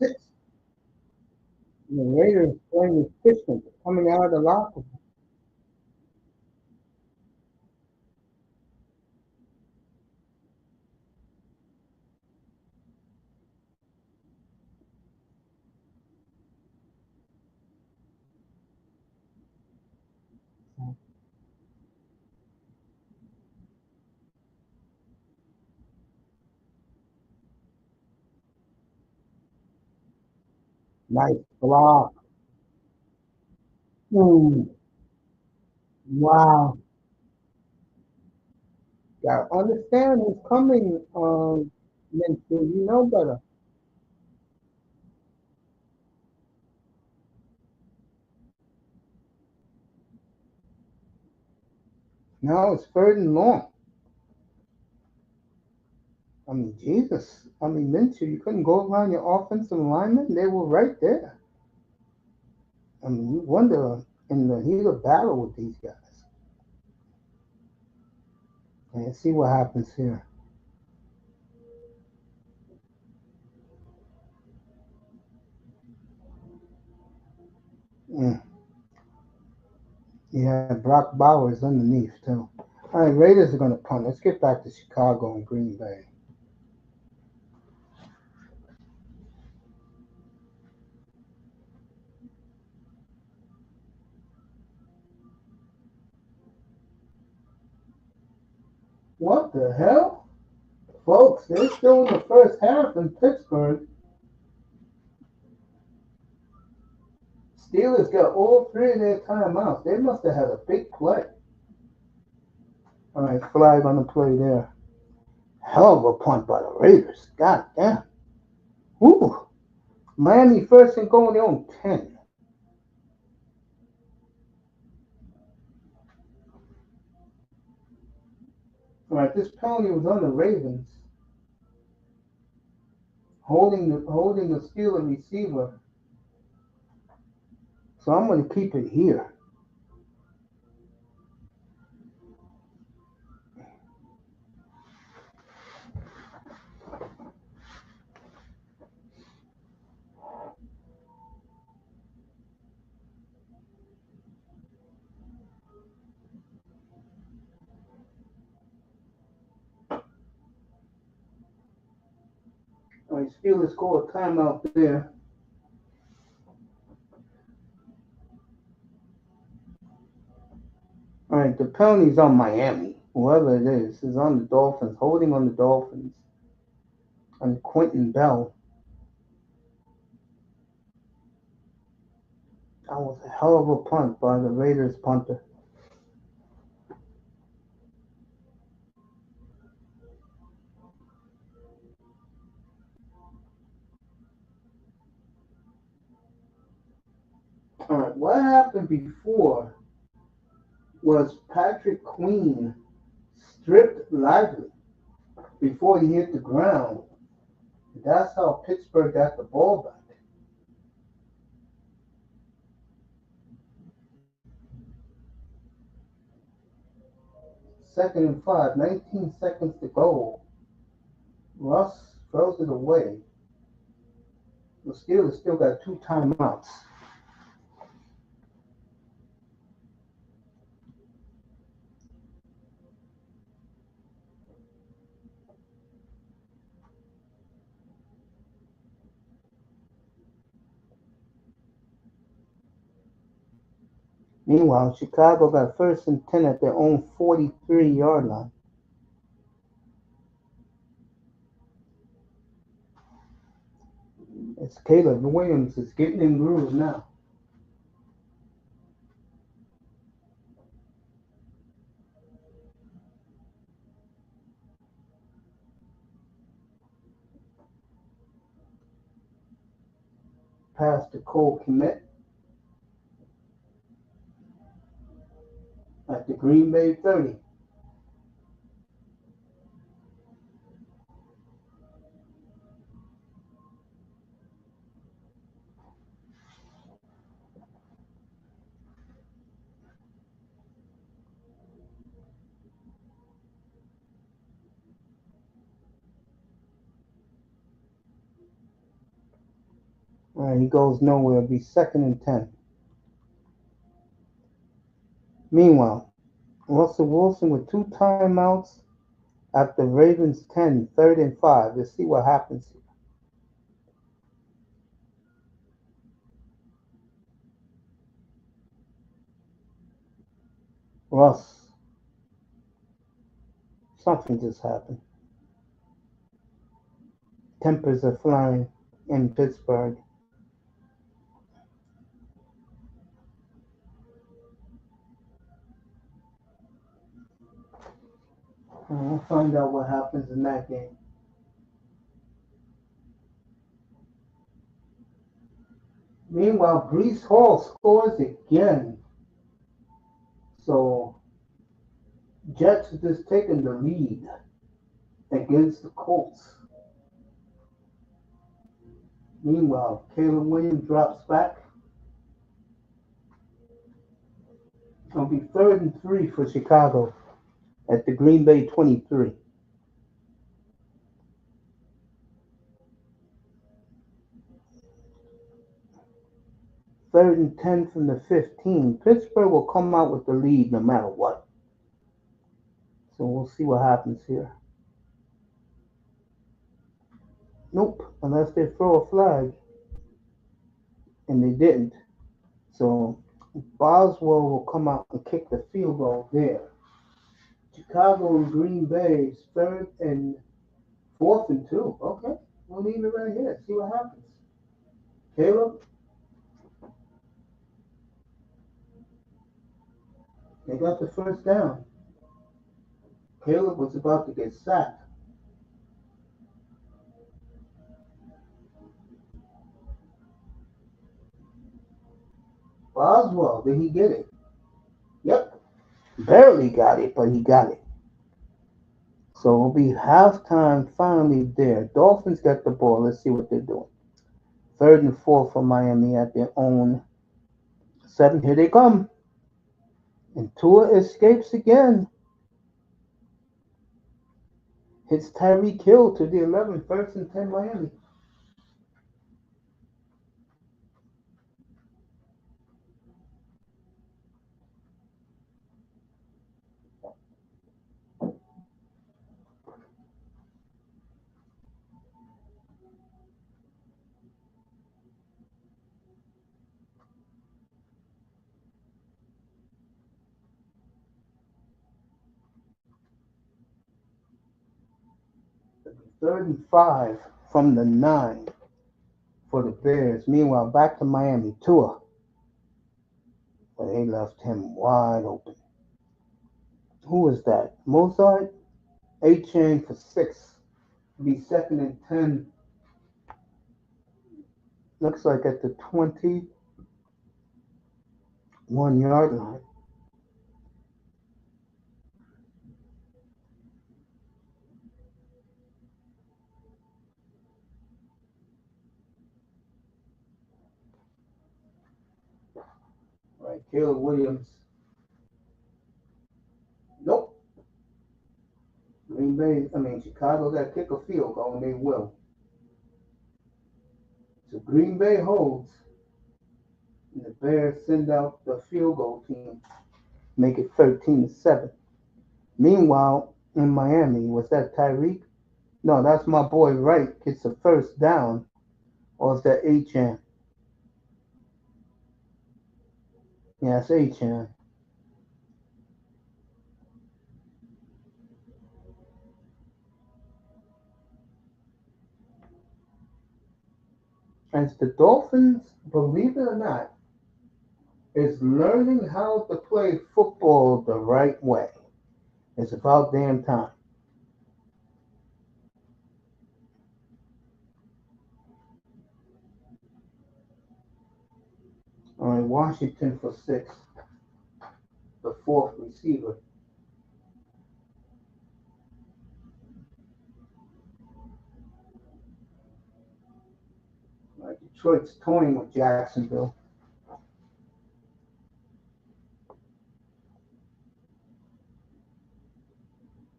6. And the Raiders playing efficient, coming out of the locker room. Nice block. Ooh, wow. Got to understand who's coming, Minshew. You know better. Now it's third and long. I mean, Jesus. I mean, Minshew, you couldn't go around your offensive linemen. They were right there. I mean, you wonder in the heat of battle with these guys. And see what happens here. Mm. Yeah, Brock Bowers underneath, too. All right, Raiders are going to punt. Let's get back to Chicago and Green Bay. What the hell? Folks, they're still in the first half in Pittsburgh. Steelers got all three of their timeouts. They must have had a big play. All right, flag on the play there. Hell of a punt by the Raiders. God damn. Woo. Miami first and goal on their own 10. All right, this penalty was on the Ravens, holding the Steeler receiver. So I'm going to keep it here. All right, Steelers score a timeout there. All right, the penalty's on Miami. Whoever it is on the Dolphins, holding on the Dolphins. And Quentin Bell. That was a hell of a punt by the Raiders punter. All right, what happened before was Patrick Queen stripped Lively before he hit the ground. That's how Pittsburgh got the ball back. Second and five, 19 seconds to go. Russ throws it away. The Steelers still got two timeouts. Meanwhile, Chicago got first and 10 at their own 43-yard line. It's Caleb Williams is getting in groove now. Pass to Cole Kmet at the Green Bay 30. All right, he goes nowhere. It'll be second and 10. Meanwhile, Russell Wilson with two timeouts at the Ravens 10, third and 5. Let's see what happens here. Russ, something just happened. Tempers are flying in Pittsburgh. We'll find out what happens in that game. Meanwhile, Brees Hall scores again. So Jets have just taken the lead against the Colts. Meanwhile, Caleb Williams drops back. It'll be third and 3 for Chicago at the Green Bay 23. Third and 10 from the 15. Pittsburgh will come out with the lead no matter what. So we'll see what happens here. Nope, unless they throw a flag. And they didn't. So Boswell will come out and kick the field goal there. Chicago and Green Bay is third and fourth and two. Okay, we'll leave it right here. See what happens. Caleb, they got the first down. Caleb was about to get sacked. Boswell, did he get it? Yep, barely got it, but he got it. So it'll be halftime finally there. Dolphins got the ball. Let's see what they're doing. Third and four for Miami at their own seven. Here they come. And Tua escapes again. Hits Tyreek Hill to the 11. First and 10 Miami. Third and five from the 9 for the Bears. Meanwhile, back to Miami. Tua. But they left him wide open. Who was that? Mozart? A-Chain for 6. Be second and 10. Looks like at the 21-yard line. Right, Caleb Williams. Nope. Chicago got to kick a field goal, and they will. So Green Bay holds, and the Bears send out the field goal team, make it 13-7. Meanwhile, in Miami, was that Tyreek? No, that's my boy Wright gets the first down, or is that A-Chan? Yeah, it's A-Chan. As the Dolphins, believe it or not, is learning how to play football the right way. It's about damn time. All right, Washington for 6, the fourth receiver. All right, Detroit's toying with Jacksonville.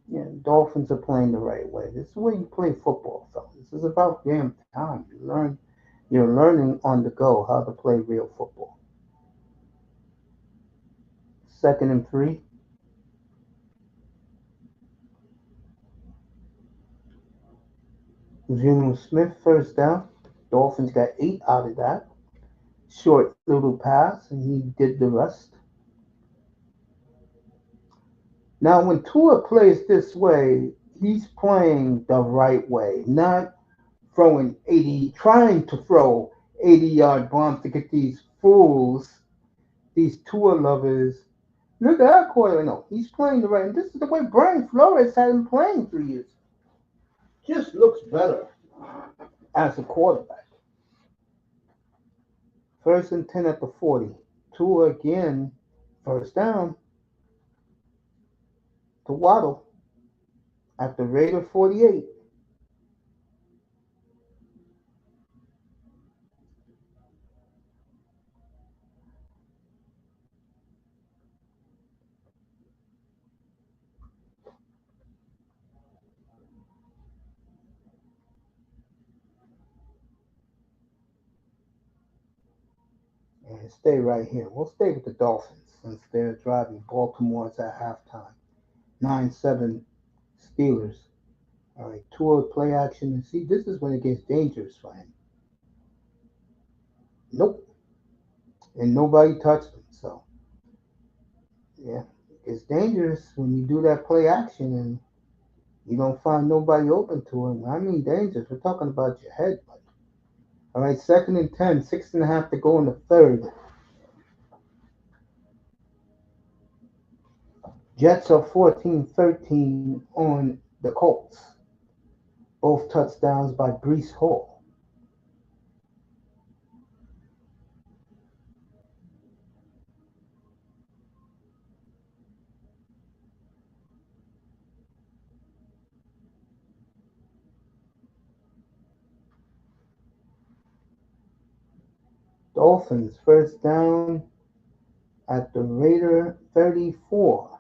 Yeah, Dolphins are playing the right way. This is where you play football, fellas. This is about damn time. You're learning on the go how to play real football. Second and 3. Jimmy Smith first down. Dolphins got 8 out of that. Short little pass, and he did the rest. Now, when Tua plays this way, he's playing the right way, not throwing 80, trying to throw 80-yard bombs to get these fools, these Tua lovers. Look at that quarter. No, he's playing the right. And this is the way Brian Flores had him playing for years. Just looks better as a quarterback. First and 10 at the 40. Tua again, first down to Waddle at the Raider 48. And stay right here. We'll stay with the Dolphins since they're driving Baltimore's at halftime. 9-7 Steelers. All right, Tua play action. And see, this is when it gets dangerous for him. Nope. And nobody touched him. So, yeah, It's dangerous when you do that play action and you don't find nobody open to it. I mean dangerous. We're talking about your head. All right, second and 10, 6.5 to go in the third. Jets are 14-13 on the Colts. Both touchdowns by Brees Hall. Dolphins first down at the Raider 34.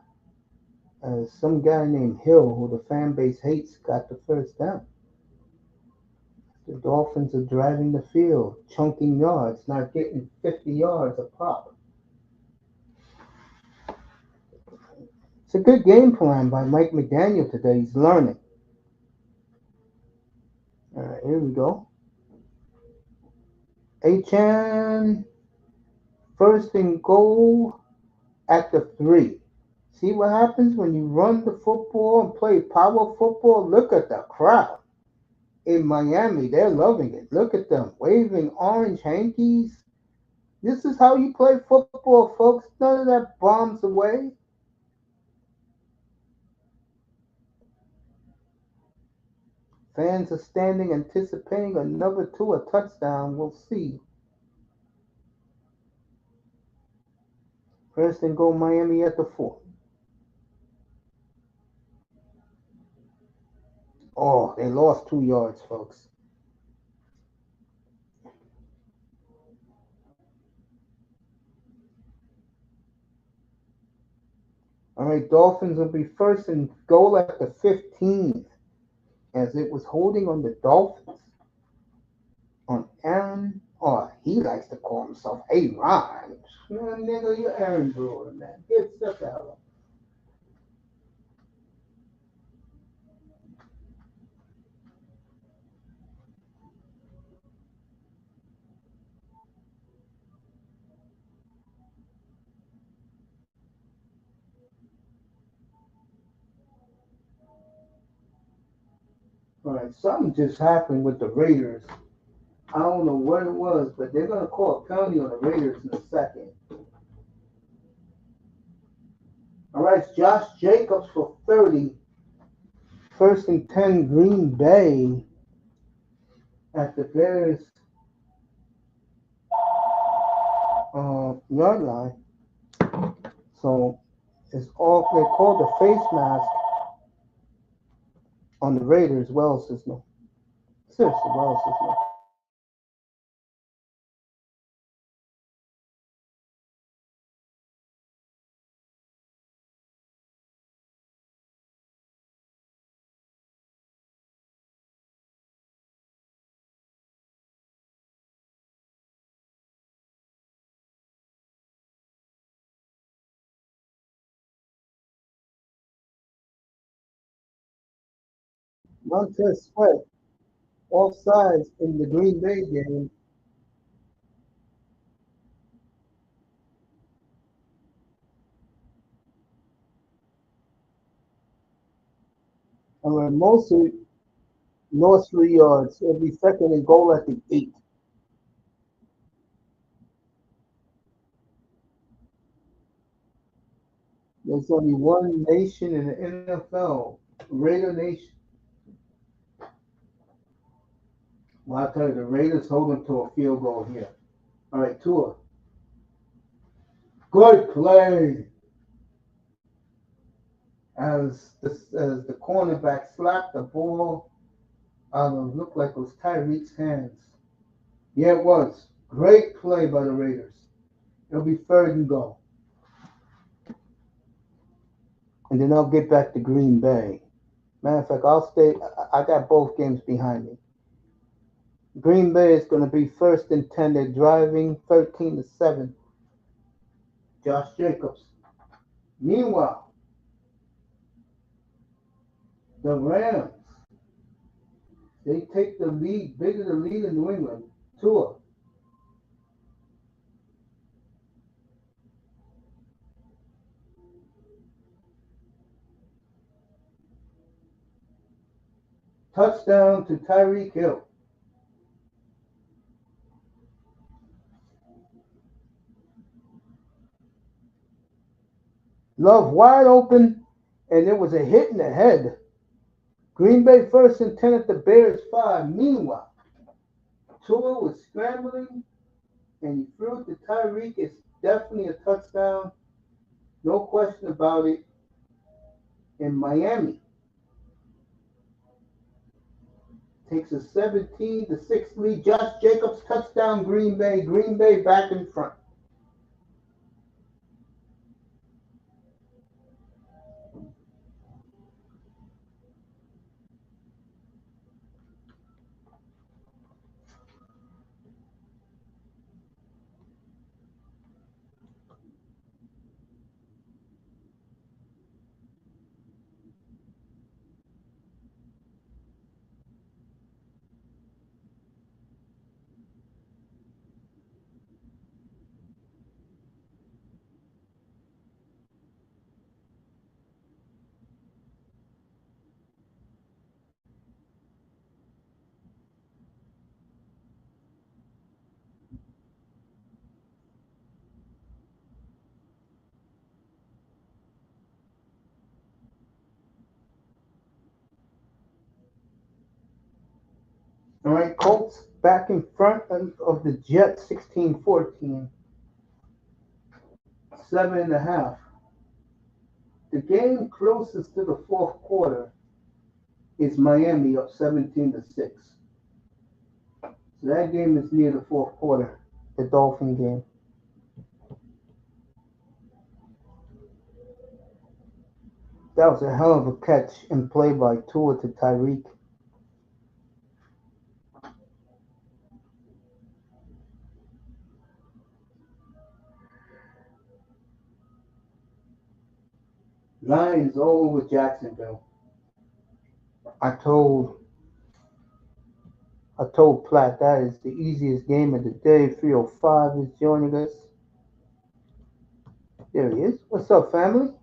Some guy named Hill, who the fan base hates, got the first down. The Dolphins are driving the field, chunking yards, not getting 50 yards a pop. It's a good game plan by Mike McDaniel today. He's learning. All right, here we go. HN first and goal at the 3. See what happens when you run the football and play power football? Look at the crowd in Miami. They're loving it. Look at them waving orange hankies. This is how you play football, folks. None of that bombs away. Fans are standing anticipating another Tua touchdown. We'll see. First and goal Miami at the 4. Oh, they lost 2 yards, folks. All right, Dolphins will be first and goal at the 15 as it was holding on the Dolphins on Aaron. Oh, he likes to call himself A-Ron. Man, nigga, you're Aaron Brewer, man. Get stuff out. All right, something just happened with the Raiders. I don't know what it was, but they're going to call a penalty on the Raiders in a second. All right, Josh Jacobs for 30. First and 10, Green Bay at the Bears yard line. So it's all they called the face mask on the Raiders. Wells is no. Seriously, Wells is no. Montez Sweat, offsides in the Green Bay game. And when Mosley lost 3 yards, it'll be second and goal at the 8. There's only one nation in the NFL, Raider Nation. Well, I'll tell you, the Raiders hold them to a field goal here. All right, Tua. Good play. As the cornerback slapped the ball out of looked like it was Tyreek's hands. Yeah, it was. Great play by the Raiders. It'll be third and goal. And then I'll get back to Green Bay. Matter of fact, I'll stay. I got both games behind me. Green Bay is going to be first and 10. They're driving 13-7. Josh Jacobs. Meanwhile, the Rams, they take the lead, bigger the lead in New England. Tua. Touchdown to Tyreek Hill. Love wide open, and it was a hit in the head. Green Bay first and 10 at the Bears 5. Meanwhile, Tua was scrambling, and he threw it to Tyreek. It's definitely a touchdown. No question about it. In Miami, takes a 17-6 lead. Josh Jacobs touchdown. Green Bay. Green Bay back in front. All right, Colts back in front of the Jets 16-14. 7.5. The game closest to the fourth quarter is Miami up 17-6. So that game is near the fourth quarter, the Dolphin game. That was a hell of a catch and play by Tua to Tyreek. Lions all over Jacksonville. I told I told Platt that is the easiest game of the day. 305 is joining us. There he is. What's up, family?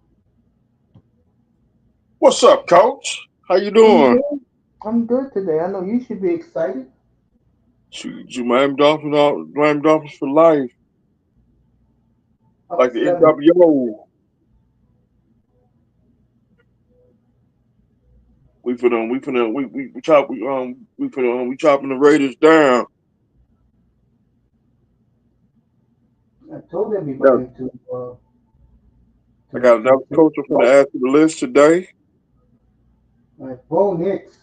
What's up, Coach? How you I'm doing? good. I'm good today. I know you should be excited. Shoot, you Miami Dolphins for life, Up like the 7. NWO. We chopping the Raiders down. I told Yeah, everybody I to got another coach I'm gonna add to the list today. like Bo Nix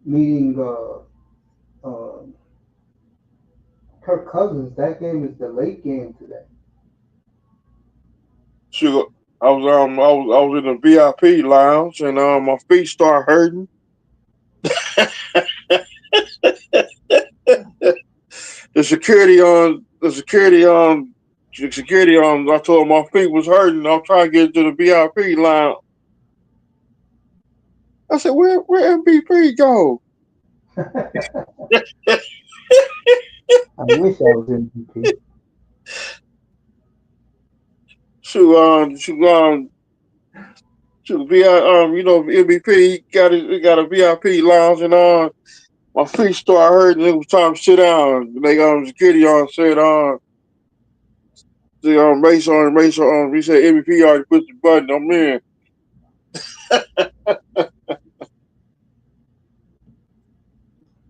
meeting uh, Kirk Cousins. That game is the late game today. Shoot, I was in the VIP lounge and my feet start hurting. The security on the security on the security on. I told him my feet was hurting. I'm trying to get to the VIP lounge. I said, where MVP go? I wish I was MVP. Shoot, shoot, MVP got a VIP lounge and my feet started hurting. It was time to sit down. They security on said the race on. He said MVP already pushed the button. I'm in.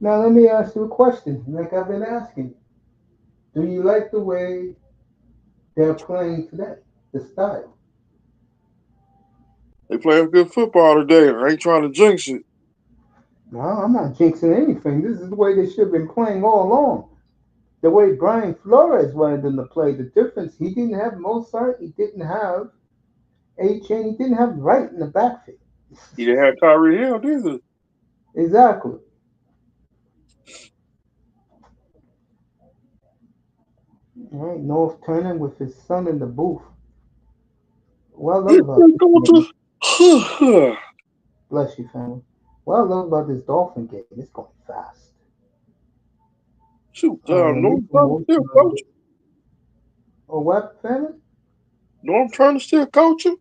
Now let me ask you a question, like I've been asking. Do you like the way they're playing today? The style? They playing good football today. I ain't trying to jinx it. No, I'm not jinxing anything. This is the way they should have been playing all along. The way Brian Flores wanted them to play. The difference, he didn't have Mozart, he didn't have A-Chain, he didn't have Wright in the backfield. He didn't have Tyree Hill either. Exactly. All right, North Turner with his son in the booth. What I love about this game, bless you, family. What I love about this Dolphin game, it's going fast. Shoot, Let me Norm Turner promote. still coaching. What family? Norm Turner still coaching.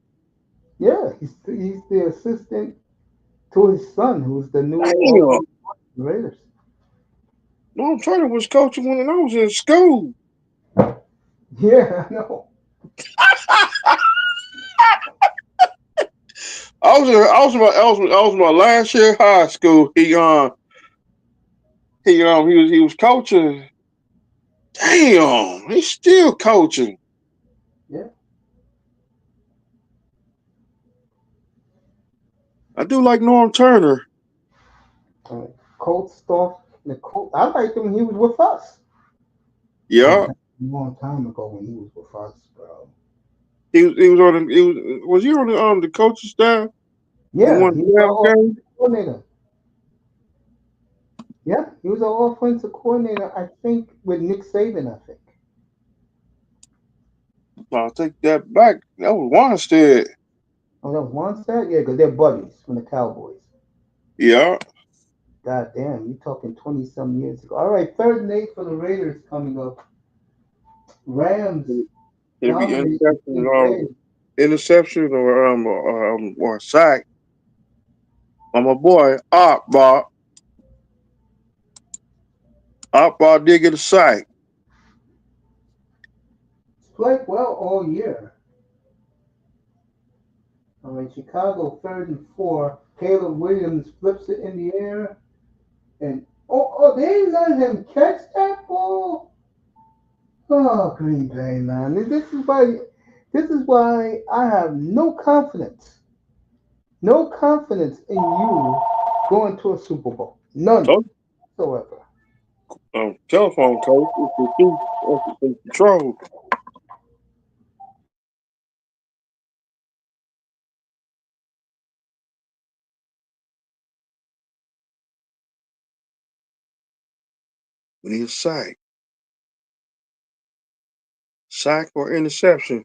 Yeah, he's the assistant to his son, who's the new Damn. offensive Raiders. Norm Turner was coaching when I was in school. Yeah, I know. I was my last year of high school. He was coaching. Damn, he's still coaching. Yeah. I do like Norm Turner. Colt stuff. The Colt, I liked him when he was with us. Yeah, A long time ago when he was with us, bro. he was on the, he was he on the coaching staff on Yeah, one he was playoff our game. offensive coordinator. Yeah, he was our offensive coordinator, I think, with Nick Saban, I think. I'll take that back. That was Wanstead. Oh, that was Wannstedt? Yeah, because they're buddies from the Cowboys. Yeah, God damn, you talking 20 some years ago. All right, third and eight for the Raiders coming up. Rams it'll be dominated interception Green or Bay. or sack. My boy Bob did get a sack. He's played well all year. All right, Chicago third and four. Caleb Williams flips it in the air. And, they let him catch that ball? Oh, Green Bay, man. This is why I have no confidence. No confidence in you going to a Super Bowl. None Told whatsoever. telephone coach is in control. We need a sack or interception.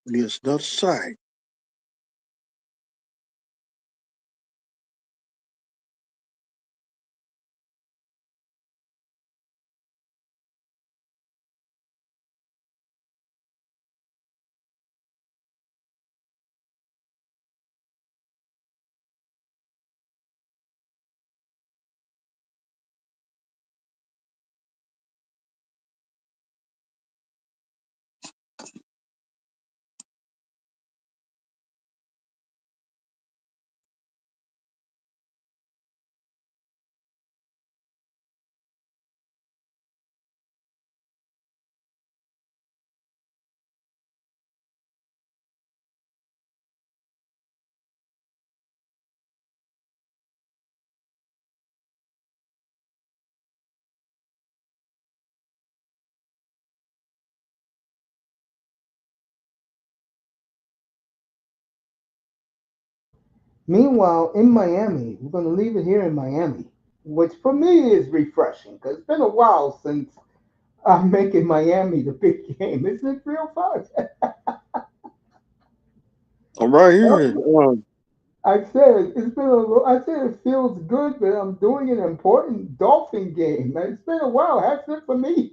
We need another sack. Meanwhile, in Miami, we're going to leave it here in Miami, which for me is refreshing because it's been a while since I'm making Miami the big game. Isn't it real fun? I'm right here. I said it's been I said it feels good that I'm doing an important Dolphin game. It's been a while. That's it for me.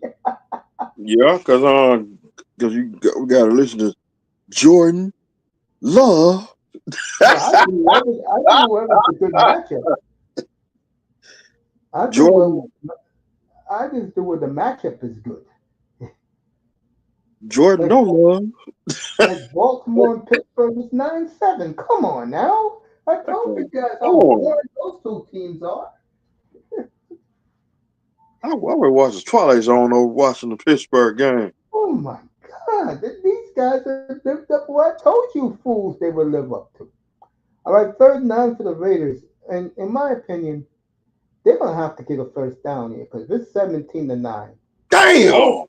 Yeah, cause we gotta listen to Jordan Love. Yeah, I do whoever's a good matchup. I do Jordan, well. I just do where the matchup is good. Jordan, Like no love. like Baltimore and Pittsburgh is 9-7. Come on now. I told you guys how Oh, boring those two teams are. I would watch the Twilight Zone over watching the Pittsburgh game. Oh my God. These guys have lived up what I told you fools they would live up to. All right, 3rd and 9 for the Raiders. And in my opinion, they're gonna have to get a first down here because it's 17-9. All Damn!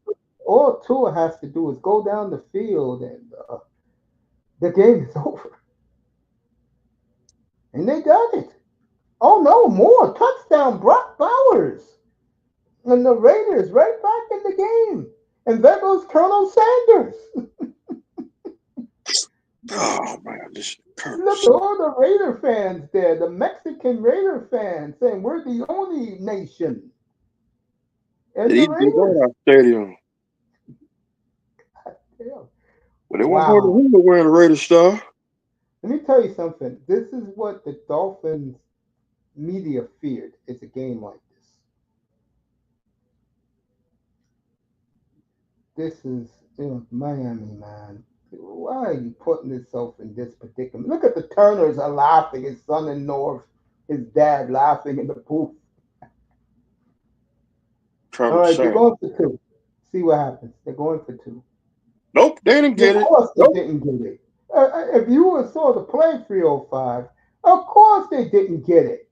all Tua has to do is go down the field and the game is over. And they got it. Oh no, more touchdown, Brock Bowers. And the Raiders right back in the game. And there goes Colonel Sanders. Oh man, this Look curse. at all the Raider fans there, the Mexican Raider fans saying we're the only nation. And the He did Raiders. go our stadium, Yeah. but they won't go to Wow. Hoover wearing the Raiders stuff. Let me tell you something. This is what the Dolphins media feared. It's a game like this. This is Miami, man. Why are you putting yourself in this predicament? Look at the Turners are laughing. His son in North, his dad laughing in the booth. All Travis right, they're Shank. going for two. See what happens. They're going for two. Nope, they didn't Of get it. course they Nope. didn't get it. If you would saw the play 305, of course they didn't get it.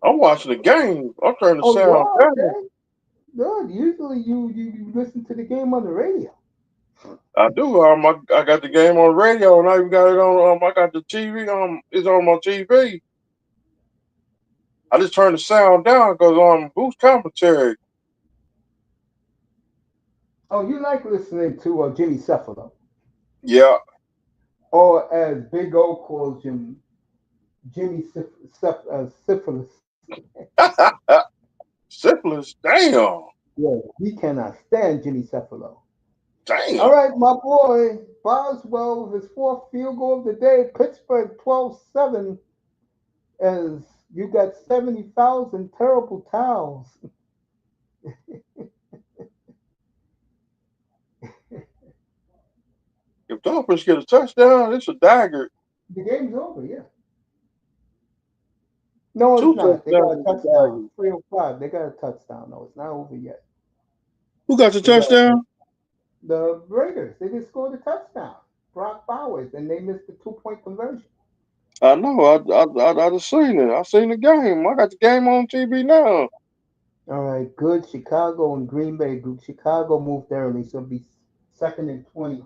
I'm watching the game. I'm turning the Oh, you sound are down. okay. Good. Usually you listen to the game on the radio. I do. I got the game on radio, and I even got it on. I got the TV. It's on my TV. I just turned the sound down because boost commentary. Oh, you like listening to Jimmy Cephalo, Yeah, or as Big O calls him, Jimmy Syphilis. syphilis. Damn, Yeah, he cannot stand Jimmy Cephalo. All damn. right, my boy Boswell with his fourth field goal of the day. Pittsburgh 12-7 as you got 70,000 terrible towels. If Dolphins get a touchdown, it's a dagger. The game's over, yeah. No, it's Two not. They got touchdowns a is a touchdown. dagger. 305. They got a touchdown. No, it's not over yet. Who got the They got touchdown? the Raiders. They just scored a touchdown. Brock Bowers, and they missed the 2-point conversion. I know. I just seen it. I seen the game. I got the game on TV now. All right, good. Chicago and Green Bay. Chicago moved early, so it'll be 2nd and 20.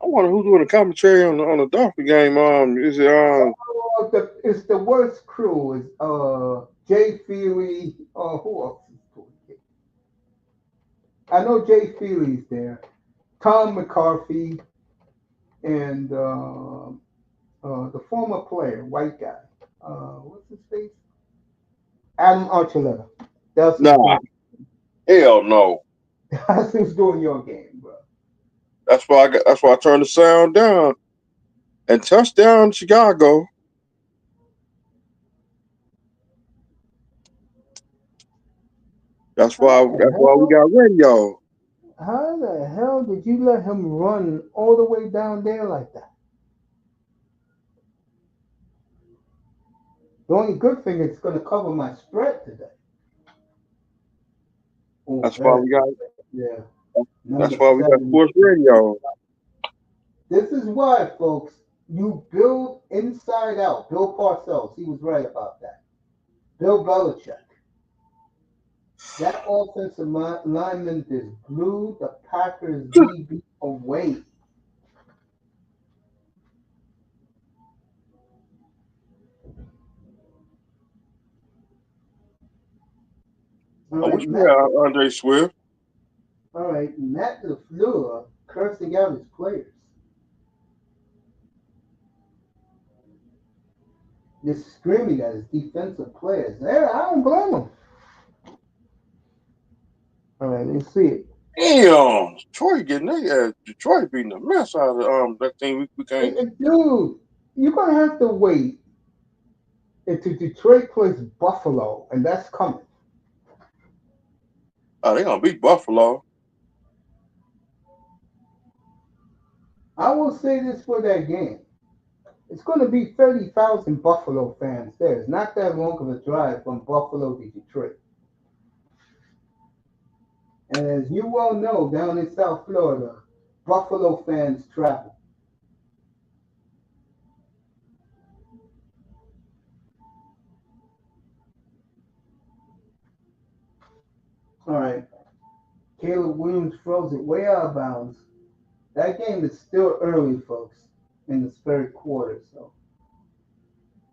I wonder who's doing the commentary on the Dolphin game. Is it Oh, it's the worst crew. Is Jay Feely. Who else is doing it? I know Jay Feely's there. Tom McCarthy and the former player, white guy. What's his face? Adam Archuleta. That's who's nah? doing. Hell no. That's who's doing your game, bro. That's why I turned the sound down. And touchdown Chicago. How That's the why we hell? got radio. How the hell did you let him run all the way down there like that? The only good thing is it's going to cover my spread today. Oh, That's why very we got good. Yeah. that's Number why we got 7. sports radio. This is why, folks, you build inside out. Bill Parcells, he was right about that. Bill Belichick. That offensive lineman just blew the Packers DB away. All I right, wish we had Andre Swift. Matt LaFleur cursing out his players. Just screaming at his defensive players. I don't blame him. All right, let's see it. Damn, Detroit getting their ass. Detroit beating the mess out of that team we can't. Dude, you're gonna have to wait until Detroit plays Buffalo, and that's coming. Oh, they gonna beat Buffalo. I will say this for that game. It's going to be 30,000 Buffalo fans there. It's not that long of a drive from Buffalo to Detroit. And as you well know, down in South Florida, Buffalo fans travel. All right. Caleb Williams throws it way out of bounds. That game is still early, folks, in the third quarter. So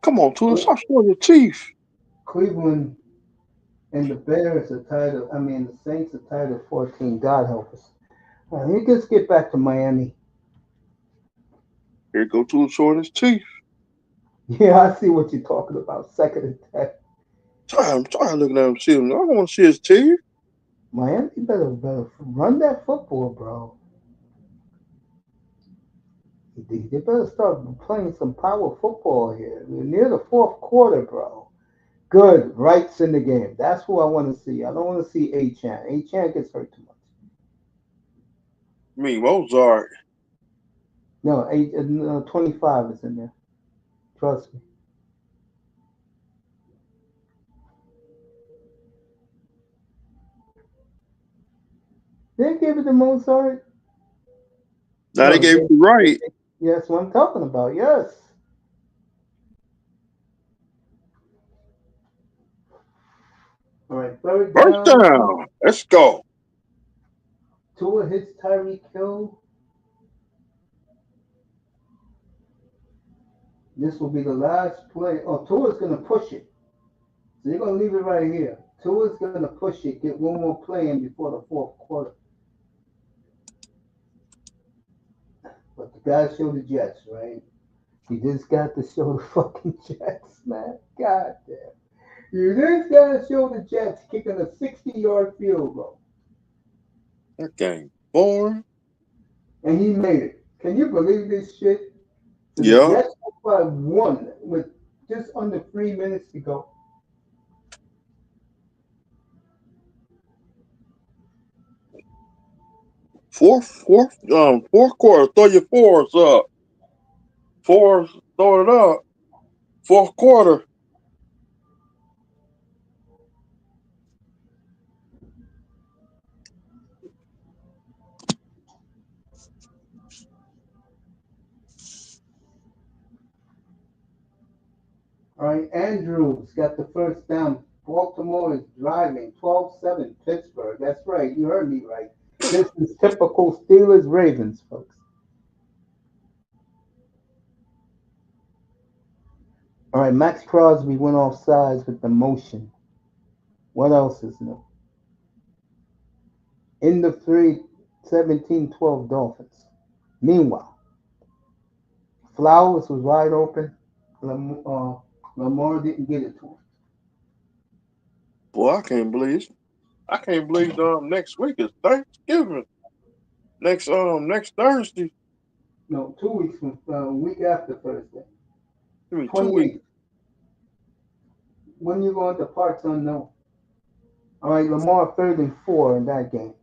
Come on, Tua, stop showing your teeth. Cleveland and the Bears are tied of, I mean, the Saints are tied of 14. God help us. All right, let's get back to Miami. Here go Tua showing his teeth. Yeah, I see what you're talking about. Second and 10. I'm tired of looking at him. See him. I don't want to see his teeth. Miami better run that football, bro. They better start playing some power football here. We're near the fourth quarter, bro. Good. Wright's in the game. That's who I want to see. I don't want to see A-Chan. A-Chan gets hurt too much. I mean, Mozart. No, 25 is in there. Trust me. They gave it to Mozart. Now they gave it to Wright. Yes, what I'm talking about. Yes. All right, third First down. down. Let's go. Tua hits Tyreek Hill. This will be the last play. Oh, Tua's going to push it. So they're going to leave it right here. Tua's going to push it, get one more play in before the fourth quarter. But the guys show the Jets, right? You just got to show the fucking Jets, man. God damn. You just got to show the Jets kicking a 60-yard field goal. That game boring. And he made it. Can you believe this shit? So the Yeah. Jets up by one with just under 3 minutes to go. Fourth quarter. Throw your fours up. Fours, throw it up. Fourth quarter. All right, Andrews got the first down. Baltimore is driving 12-7 Pittsburgh. That's right. You heard me right. This is typical Steelers Ravens, folks. All right, Max Crosby went off sides with the motion. What else is new? In the three, 17-12 Dolphins. Meanwhile, Flowers was wide open. Lamar didn't get it to him. Boy, I can't believe next week is Thanksgiving. Next Thursday. No, 2 weeks from week after Thursday. I mean 2 weeks. 28th. When you go into parts unknown. All right, Lamar 3rd and 4 in that game.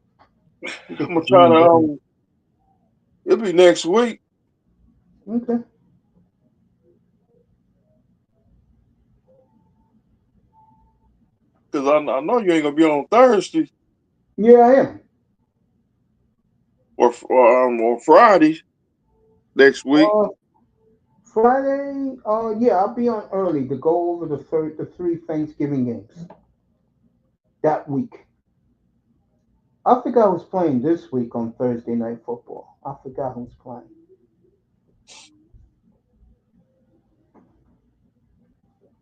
I'm gonna try to it'll be next week. Okay. Cause I know you ain't gonna be on Thursday Yeah, I am. or Friday next week. Uh, Friday. Yeah, I'll be on early to go over the three Thanksgiving games that week. I forgot who's playing this week on Thursday Night Football. I forgot who's playing.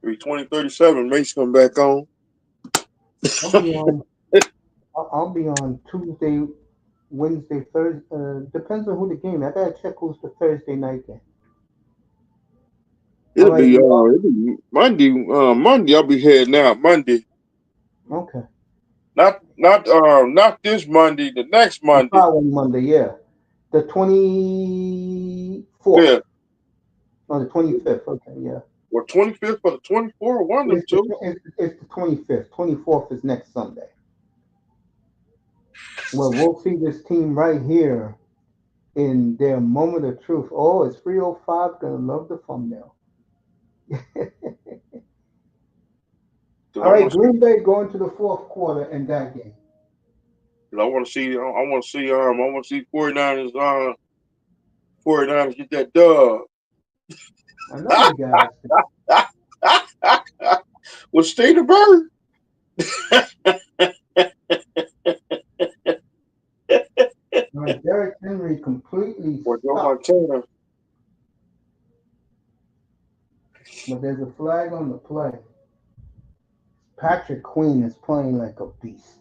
It'll be 2037. Mace come back on. I'll be on. I'll be on Tuesday, Wednesday, Thursday. Depends on who the game. I gotta check who's the Thursday night game. All right. It'll be Monday. Monday I'll be heading out Monday. Okay. Not this Monday. The next The Monday. following Monday, yeah, the 24th. Yeah. Oh, the 25th. Okay, yeah. Or 25th or the 24th, one of them two. It's the 25th. 24th is next Sunday. Well, we'll see this team right here in their moment of truth. Oh, it's 305. Gonna love the thumbnail. Cause All right, Green Bay going to the fourth quarter in that game. I want to see. I want to see. I want to see 49ers. 49ers get that dub. I know you guys. With Steve Bird. All right, Derrick Henry completely Or Joe stopped, Montana. but there's a flag on the play. Patrick Queen is playing like a beast.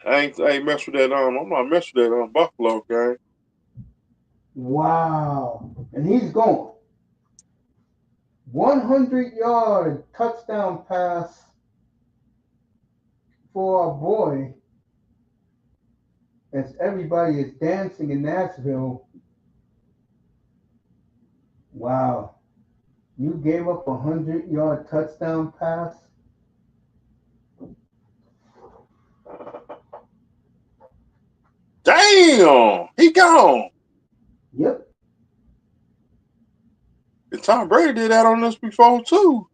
I ain't mess with that. I'm not mess with that Buffalo guy. Wow. And he's going. 100-yard touchdown pass for our boy as everybody is dancing in Nashville. Wow. You gave up a 100-yard touchdown pass? Damn, he gone. Yep. And Tom Brady did that on us before too.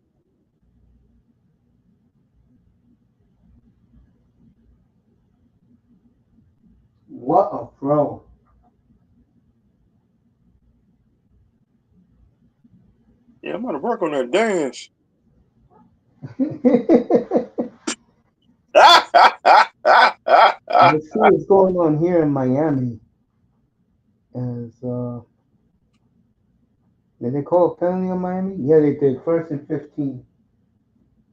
What a throw. Yeah, I'm gonna work on that dance. Let's see what's going on here in Miami. As did they call a penalty on Miami? Yeah, they did. First and 15.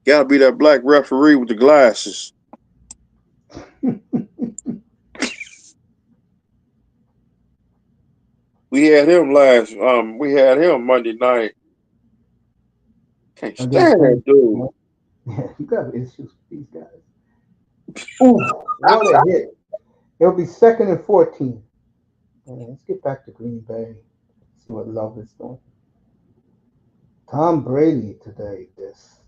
Gotta be that black referee with the glasses. We had him we had him Monday night. Can't Against stand that them. dude. Yeah, you got issues with these guys. Ooh, what a hit. It'll be second and 14. Let's get back to Green Bay. See what Love is doing. Tom Brady today, this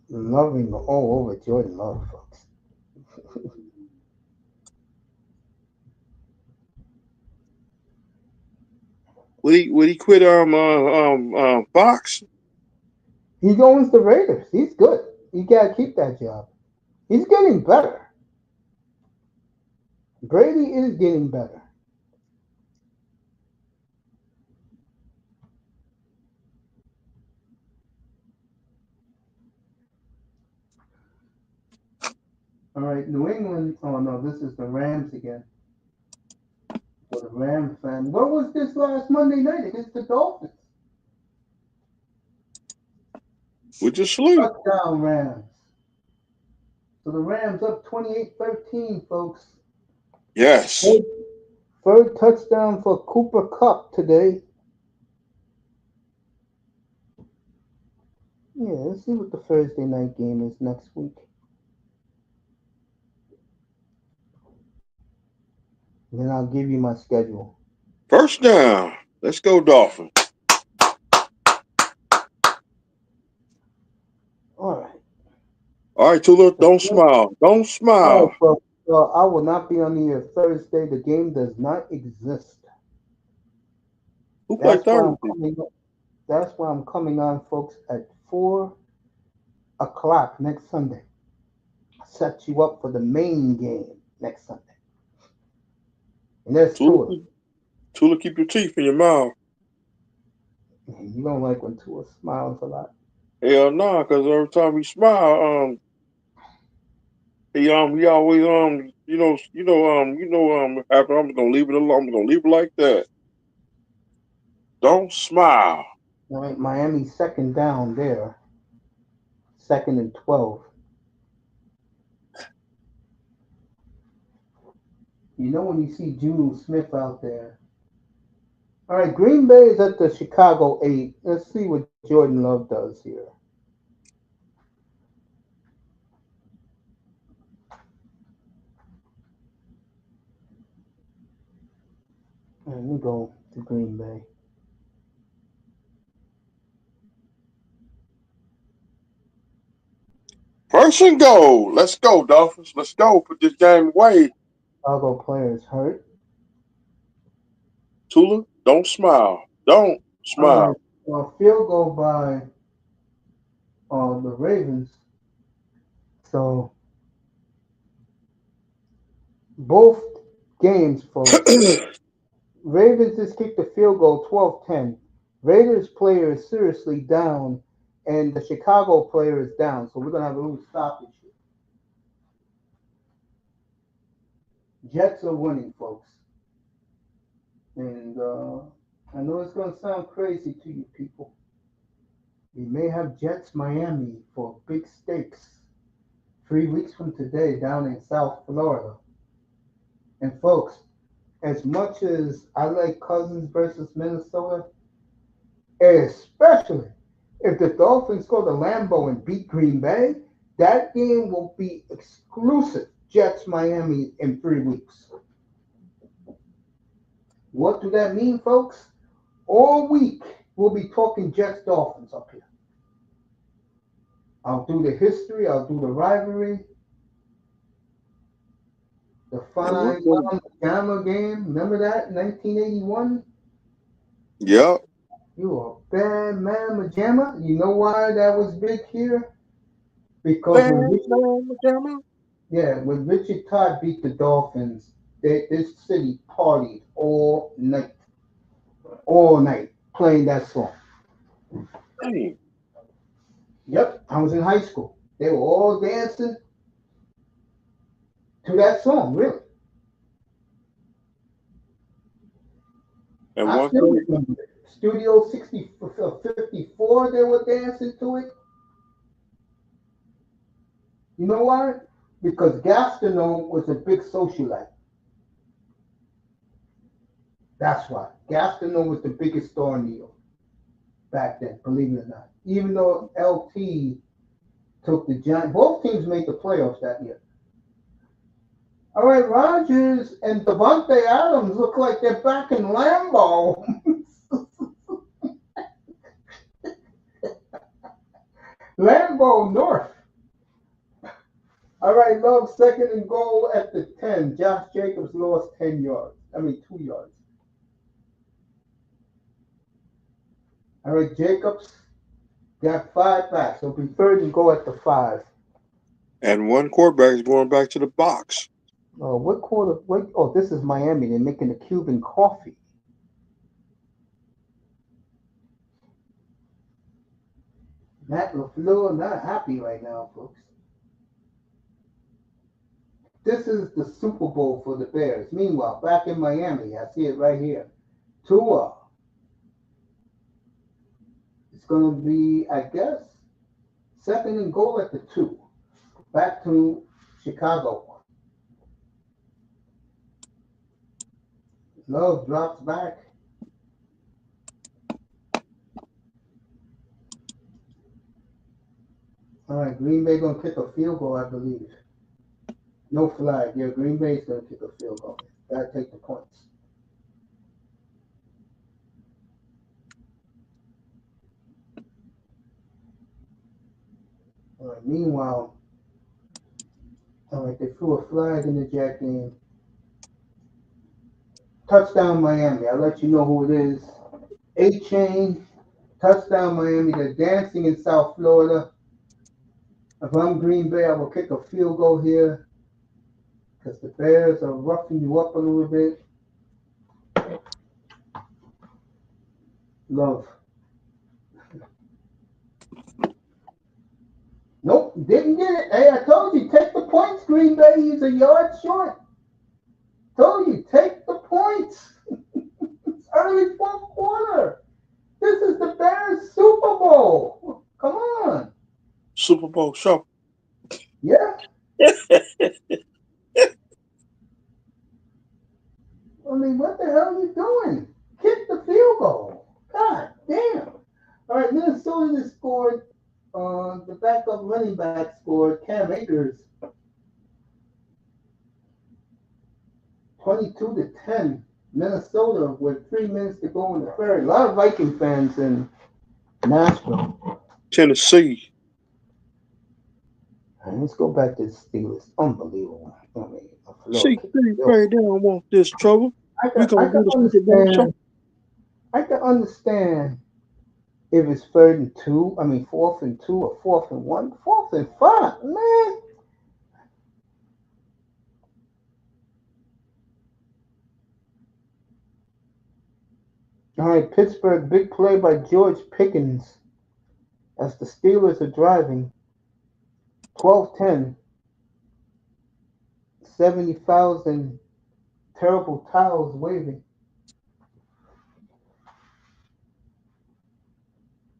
loving all over Jordan Love, folks. Would he quit Fox? He owns the Raiders. He's good. He gotta keep that job. He's getting better. Brady is getting better. All right, New England. Oh no, this is the Rams again. For the Rams fan, what was this last Monday night against the Dolphins? We just sleep. Touchdown Rams. So the Rams up 28-13, folks. Yes. Third, third touchdown for Cooper Kupp today. Yeah, let's see what the Thursday night game is next week. Then I'll give you my schedule. First down. Let's go, Dolphins. All right. All right, Tula, don't smile. Don't All smile. right, folks. I will not be on the air Thursday. The game does not exist. Who played That's why I'm Thursday? coming. That's why I'm coming on, folks, at 4 o'clock next Sunday. Set you up for the main game next Sunday. And there's Tula, Tua. Tula, keep your teeth in your mouth. You don't like when Tua smiles a lot. Hell no, because every time he smile, he always after I'm gonna leave it alone. I'm gonna leave it like that. Don't smile. All right, Miami second down there. Second and 12. You know when you see Juno Smith out there. All right, Green Bay is at the Chicago 8. Let's see what Jordan Love does here. Let me go to Green Bay. First and goal. Let's go, Dolphins. Let's go. Put this game away. Chicago players hurt. Tula, don't smile. Don't All right. smile. Field goal by the Ravens. So both games, folks. Ravens just kicked the field goal 12-10. Raiders player is seriously down, and the Chicago player is down. So we're gonna have a little stoppage here. Jets are winning, folks. And I know it's gonna sound crazy to you people. We may have Jets Miami for big stakes 3 weeks from today down in South Florida. And folks, as much as I like Cousins versus Minnesota, especially if the Dolphins go to Lambeau and beat Green Bay, that game will be exclusive Jets Miami in 3 weeks. What do that mean, folks? All week we'll be talking Jets Dolphins up here. I'll do the history, I'll do the rivalry, the And one Fine quarter. Mama Gamma game. Remember that? 1981? Yep. You a bad mama jamma. You know why that was big here? Because Bam, bam, bam. when Richard Todd beat the Dolphins, this city partied all night, playing that song. Hey, Yep, I was in high school. They were all dancing to that song, really. and I one still quarter. remember it. Studio 54, they were dancing to it. You know why? Because Gastineau was a big socialite. That's why. Gastineau was the biggest star in New York back then, believe it or not. Even though LT took the giant, both teams made the playoffs that year. All right, Rogers and Devontae Adams look like they're back in Lambeau. Lambeau North. All right, Love, second and goal at the 10. Josh Jacobs lost 10 yards. 2 yards. All right, Jacobs got 5 back. So it'll be third and goal at the 5. And one quarterback is going back to the box. What quarter? Wait, oh, this is Miami. They're making the Cuban coffee. Matt LaFleur not happy right now, folks. This is the Super Bowl for the Bears. Meanwhile, back in Miami, I see it right here. Tua. It's going to be, I guess, second and goal at the 2. Back to Chicago. Love drops back. All right, Green Bay going to kick a field goal, I believe. No flag. Yeah, Green Bay's going to kick a field goal. Got to take the points. All right, meanwhile, all right, they threw a flag in the Jack game. Touchdown Miami. I'll let you know who it is. A-Chain. Touchdown Miami. They're dancing in South Florida. If I'm Green Bay, I will kick a field goal here because the Bears are roughing you up a little bit. Love. Nope, didn't get it. Hey, I told you, take the points, Green Bay. He's a yard short. Told you, take the points. It's early fourth quarter. This is the Bears Super Bowl. Come on. Super Bowl shuffle. Yeah. I mean, what the hell are you doing? Kick the field goal. God damn. All right, Minnesota just scored. The backup running back scored. Cam Akers, 22-10. Minnesota with 3 minutes to go in the third. A lot of Viking fans in Nashville. Tennessee. And let's go back to the Steelers. Unbelievable. I mean, See, look, they don't want this trouble. We I gonna can do the Super Bowl show. understand. I can understand if it's third and two. I mean, fourth and two or fourth and one, fourth and five. Man, all right, Pittsburgh, big play by George Pickens as the Steelers are driving 12-10. 70,000 terrible towels waving.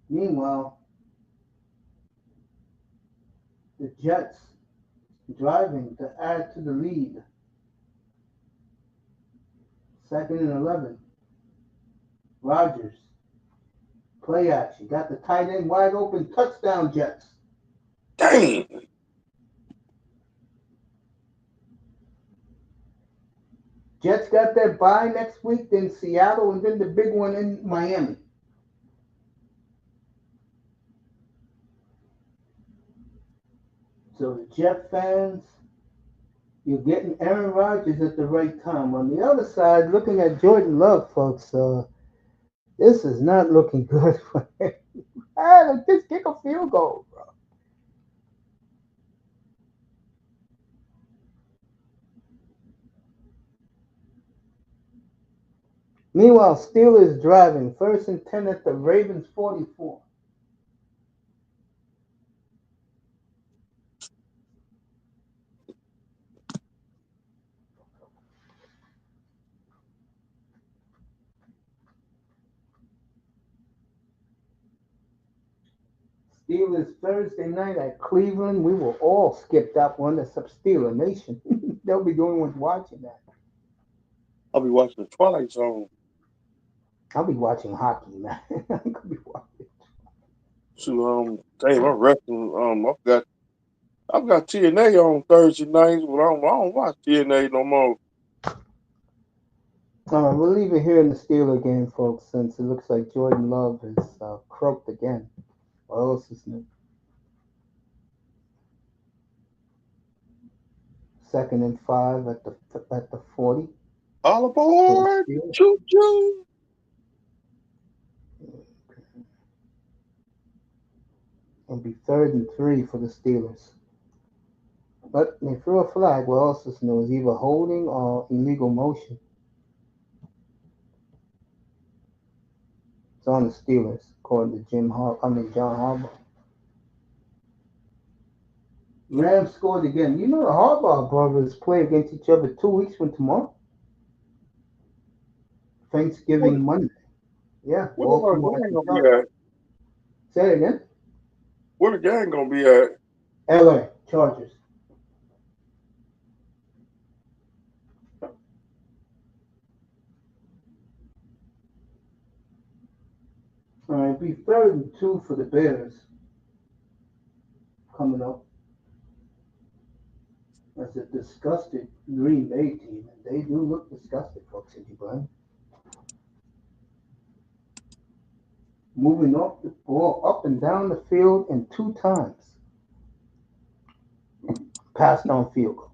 Meanwhile, the Jets driving to add to the lead. Second and 11. Rodgers, play action. Got the tight end wide open. Touchdown, Jets. Dang. Jets got their bye next week, then Seattle, and then the big one in Miami. So the Jet fans, you're getting Aaron Rodgers at the right time. On the other side, looking at Jordan Love, folks, this is not looking good for him. Just kick a field goal, bro. Meanwhile, Steelers driving first and 10 at the Ravens 44. Steelers Thursday night at Cleveland. We will all skip that one. That's up Steeler Nation. They'll be doing was watching that. I'll be watching the Twilight Zone. I'll be watching hockey, man. I'm gonna be watching. So damn, I'm wrestling. I've got TNA on Thursday nights, but I don't watch TNA no more. All right, we'll leave it here in the Steeler game, folks, since it looks like Jordan Love is croaked again. What else is new? Second and 5 at the 40 All for the aboard! Steelers. Choo choo! It'll be third and 3 for the Steelers. But they threw a flag. What else is new? Is either holding or illegal motion. It's on the Steelers, according to John Harbaugh. Rams scored again. You know the Harbaugh brothers play against each other 2 weeks from tomorrow. What Thanksgiving Monday. Yeah, the Baltimore at gang the gonna be Chargers. at? Say it again. Where the gang gonna be at? LA Chargers. All right, be third and 2 for the Bears coming up. That's a disgusted Green Bay team. And they do look disgusted, folks, if you blame. Moving off the ball up and down the field and 2 times. Passed on field goals.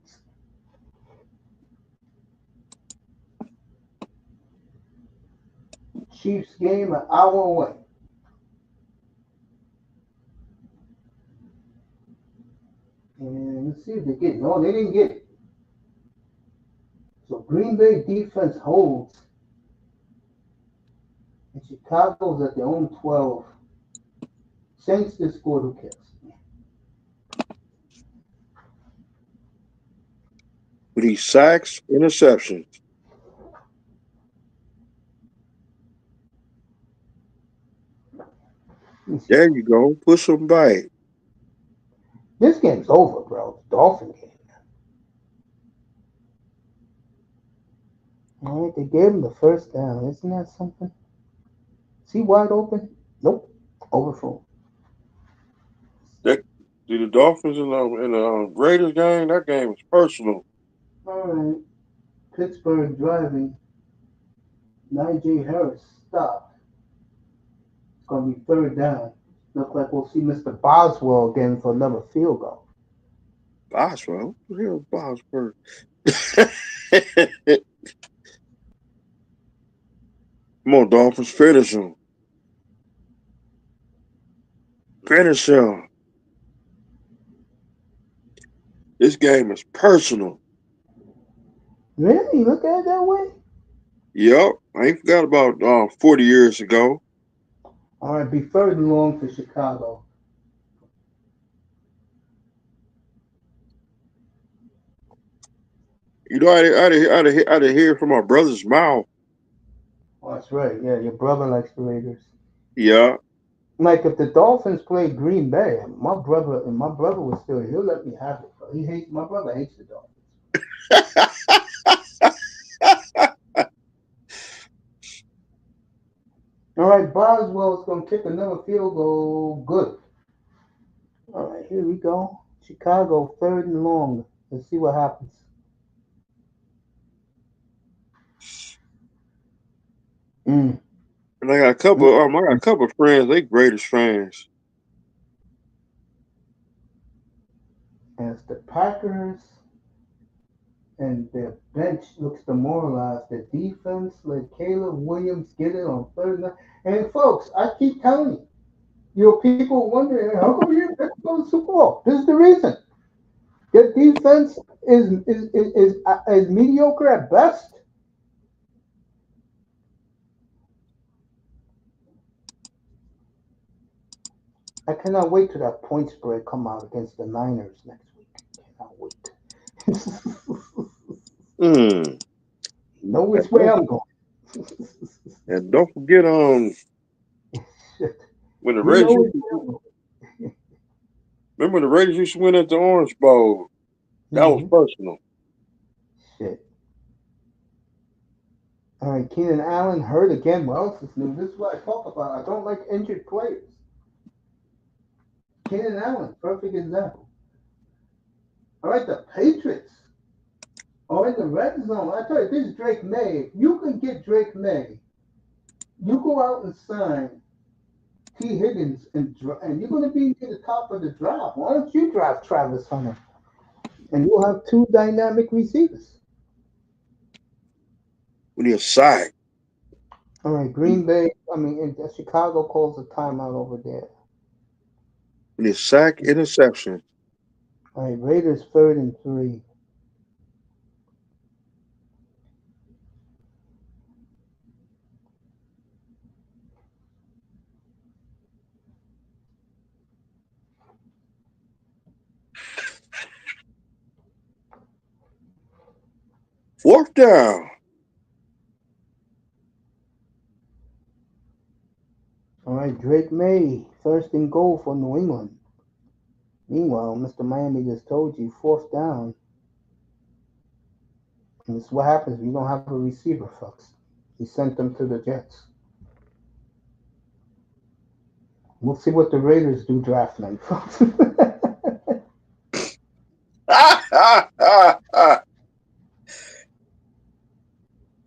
Chiefs game an hour away. And let's see if they get it. No, they didn't get it. So Green Bay defense holds. And Chicago's at their own 12. Saints just scored. Who cares? With these sacks, interceptions. Let me see. There you go. Put some back. This game's over, bro. The Dolphin game. All right, they gave him the first down. Isn't that something? Is he wide open? Nope. Overthrown. That the Dolphins in the Raiders game. That game is personal. All right. Pittsburgh driving. Najee Harris stopped. It's going to be third down. Look like we'll see Mr. Boswell again for another field goal. Boswell? Who the hell Boswell? Come on, Dolphins, finish him. Finish him. This game is personal. Really? Look at it that way? Yep. I ain't forgot about 40 years ago. All right, be third and long for Chicago. You know, I didn't hear from my brother's mouth. Oh, that's right. Yeah, your brother likes the Raiders. Yeah. Like if the Dolphins played Green Bay, my brother was still here, he'll let me have it. But he hates my brother hates the Dolphins. All right, Boswell's gonna kick another field goal. Good. All right, here we go. Chicago third and long. Let's see what happens. Mm. And I got a couple of friends, they greatest fans. As the Packers and their bench looks demoralized. The defense let Caleb Williams get it on third down. And folks, I keep telling you, people wondering how come you didn't go to the Super Bowl. This is the reason. Their defense is mediocre at best. I cannot wait till that point spread come out against the Niners next week. Cannot wait. Mm. Know And which way I'm going. don't forget Shit. when the You know Raiders which used way to, I'm going. remember when the Raiders used to win at the Orange Bowl. That was Mm-hmm. personal. Shit. All right, Keenan Allen hurt again. What else is new? This is what I talk about. I don't like injured players. Keenan Allen, perfect example. All right, the Patriots are in the red zone. I tell you, this is Drake May. If you can get Drake May, you go out and sign T. Higgins, and you're going to be near the top of the draft. Why don't you draft Travis Hunter? And you'll have two dynamic receivers. We need a sack. All right, Green Bay. I mean, Chicago calls a timeout over there. We need a sack interception. All right, Raiders third and three. Fourth down. All right, Drake May, first and goal for New England. Meanwhile, Mr. Miami just told you, fourth down. And this is what happens when you don't have a receiver, folks. He sent them to the Jets. We'll see what the Raiders do draft night, folks.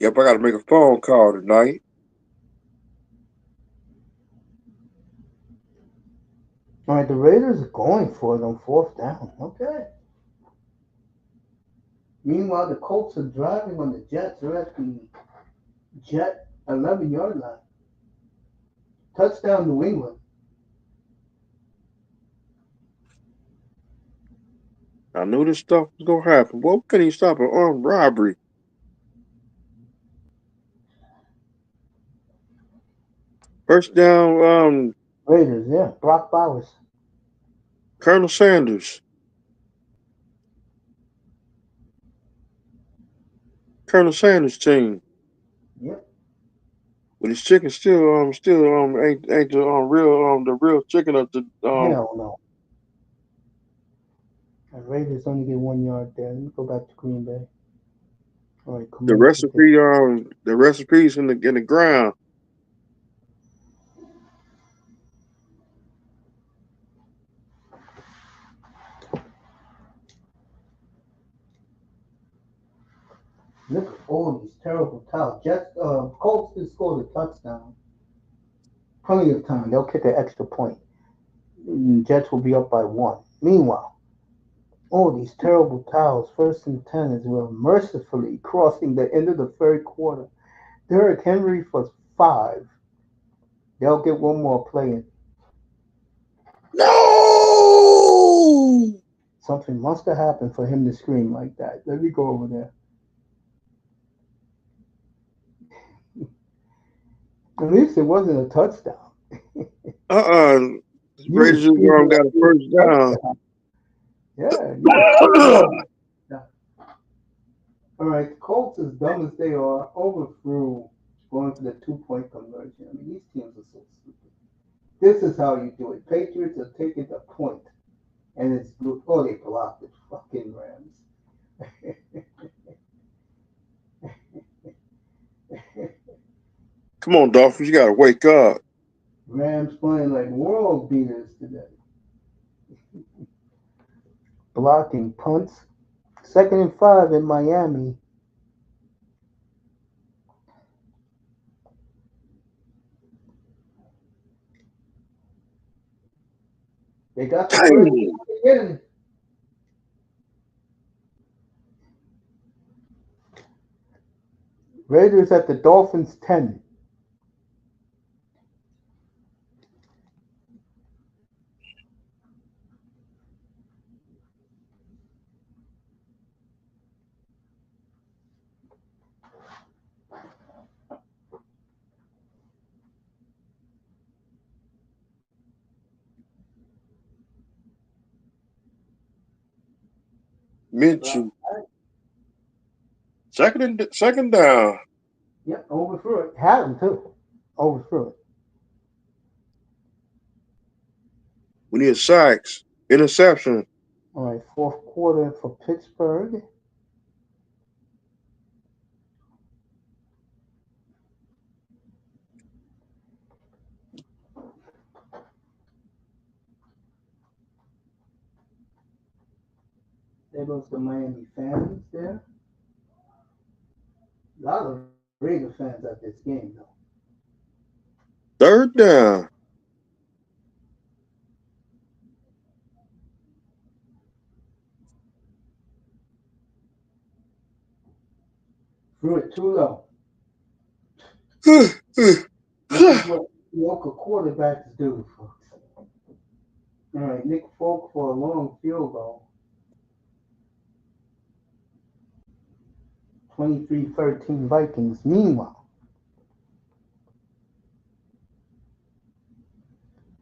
Yep, I got to make a phone call tonight. All right, the Raiders are going for it on fourth down. Okay. Meanwhile, the Colts are driving on the Jets. They're at the Jet 11-yard line. Touchdown, New England. I knew this stuff was gonna happen. What can he stop an armed robbery? First down, Raiders, yeah. Brock Bowers. Colonel Sanders. Colonel Sanders team. Yep. But his chicken still ain't the real chicken of the Hell no. And Raiders only get 1 yard there. Let me go back to Green Bay. All right, commercial break. the recipes in the ground. Look at all these terrible towels. Jets, Colts just scored a touchdown. Plenty of time. They'll kick an extra point. Jets will be up by one. Meanwhile, all these terrible towels. First and 10 as well, mercifully crossing the end of the third quarter. Derrick Henry for 5. They'll get one more play in. No! Something must have happened for him to scream like that. Let me go over there. At least it wasn't a touchdown. Uh-uh. You was Raiders just screaming got like a it was first a down. touchdown. Yeah, you was screaming like it was a touchdown. All right, the Colts, as dumb as they are, overthrew going for the 2-point conversion. I mean, these teams are so stupid. This is how you do it. Patriots are taking the point, and it's good. Oh, they blocked it. Fucking Rams. Come on, Dolphins, you gotta wake up. Rams playing like world beaters today. Blocking punts. Second and 5 in Miami. They got the first Dang. again. Raiders at the Dolphins 10. Minshew. Second down. Yep, overthrew it. Had him too. Overthrew it. We need sacks. Interception. All right, fourth quarter for Pittsburgh. There goes the Miami fans there. A lot of Raider fans at this game, though. Third down. Threw it too low. This is what local quarterbacks do, folks. All right, Nick Folk for a long field goal. 23-13 Vikings. Meanwhile,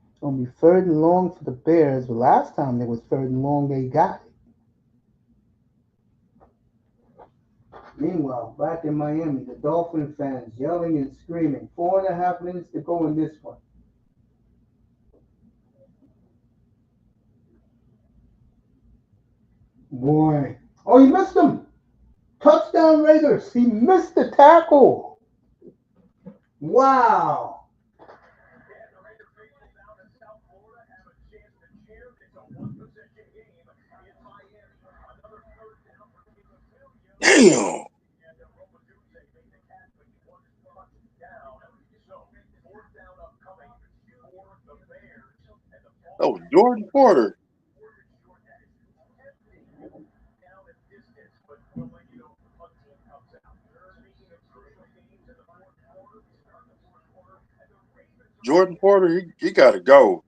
it's going to be third and long for the Bears. The last time there was third and long, they got it. Meanwhile, back in Miami, the Dolphin fans yelling and screaming. 4.5 minutes to go in this one. Boy. Oh, he missed him. Touchdown Raiders. He missed the tackle. Wow. And the Raider faithful down in South Florida have a chance to cheer. It's a one-possession game in Miami. Another third down for King of Philly. Damn. And Romaduzzi made the catch, but he was touched down. So, fourth down upcoming for the Bears. And the That ball was Jordan Porter. Porter short that is tempting down and distance, but we'll let you know if the punt team comes out. Speaking of crucial games in the fourth quarter, we start the fourth quarter, and the Ravens are Jordan Porter, he got to go.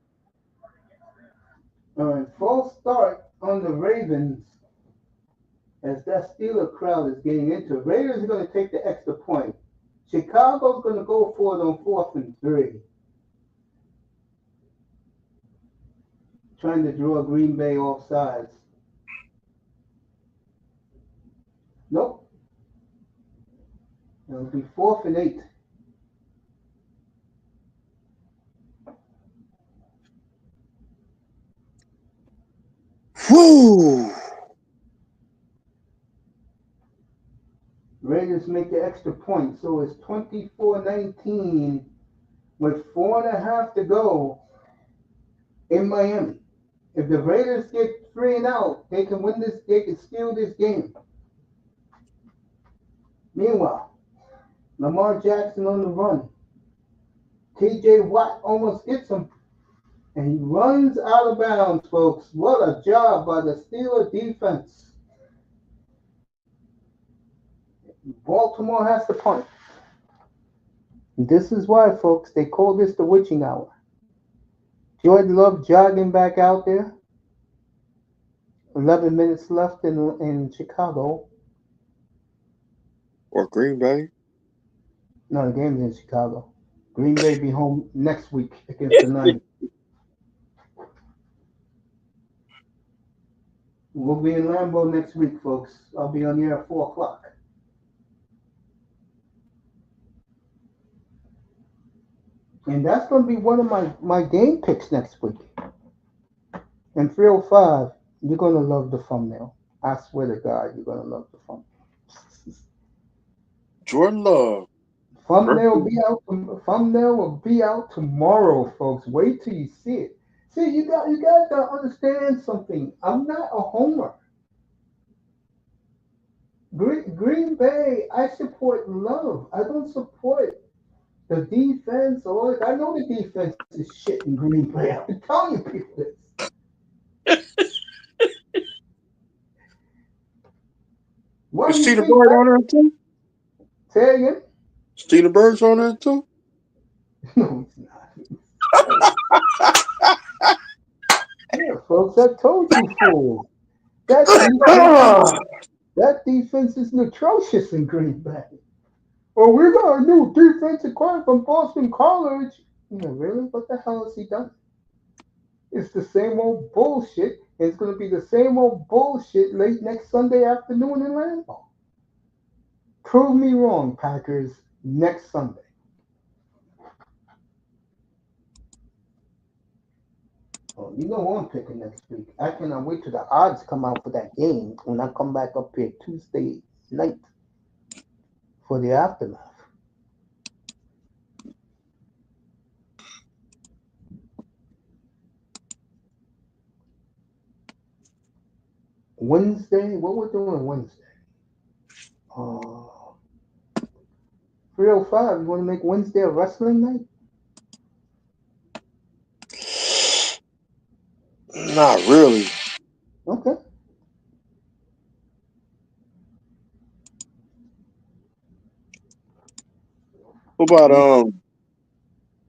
All right, false start on the Ravens as that Steeler crowd is getting into it. Raiders are going to take the extra point. Chicago's going to go for it on 4th and 3. Trying to draw Green Bay off sides. Nope. It'll be 4th and 8. Whew. Raiders make the extra point, so it's 24-19 with 4.5 to go in Miami. If the Raiders get 3 and out, they can win this. They can steal this game. Meanwhile, Lamar Jackson on the run. T.J.Watt almost gets him, and he runs out of bounds, folks. What a job by the Steeler defense. Baltimore has to punt. This is why, folks, they call this the witching hour. Jordan Love jogging back out there. 11 minutes left in Chicago. Or Green Bay. No, the game's in Chicago. Green Bay be home next week against the Niners. We'll be in Lambeau next week, folks. I'll be on here at 4 o'clock. And that's going to be one of my game picks next week. And 305, you're going to love the thumbnail. I swear to God, you're going to love the thumbnail. Jordan Love. Thumbnail will be out tomorrow, folks. Wait till you see it. See, you got to understand something. I'm not a homer. Green Bay, I support love. I don't support the defense. Or I know the defense is shit in Green Bay. I've been telling you people this. Why Is do you Steeler think? Bird on there too? Say again? Steeler Bird's on there too? No, it's not. Yeah, folks, I told you fools. That defense, that defense is atrocious in Green Bay. Oh, we got a new defensive coordinator from Boston College. Yeah, really? What the hell has he done? It's the same old bullshit. And it's going to be the same old bullshit late next Sunday afternoon in Lambeau. Prove me wrong, Packers, next Sunday. Oh, you know who I'm picking next week. I cannot wait till the odds come out for that game when I come back up here Tuesday night for the aftermath. Wednesday, what we're doing Wednesday? Uh, 305, you want to make Wednesday a wrestling night? Not really. Okay. What about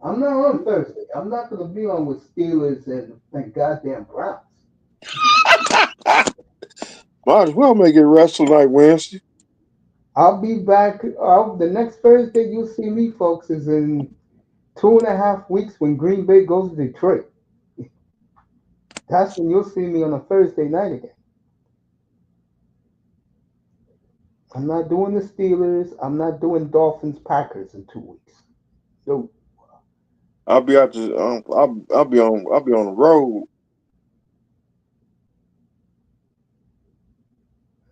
I'm not on Thursday. I'm not going to be on with Steelers and goddamn Browns. might as well make it wrestle like Wednesday. I'll be back. The next Thursday you'll see me, folks, is in 2.5 weeks when Green Bay goes to Detroit. That's when you'll see me on a Thursday night again. I'm not doing the Steelers. I'm not doing Dolphins Packers in 2 weeks. So I'll be out to I'll be on the road.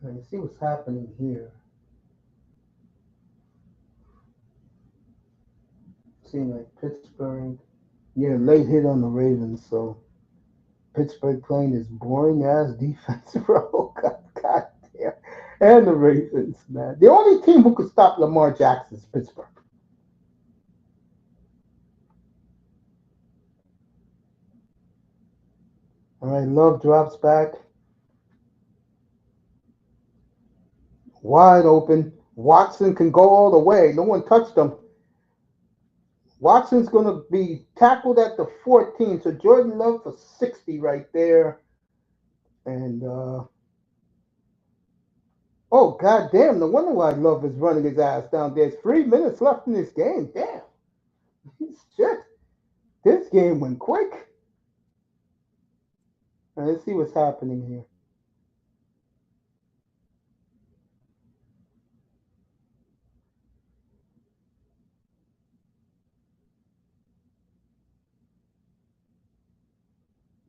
let me see what's happening here. Seeing like Pittsburgh. Yeah, late hit on the Ravens. So Pittsburgh playing this boring ass defense, bro. God damn. And the Ravens, man. The only team who could stop Lamar Jackson is Pittsburgh. All right, Love drops back. Wide open. Watson can go all the way. No one touched him. Watson's going to be tackled at the 14. So Jordan Love for 60 right there. And, oh, god damn. No wonder why Love is running his ass down. There's 3 minutes left in this game. Damn. Shit. This game went quick. All right, let's see what's happening here.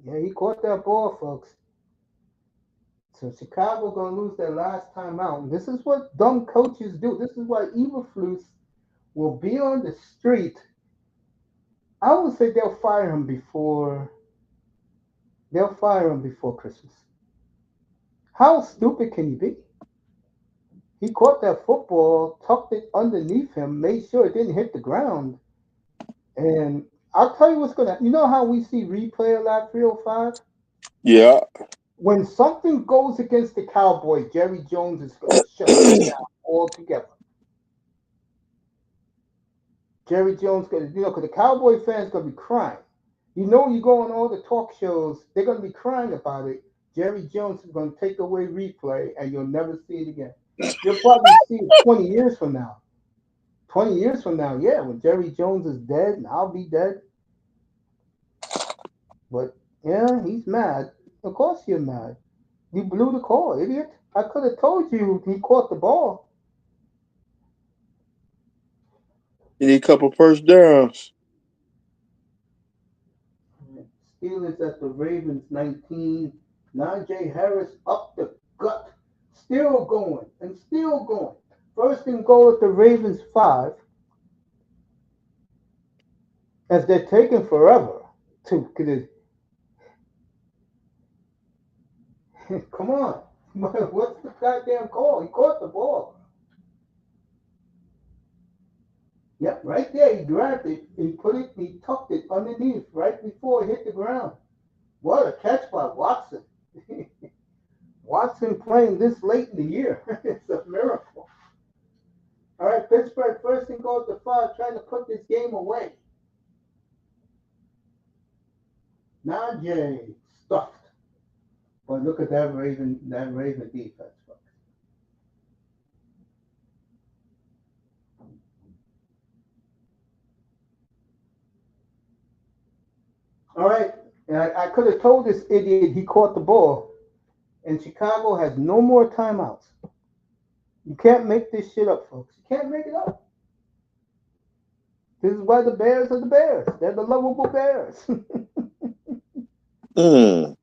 Yeah, he caught that ball, folks. So Chicago gonna lose their last time out. And this is what dumb coaches do. This is why Eberflus will be on the street. I would say they'll fire him before Christmas. How stupid can he be? He caught that football, tucked it underneath him, made sure it didn't hit the ground. And I'll tell you what's gonna. You know how we see replay of that 305? Yeah. When something goes against the Cowboys, Jerry Jones is gonna shut that down altogether. Jerry Jones gonna, because the Cowboy fans gonna be crying. You go on all the talk shows, they're gonna be crying about it. Jerry Jones is gonna take away replay, and you'll never see it again. You'll probably see it 20 years from now. 20 years from now, yeah, when Jerry Jones is dead and I'll be dead. But yeah, he's mad. Of course you're mad. You blew the call, idiot. I could have told you he caught the ball. You need a couple first downs. Steelers at the Ravens 19. Najee Harris up the gut. Still going and still going. First and goal at the Ravens 5 as they're taking forever to get it. Come on. What's the goddamn call? He caught the ball. Yep, right there. He grabbed it. He tucked it underneath right before it hit the ground. What a catch by Watson. Watson playing this late in the year. It's a miracle. All right, Pittsburgh first and goal at the 5, trying to put this game away. Najee stuffed. But look at that Raven defense. All right, and I could have told this idiot he caught the ball, and Chicago has no more timeouts. You can't make this shit up, folks. You can't make it up. This is why the Bears are the Bears. They're the lovable Bears. Mm.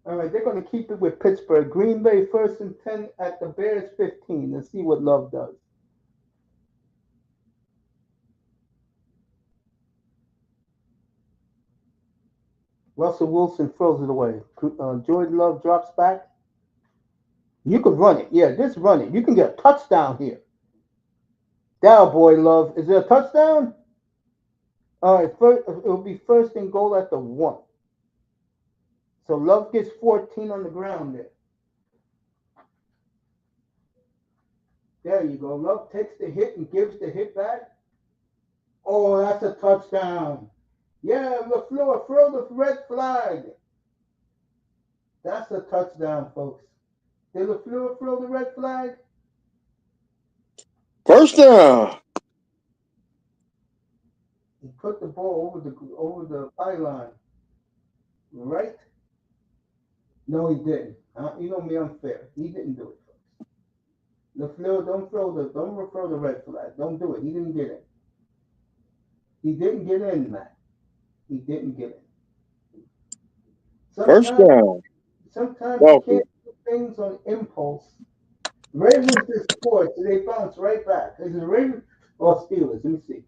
All right, they're going to keep it with Pittsburgh. Green Bay first and 10 at the Bears 15. Let's see what Love does. Russell Wilson throws it away. Jordan Love drops back. You could run it. Yeah, just run it. You can get a touchdown here. Down, boy, Love. Is there a touchdown? All right, it'll be first and goal at the 1. So Love gets 14 on the ground there. There you go. Love takes the hit and gives the hit back. Oh, that's a touchdown. Yeah, LaFleur, throw the red flag. That's a touchdown, folks. Did LaFleur throw the red flag? First down. He put the ball over the pylon. Right? No, he didn't. You know me, I'm fair. He didn't do it, folks. LaFleur, don't throw the red flag. Don't do it. He didn't get in. He didn't get in, Matt. He didn't get in. First Sometimes, down. sometimes you Walker. can't do things on impulse. Ravens just scored, so they bounce right back. Is it Ravens or Steelers? Let me see.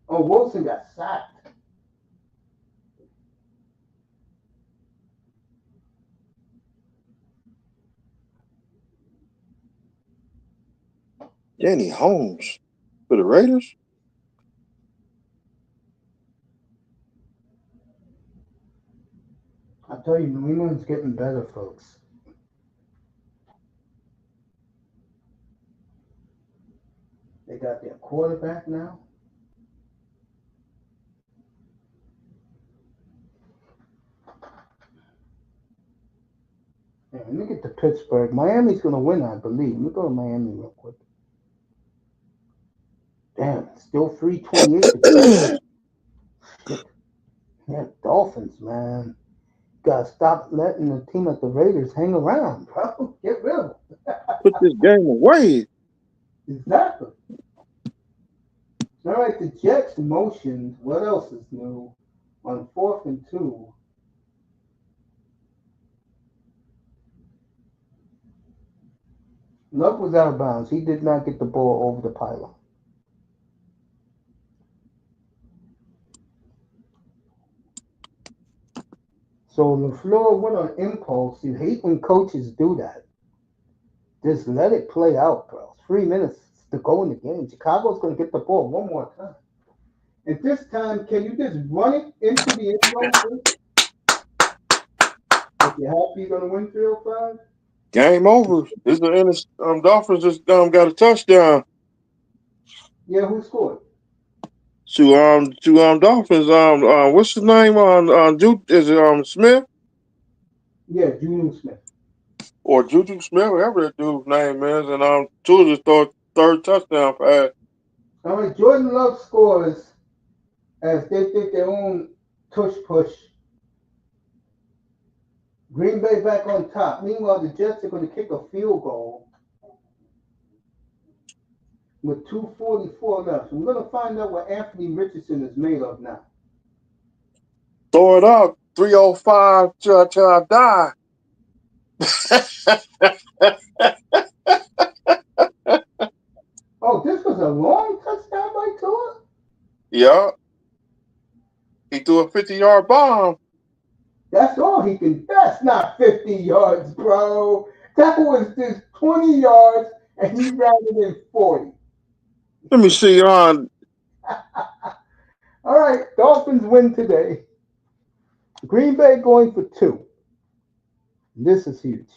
Oh, Wilson got sacked. Danny Holmes for the Raiders. I tell you, New England's getting better, folks. They got their quarterback now. Yeah, let me get to Pittsburgh. Miami's going to win, I believe. Let me go to Miami real quick. Damn, still 328 to go. Shit. Yeah, Dolphins, man. Gotta stop letting the team at the Raiders hang around, bro. Get rid of them. Put this game away. Exactly. All right, the Jets motioned. What else is new? On 4th and 2. Love was out of bounds. He did not get the ball over the pylon. So LaFleur went on impulse. You hate when coaches do that. Just let it play out, bro. 3 minutes to go in the game. Chicago's going to get the ball one more time. And this time, can you just run it into the end zone, please? If you're happy you're going to win 305? Game over. This the Dolphins just got a touchdown Yeah, who scored? to Dolphins. What's his name on Juke? Is it Smith Yeah, Julian Smith. or Juju Smith, whatever that dude's name is, and Tua just threw a third touchdown pass. All right, Jordan Love scores as they did their own tush push. Green Bay back on top. Meanwhile, the Jets are going to kick a field goal with 2:44 left. We're going to find out what Anthony Richardson is made of now. Throw it up, 305 till I die. Oh, this was a long touchdown by Tua? Yeah, he threw a 50-yard bomb. That's all he can. That's not 50 yards, bro. That was just 20 yards, and he ran it in 40. Let me see on. All right, Dolphins win today. Green Bay going for two. This is huge.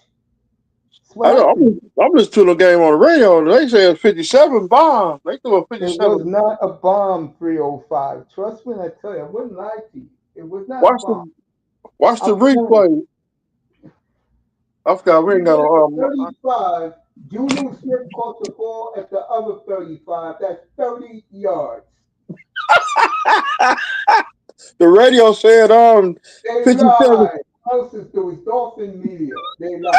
That's what happens. I'm just to the game on the radio. They say it's 57 bomb. They threw a It was 57. not a bomb 305. Trust me when I tell you, I wouldn't lie to you. It was not a Watch bomb. the watch the I'm telling replay. I forgot we ain't got you. no. 35. Julian Smith caught the ball at the other 35. That's 30 yards. The radio said They 57. lied. What else is doing? Dolphin Media. They lied.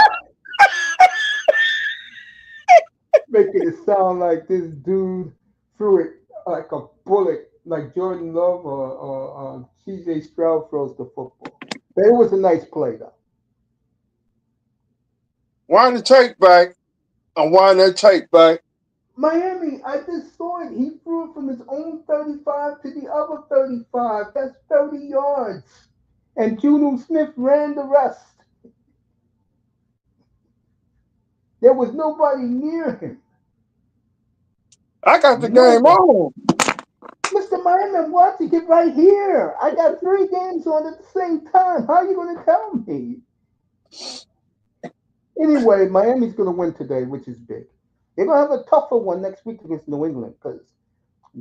Making it sound like this dude threw it like a bullet, like Jordan Love or C.J. Stroud throws the football. But it was a nice play, though. Wind the tape back. I'm winding that tape back. Miami, I just saw it. He threw it from his own 35 to the other 35. That's 30 yards. And Juno Smith ran the rest. There was nobody near him. I got the game Nobody. on. Mr. Miami, I'm watching it right here. I got three games on at the same time. How are you going to tell me? Anyway, Miami's going to win today, which is big. They're going to have a tougher one next week against New England because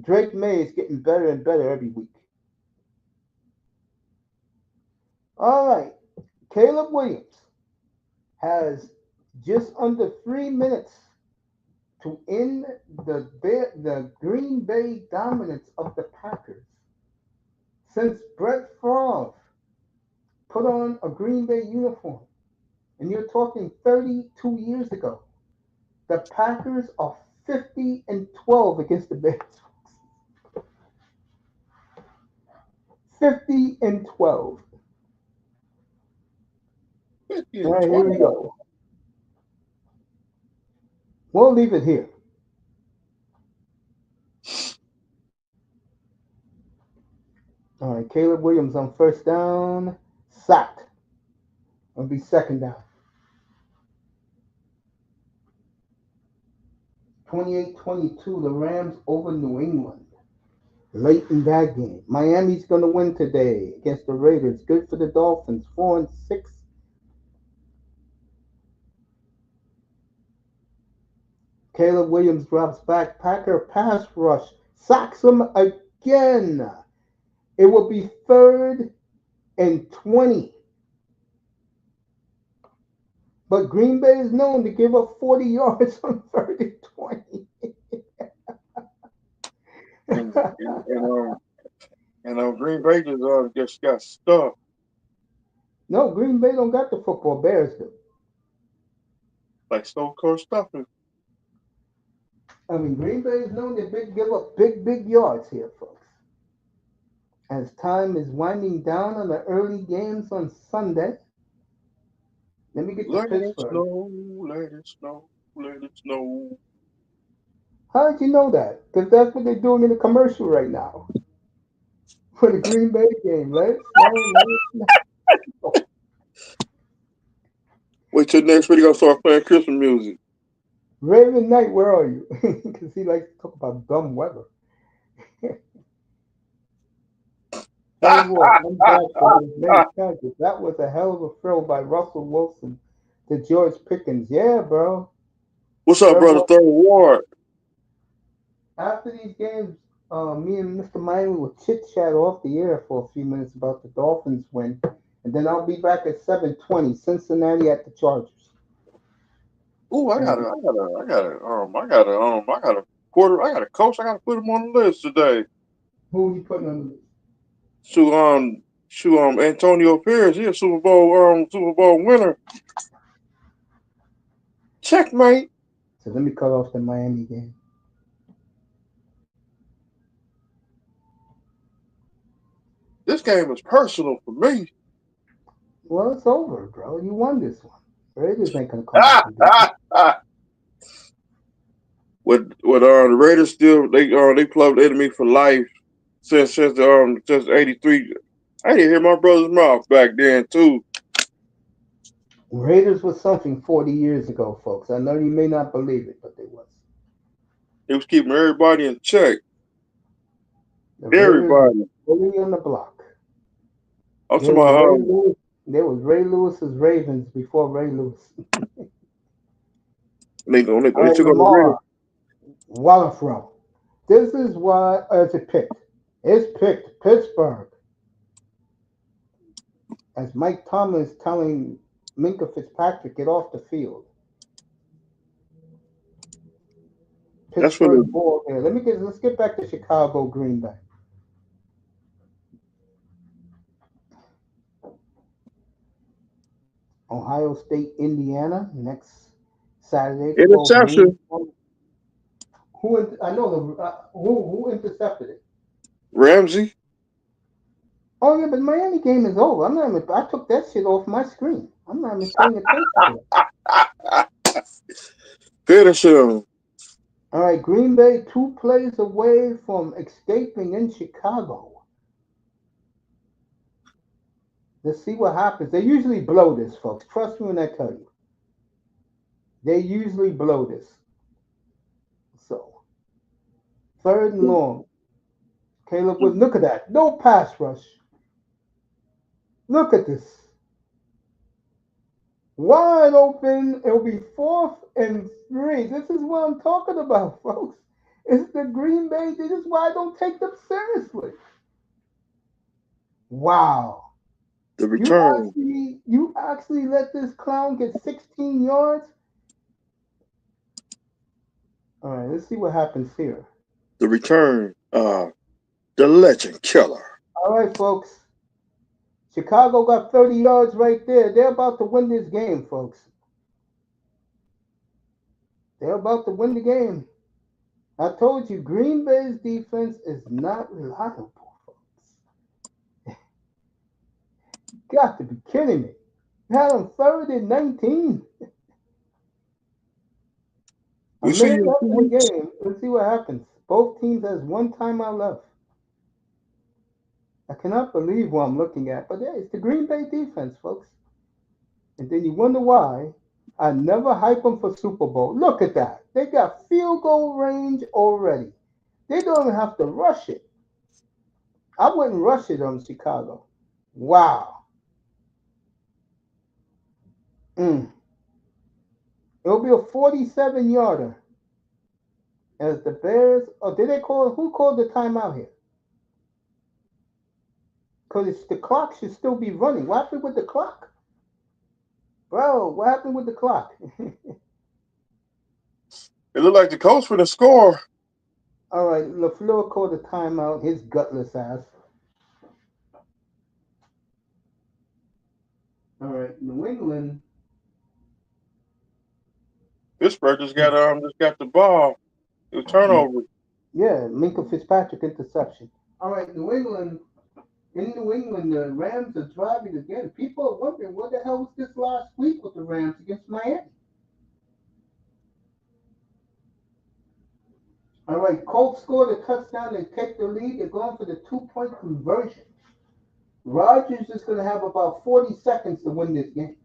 Drake May is getting better and better every week. All right. Caleb Williams has just under 3 minutes to end the Green Bay dominance of the Packers. Since Brett Favre put on a Green Bay uniform, and you're talking 32 years ago, the Packers are 50-12 against the Bears. 50-12. 50 All and right, here 12. we go. We'll leave it here. All right, Caleb Williams on first down, sacked. It'll be second down. 28-22, the Rams over New England. Late in that game. Miami's going to win today against the Raiders. Good for the Dolphins. 4-6. Caleb Williams drops back. Packer pass rush. Sacks him again. It will be 3rd and 20. But Green Bay is known to give up 40 yards on 3rd and 20. And, and, and, Green Bay just got stuck. No, Green Bay don't got the football. Bears do. Like Stone Cold Stuffing. I mean, Green Bay is known to give up big yards here, folks. As time is winding down on the early games on Sunday, let me get to Let it Pittsburgh. snow, let it snow, let it snow. How did you know that? Because that's what they're doing in the commercial right now for the Green Bay game. Let it snow, let it snow. Wait till next week. He gonna start playing Christmas music. Raven Knight, where are you? Because he likes to talk about dumb weather. Third Ward, I'm back for his many characters. That was a hell of a throw by Russell Wilson to George Pickens. Yeah, bro. What's up, Third brother? Ward. Third Ward. After these games, me and Mr. Miami will chit chat off the air for a few minutes about the Dolphins win, and then I'll be back at 7:20, Cincinnati at the Chargers. Ooh, And I got a coach. I got to put him on the list today. who are you putting on the list? Antonio Pierce. He a Super Bowl winner. Checkmate. So let me cut off the Miami game. This game is personal for me. Well, it's over, bro. You won this one. Raiders ain't gonna come back and beat you. With the Raiders still they club the enemy for life since '83. I didn't hear my brother's mouth back then too. Raiders was something 40 years ago, folks. I know you may not believe it, but they was. He was keeping everybody in check. The Raiders was Everybody. fully on the block. I'm There talking was Ray about Lewis. There was Ray Lewis's Ravens before Ray Lewis. All they right, took on the Raiders. Lamar Wallafro. This is why is it picked? It's picked Pittsburgh. As Mike Tomlin is telling Minka Fitzpatrick, get off the field. That's what it. Pittsburgh ball there. Let's get back to Chicago Green Bay. Ohio State, Indiana next Saturday, 12 noon. Interception. I know who intercepted it. Ramsey. Oh yeah, but Miami game is over. I'm not even, I took that shit off my screen. I'm not even paying attention to it. Finish him. All right, Green Bay 2 plays away from escaping in Chicago. Let's see what happens. They usually blow this, folks. Trust me when I tell you. They usually blow this. So, third and long. Caleb Williams. Look at that. No pass rush. Look at this. Wide open. It'll be 4th and 3. This is what I'm talking about, folks. It's the Green Bay. This is why I don't take them seriously. Wow. The You return. actually let this clown get 16 yards? All right, let's see what happens here. The return. The legend killer. All right, folks. Chicago got 30 yards right there. They're about to win this game, folks. They're about to win the game. I told you, Green Bay's defense is not reliable, folks. Got to be kidding me. You had them 3rd and 19. A We see minute you in left 2 in the weeks. game. Let's see what happens. Both teams has one timeout left. I cannot believe what I'm looking at, but yeah, it's the Green Bay defense, folks. And then you wonder why I never hype them for Super Bowl. Look at that. They got field goal range already. They don't even have to rush it. I wouldn't rush it on Chicago. Wow. Mm. It'll be a 47 yarder. As the Bears, did they call, who called the timeout here? Because the clock should still be running. What happened with the clock? Bro, what happened with the clock? It looked like the coach for the score. All right, LaFleur called the timeout, his gutless ass. All right, New England. Pittsburgh just got the ball. It was turnover. Yeah, Minka Fitzpatrick interception. All right, New England. In New England, the Rams are driving again. People are wondering what the hell was this last week with the Rams against Miami. All right, Colts scored a touchdown. They take the lead. They're going for the 2-point conversion. Rodgers is going to have about 40 seconds to win this game.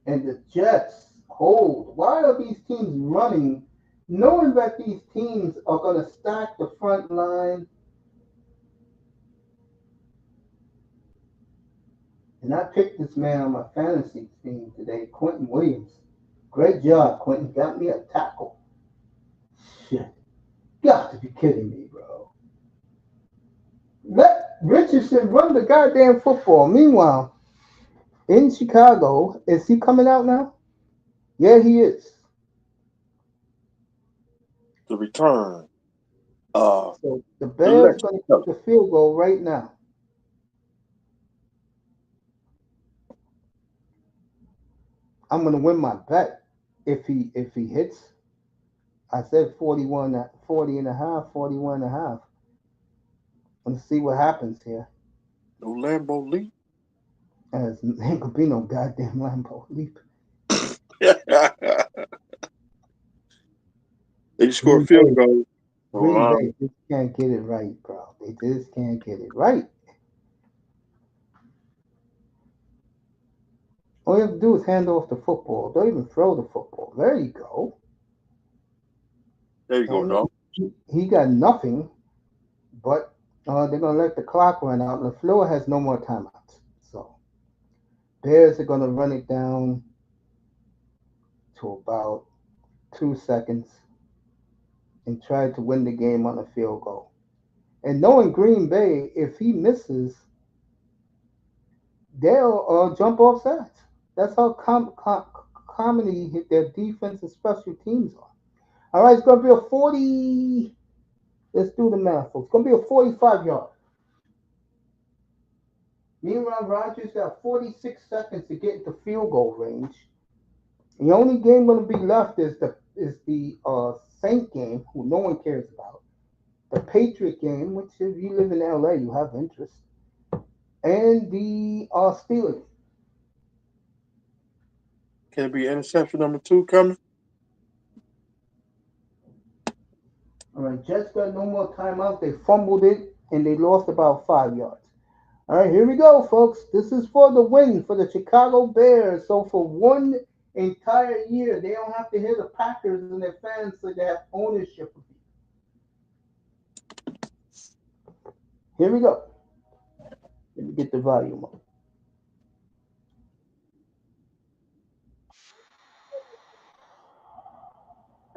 And the Jets hold. Why are these teams running, knowing that these teams are going to stack the front line? And I picked this man on my fantasy team today, Quentin Williams. Great job, Quentin. Got me a tackle. Shit. Got to be kidding me, bro. Let Richardson run the goddamn football. Meanwhile, in Chicago, is he coming out now? Yeah, he is. The return. So the The Bears next. going to kick the field goal right now. I'm going to win my bet if he hits. I said 41, 40 and a half, 41 and a half. Let's see what happens here. No Lambo leap. As ain't gonna be no goddamn Lambo leap. They just scored a Green field Bay, goal. Green So, Bay just can't get it right, bro. They just can't get it right. All you have to do is hand off the football. Don't even throw the football. There you go. there you go, And dog. he got nothing, but they're gonna let the clock run out. LaFleur has no more timeouts, so Bears are gonna run it down to about 2 seconds and try to win the game on a field goal. And knowing Green Bay, if he misses, they'll jump off sides. That's how comedy their defense and special teams are. All right, it's going to be a 40. Let's do the math, folks. It's going to be a 45-yard. Meanwhile, Rodgers got 46 seconds to get into field goal range. The only game going to be left is the Saint game, who no one cares about. The Patriot game, which if you live in LA, you have interest, and the Steelers. Can it be interception number 2 coming? All right, Jets got no more timeouts. They fumbled it and they lost about 5 yards. All right, here we go, folks. This is for the win for the Chicago Bears. So for one entire year, they don't have to hear the Packers and their fans, so they have ownership of it. Here we go. Let me get the volume up.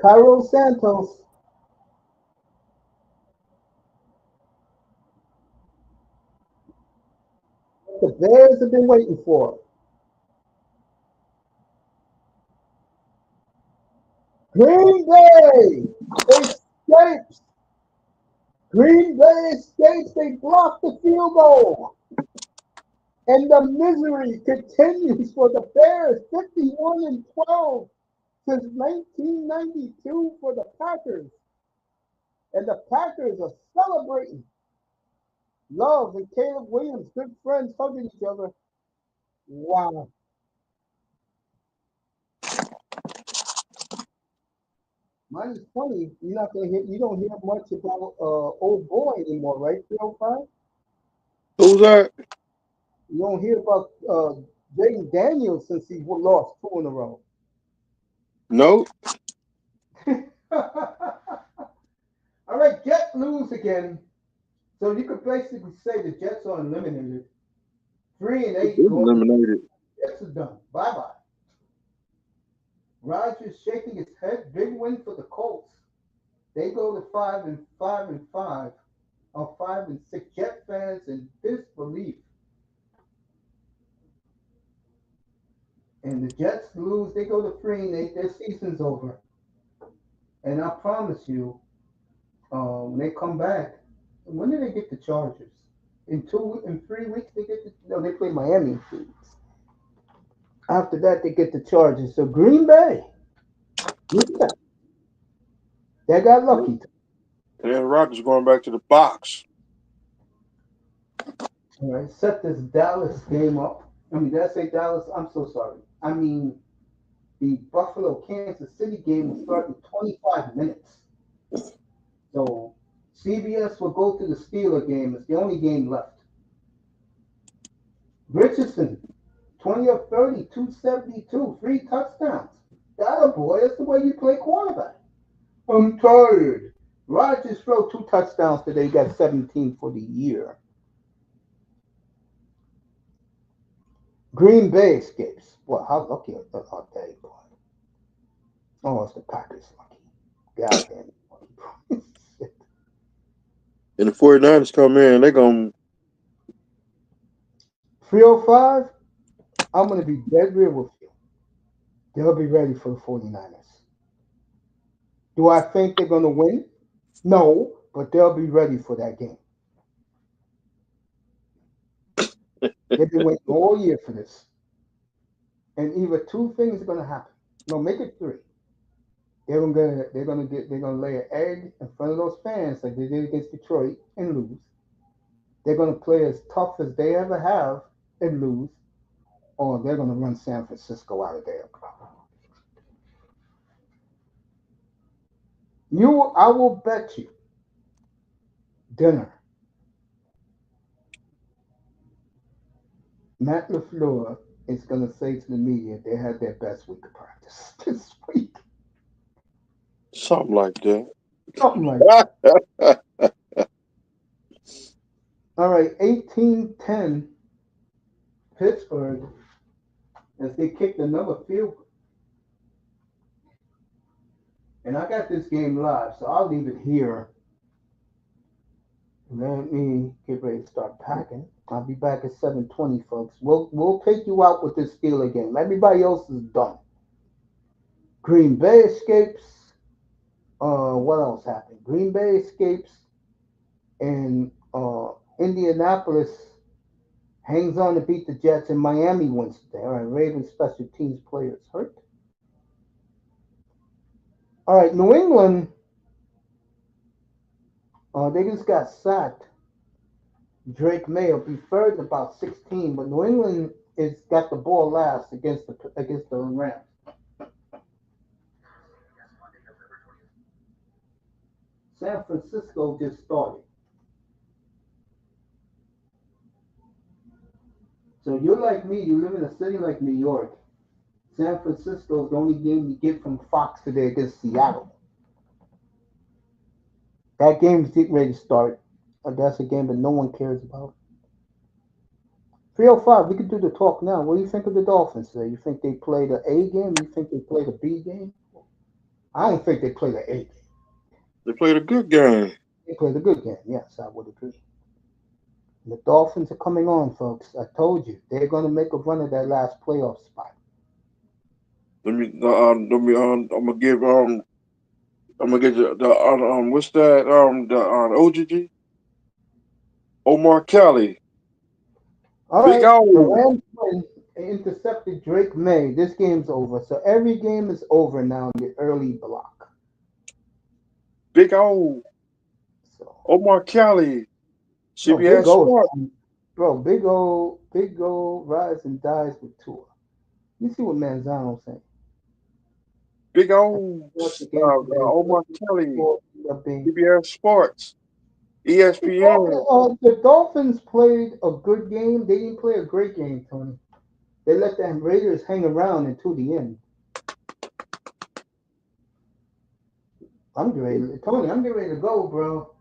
Cairo Santos. The Bears have been waiting for. Green Bay escapes. Green Bay escapes. They blocked the field goal. And the misery continues for the Bears, 51-12 since 1992 for the Packers. And the Packers are celebrating. Love and Caleb Williams, good friends, hugging each other. Wow. Mine is funny. You don't hear much about old boy anymore, right? 305. Who's that? You don't hear about Jaden Daniels since he lost two in a row. No. All right, Jets lose again. So you could basically say the Jets are eliminated. 3-8 Been going. eliminated. Jets are done. Bye bye. Rogers shaking his head. Big win for the Colts. They go to 5-5 or 5-6. Jet fans in disbelief. And the Jets lose. They go to 3-8. Their season's over. And I promise you, when they come back, when do they get the Chargers? In 3 weeks they get the no. They play Miami in 3 weeks. After that they get the Chargers. So Green Bay, yeah, they got lucky. And then Rodgers going back to the box. All right, set this Dallas game up. I mean, did I say Dallas? I'm so sorry. I mean, the Buffalo Kansas City game will start in 25 minutes. So CBS will go to the Steeler game. It's the only game left. Richardson, 20 of 30, 272, 3 touchdowns. That a boy. That's the way you play quarterback. I'm tired. Rodgers threw 2 touchdowns today. He got 17 for the year. Green Bay escapes. Well, how lucky are they, boy? Oh, it's the Packers lucky. Goddamn lucky. And the 49ers come in, they going 305, I'm going to be dead real with you. They'll be ready for the 49ers. Do I think they're going to win? No, but they'll be ready for that game. They've been waiting all year for this. And either two things are going to happen. No, make it three. They're gonna lay an egg in front of those fans like they did against Detroit and lose. They're gonna play as tough as they ever have and lose, or they're gonna run San Francisco out of there. I will bet you dinner. Matt LaFleur is gonna say to the media they had their best week of practice this week. something like that. Something like that. All right, 18-10 Pittsburgh as they kicked another field. And I got this game live, so I'll leave it here. Let me get ready to start packing. I'll be back at 7:20, folks. We'll take you out with this Steeler game. Everybody else is done. Green Bay escapes. What else happened? Green Bay escapes, and Indianapolis hangs on to beat the Jets, and Miami wins today. All right, Ravens special teams players hurt. All right, New England. They just got sacked. Drake May will be third in about 16, but New England is got the ball last against the Rams. San Francisco just started. So you're like me, you live in a city like New York. San Francisco is the only game you get from Fox today against Seattle. That game's getting ready to start. That's a game that no one cares about. 305, we can do the talk now. What do you think of the Dolphins today? You think they play the A game? You think they play the B game? I don't think they play the A game. They played a good game. They play the good game. Yes, I would agree. The Dolphins are coming on, folks. I told you they're going to make a run at that last playoff spot. I'm gonna give I'm gonna get the what's that the OGG Omar Kelly, All Big right, the O, Rams win. They intercepted Drake May. This game's over. So every game is over now in the early block. Big O, So Omar Kelly, no, Big CBS O, Sports, bro, Big O rides and dies with Tour. You see what Manzano's saying? Big I O, watched the game today. Omar Kelly, Score ended up being CBS Sports, ESPN. The Dolphins played a good game. They didn't play a great game, Tony. They let the Raiders hang around until the end. I'm getting ready, Tony. I'm getting ready to go, bro,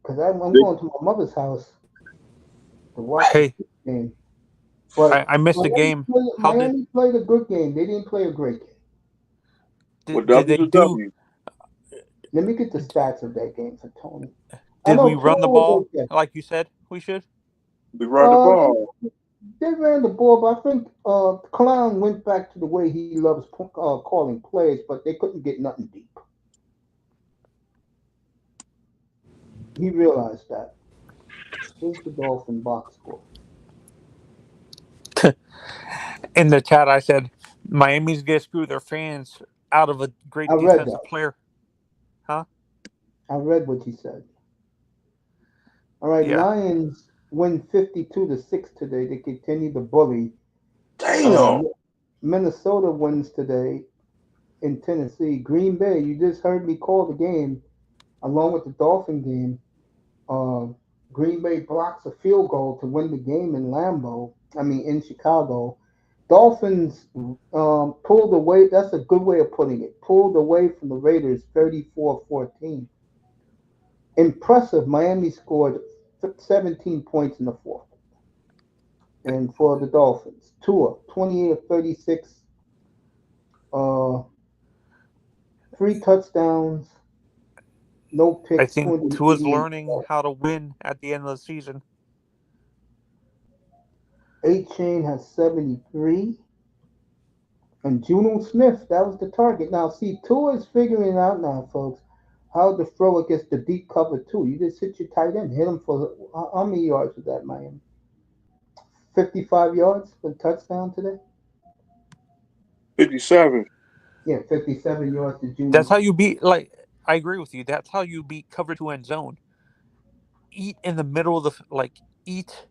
because I'm Big, going to my mother's house to watch the Hey, game. But I missed the game. How did Miami played a good game. They didn't play a great game. with did W they to do? W. Let me get the stats of that game for Tony. I Did we know run the Tua was ball okay. like you said we should? We run the They, ball. they ran the ball, but I think Clown went back to the way he loves calling plays, but they couldn't get nothing deep. He realized that. Here's the Dolphin box score. In the chat, I said Miami's gonna screw their fans out of a I great read defensive that. player, huh? I read what you said. All right, Yeah. Lions win 52-6 today. They continue to bully. Uh, Damn. Minnesota wins today in Tennessee. Green Bay, you just heard me call the game along with the Dolphin game. Uh, Green Bay blocks a field goal to win the game in Lambeau. I mean, in Chicago. Dolphins pulled away. That's a good way of putting it. Pulled away from the Raiders 34-14. Impressive. Miami scored 17 points in the fourth. And for the Dolphins, Tua, 28 of 36, uh, three touchdowns, no I picks, think Tua's 288 learning how to win at the end of the season. A-Chain has 73. And Juno Smith, that was the target. Now, see, Tua is figuring out now, folks, how to throw against the deep cover, too. You just hit your tight end, hit him for how many yards was that, Miami? 55 yards for the touchdown today? 57. Yeah, 57 yards to That's Juno. how you beat. Like, I agree with you. That's how you beat cover two end zone. Eat in the middle of eat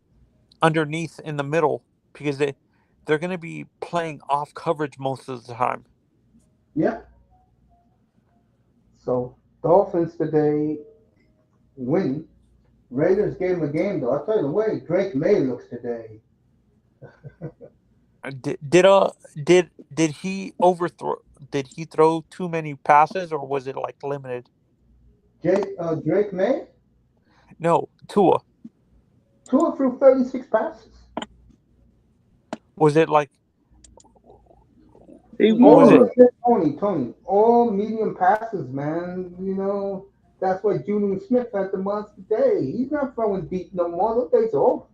underneath in the middle because they're going to be playing off coverage most of the time. Yeah. So, Dolphins today win. Raiders gave him a game, though. I'll tell you the way Drake May looks today. Did he overthrow? Did he throw too many passes or was it like limited? Drake May, No, Tua. Tua threw 36 passes. Was it like He was All it won. listen, Tony, all medium passes, man. That's why Julian Smith had the monster day. He's not throwing deep no more. Those days are over.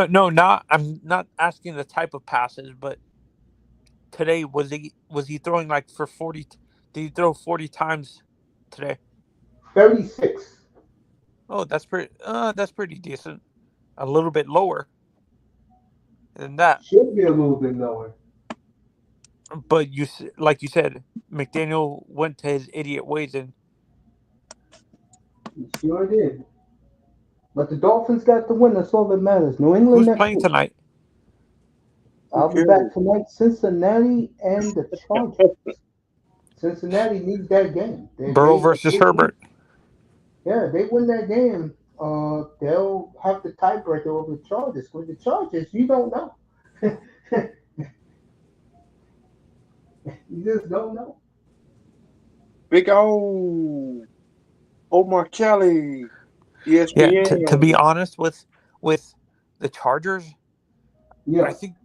no, not I'm not asking the type of passes, but today was he throwing like for 40, did he throw 40 times today? 36. Oh, that's pretty decent. A little bit lower than that. Should be a little bit lower. But like you said, McDaniel went to his idiot ways and He sure did. But the Dolphins got the win. That's all that matters. New England who's next playing week. tonight? Who I'll be cares? back tonight. Cincinnati and the Chargers. Cincinnati needs that game. Burrow versus Win. Herbert. Yeah, they win that game. They'll have the tiebreaker over the Chargers. With the Chargers, you don't know. You just don't know. Big O. Omar Kelly. Yeah, to be ESPN. honest with the Chargers, I Yeah, think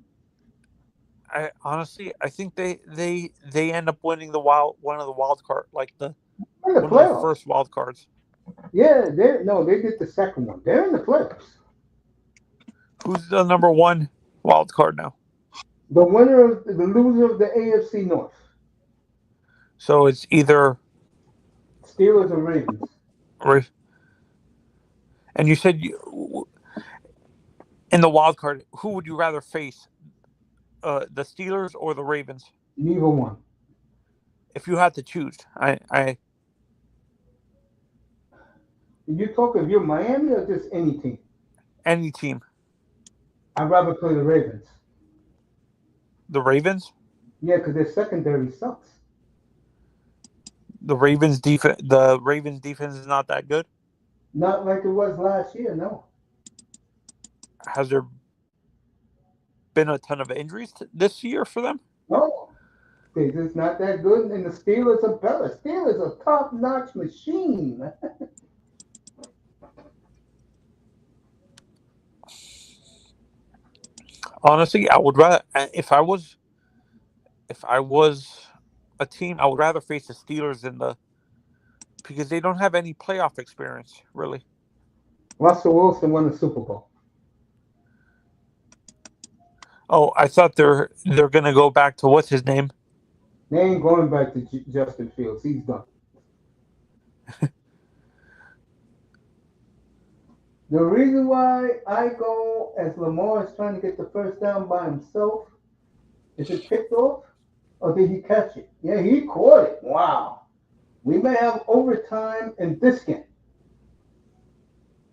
I honestly I think they end up winning the one of the wild card like the in the one of the playoffs. first wild cards. Yeah, they did the second one. They're in the playoffs. Who's the number one wild card now? The loser of the AFC North, So it's either Steelers or Ravens. and you said in the wild card, who would you rather face? The Steelers or the Ravens? Neither one. If you had to choose, I You talk if you're Miami or just any team. any team. I'd rather play the Ravens. The Ravens. Yeah, because their secondary sucks. The Ravens defense is not that good. Not like it was last year. No, Has there been a ton of injuries this year for them? no, they're just not that good. And the Steelers are better. Steelers are top-notch machine. Honestly, I would rather if I was a team, I would rather face the Steelers than the because they don't have any playoff experience really. Russell Wilson won the Super Bowl. Oh, I thought they're gonna go back to what's his name? They ain't going back to Justin Fields. He's done. The reason why I go as Lamar is trying to get the first down by himself, is it picked off or did he catch it? Yeah, he caught it. Wow. We may have overtime in this game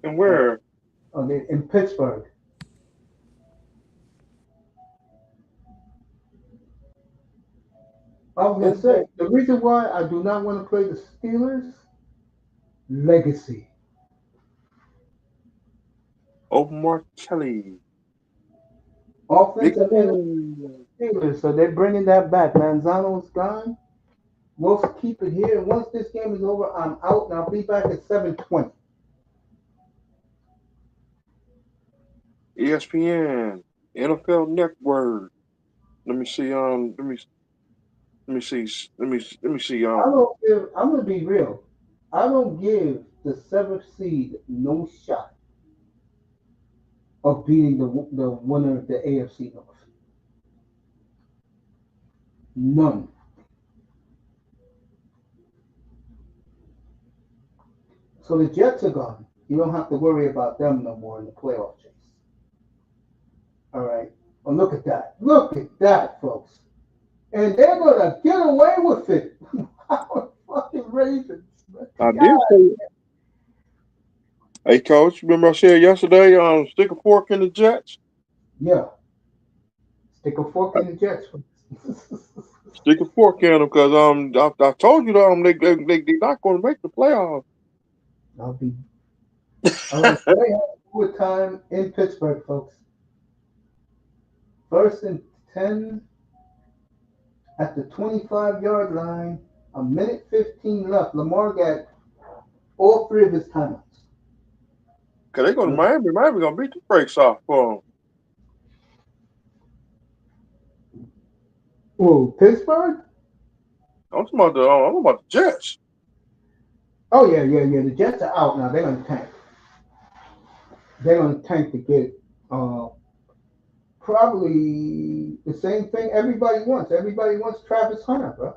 And uh, where? in Pittsburgh. I was going to Omar, say, the reason why I do not want to play the Steelers, legacy. Omar Kelly. Big Offensive end of O. Steelers, so they're bringing that back. Manzano's gone. We'll keep it here. And once this game is over, I'm out, and I'll be back at 7:20. ESPN, NFL Network. Let me see. Let me see. Let me see. I don't give. I'm gonna be real. I don't give the seventh seed no shot of beating the winner of the AFC North. None. So the Jets are gone. You don't have to worry about them no more in the playoff chase. All right. Well, look at that. Look at that, folks. And they're gonna get away with it. Our fucking Ravens. I did God. say, hey coach, remember I said yesterday, stick a fork in the Jets. Yeah. Stick a fork in the Jets. Stick a fork in them because I told you they not going to make the playoffs. I'll be all right. So they have overtime in Pittsburgh, folks. First and 10 at the 25-yard line. A minute 15 left. Lamar got all three of his timeouts. Cause they go to Miami. Miami gonna beat the brakes off for them. Oh, Pittsburgh? I'm talking about the Jets. Oh yeah, yeah, yeah. The Jets are out now. They're gonna tank. They're gonna tank to get uh, probably the same thing everybody wants. Everybody wants Travis Hunter, bro.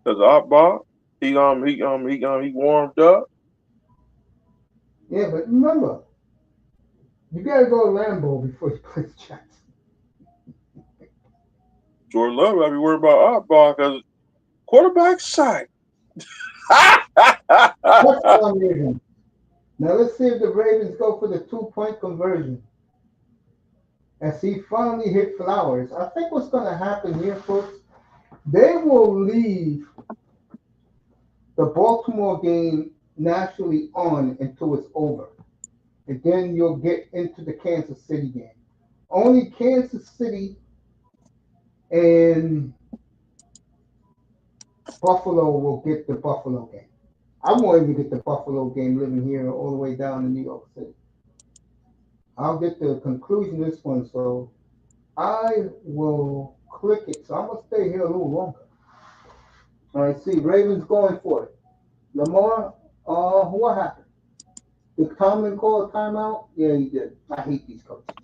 Cause Oddball, he warmed up. Yeah, but remember, you gotta go to Lambeau before you play the Jets. Jordan Love, I be worried about Oddball because quarterback sack. Touchdown Ravens. Now let's see if the Ravens go for the 2-point conversion. As he finally hit Flowers. I think what's gonna happen here, folks, they will leave the Baltimore game naturally on until it's over. And then you'll get into the Kansas City game. Only Kansas City and Buffalo will get the Buffalo game. I won't even get the Buffalo game living here all the way down in New York City. I'll get the conclusion of this one, so I will click it. So I'm gonna stay here a little longer. All right, see, Ravens going for it. Lamar, what happened? Did Tomlin call a timeout? Yeah, he did. I hate these coaches.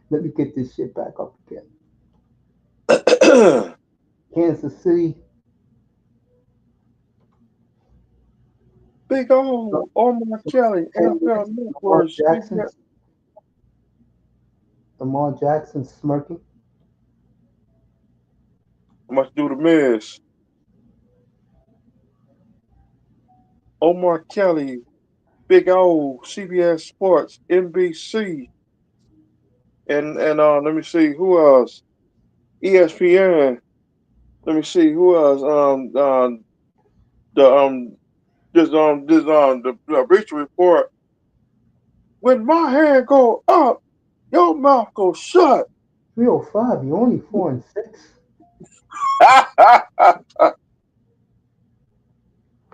Let me get this shit back up again. Kansas City. Big O, Omar Kelly, NFL Lamar Network. Jackson. Lamar Jackson smirking. Must do the miss. Omar Kelly, Big O, CBS Sports, NBC, and let me see who else. ESPN. Let me see who else. The the Bleacher Report. When my hand go up, your mouth go shut. 305. You're only 4-6.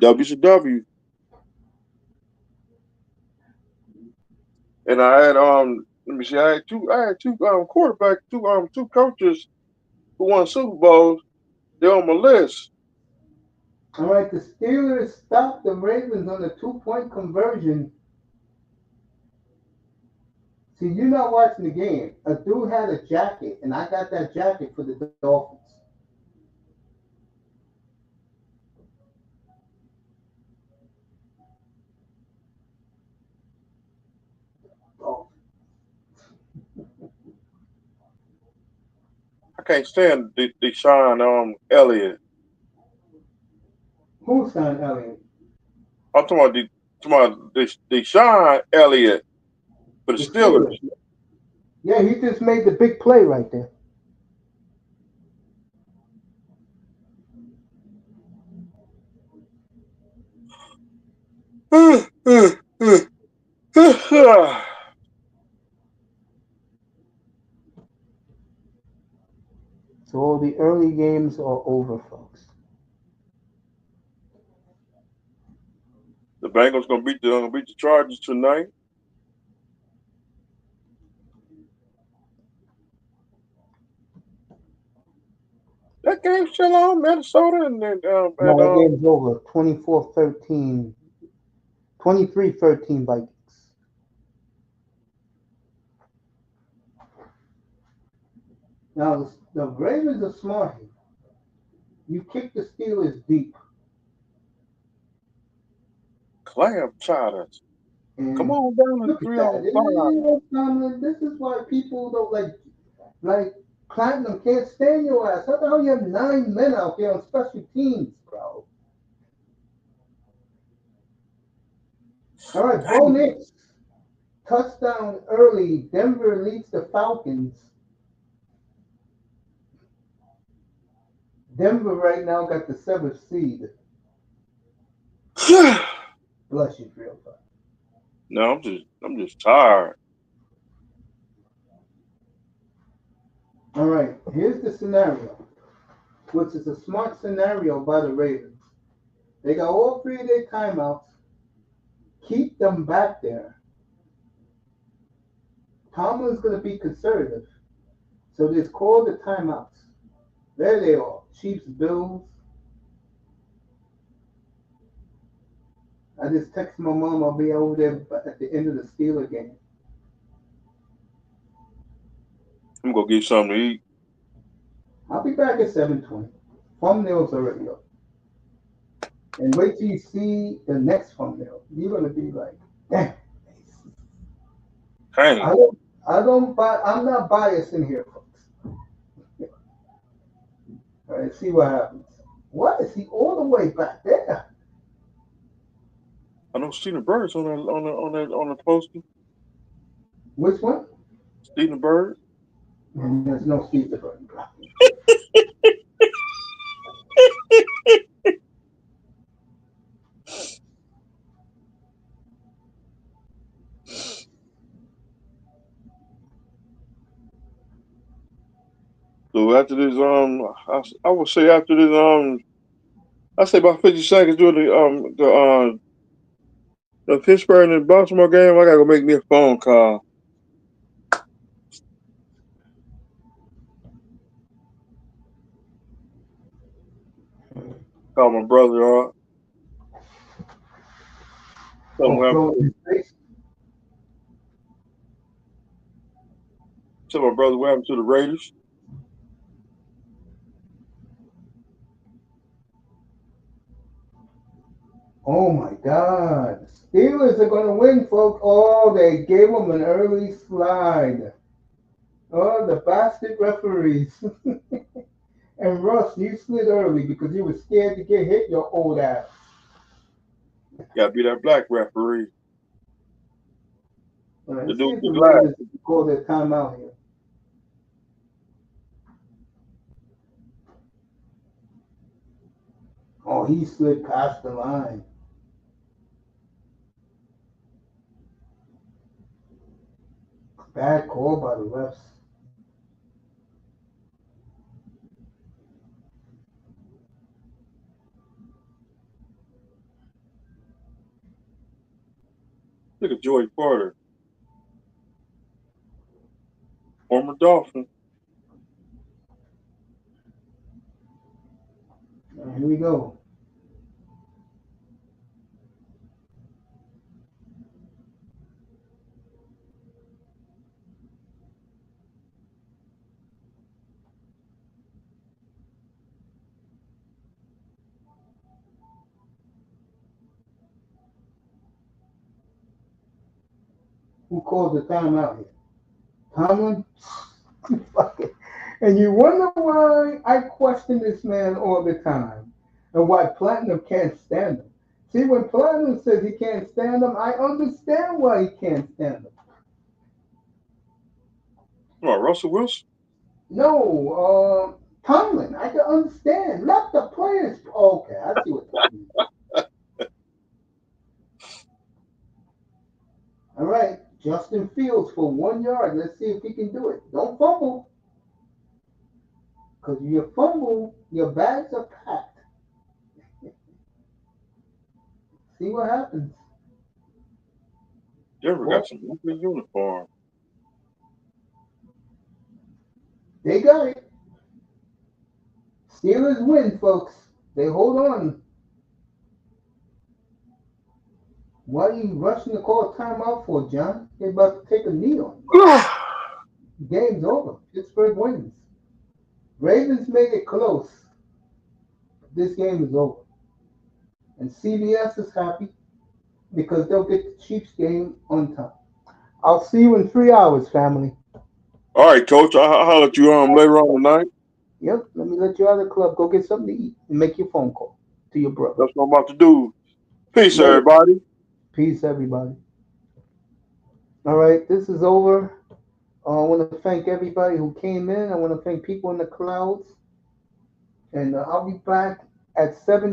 WCW. And I had let me see, I had two quarterbacks, two coaches who won Super Bowls. They're on my list. All right, the Steelers stopped the Ravens on the 2-point conversion. See, you're not watching the game. A dude had a jacket, and I got that jacket for the Dolphins. Oh, I can't stand Deshaun Elliott. who's signed Elliott? I'm talking about Deshaun Elliott for the The Steelers. Steelers. Yeah, he just made the big play right there. So all the early games are over, folks. The Bengals gonna beat the Chargers tonight. That game's still on, Minnesota and No, that game's over. 24-13. 23-13 Vikings. Now, the Ravens are smart here. You kick the Steelers deep. clam chowders. Come And on down to look at three that. on five. Tomlin, this is why people don't like Platinum can't stand your ass. How the hell you have 9 men out there on special teams, bro? All right, Bo Dang. Nix. Touchdown early. Denver leads the Falcons. Denver right now got the seventh seed. Bless you, real fast. No, I'm just tired. All right, here's the scenario, which is a smart scenario by the Ravens. They got all three of their timeouts. Keep them back there. Tomlin's going to be conservative. So just call the timeouts. There they are. Chiefs, Bills. I just text my mom I'll be over there at the end of the Steeler game. I'm gonna get something to eat. I'll be back at 7:20. Thumbnail's already up. And wait till you see the next thumbnail. You're gonna be like, damn. Dang. I'm not biased in here, folks. All right, see what happens. What is he all the way back there? I don't see the birds on the poster. Which one? See the bird. And there's no Steve button. So after this, I would say after this, I say about 50 seconds during the Pittsburgh and the Baltimore game. I gotta go make me a phone call. Call my brother up. Tell him Oh, what happened throw it in his face. tell my brother what happened to the Raiders. Oh my God. Steelers are going to win, folks. Oh, they gave them an early slide. Oh, the bastard referees. And Russ, you slid early because you were scared to get hit your old ass. Gotta be that black referee. All right, The let's see dude if with the the glass. Raiders call their timeout here. Oh, he slid past the line. Bad call by the refs. Look at Joey Porter, former Dolphin. Here we go. Who calls the timeout here? Tomlin? And you wonder why I question this man all the time and why Platinum can't stand him. See, when Platinum says he can't stand him, I understand why he can't stand him. Come on, Russell Wilson. No, Tomlin, I can understand. Let the players. Okay, I see what Tomlin is. All right, Justin Fields for 1 yard. Let's see if he can do it. Don't fumble. Because you fumble, your bags are packed. See what happens. Denver Well, got some lovely uniforms. they got it. Steelers win, folks. They hold on. What are you rushing to call timeout for, John? They're about to take a knee on you. Game's over. Pittsburgh wins. Ravens made it close. This game is over. And CBS is happy because they'll get the Chiefs game on time. I'll see you in 3 hours, family. All right, Coach. I'll holler at you later on tonight. Yep, let me let you out of the club. Go get something to eat and make your phone call to your brother. That's what I'm about to do. Peace, Later. everybody. Peace, everybody. All right, this is over. I want to thank everybody who came in. I want to thank people in the clouds. And I'll be back at 7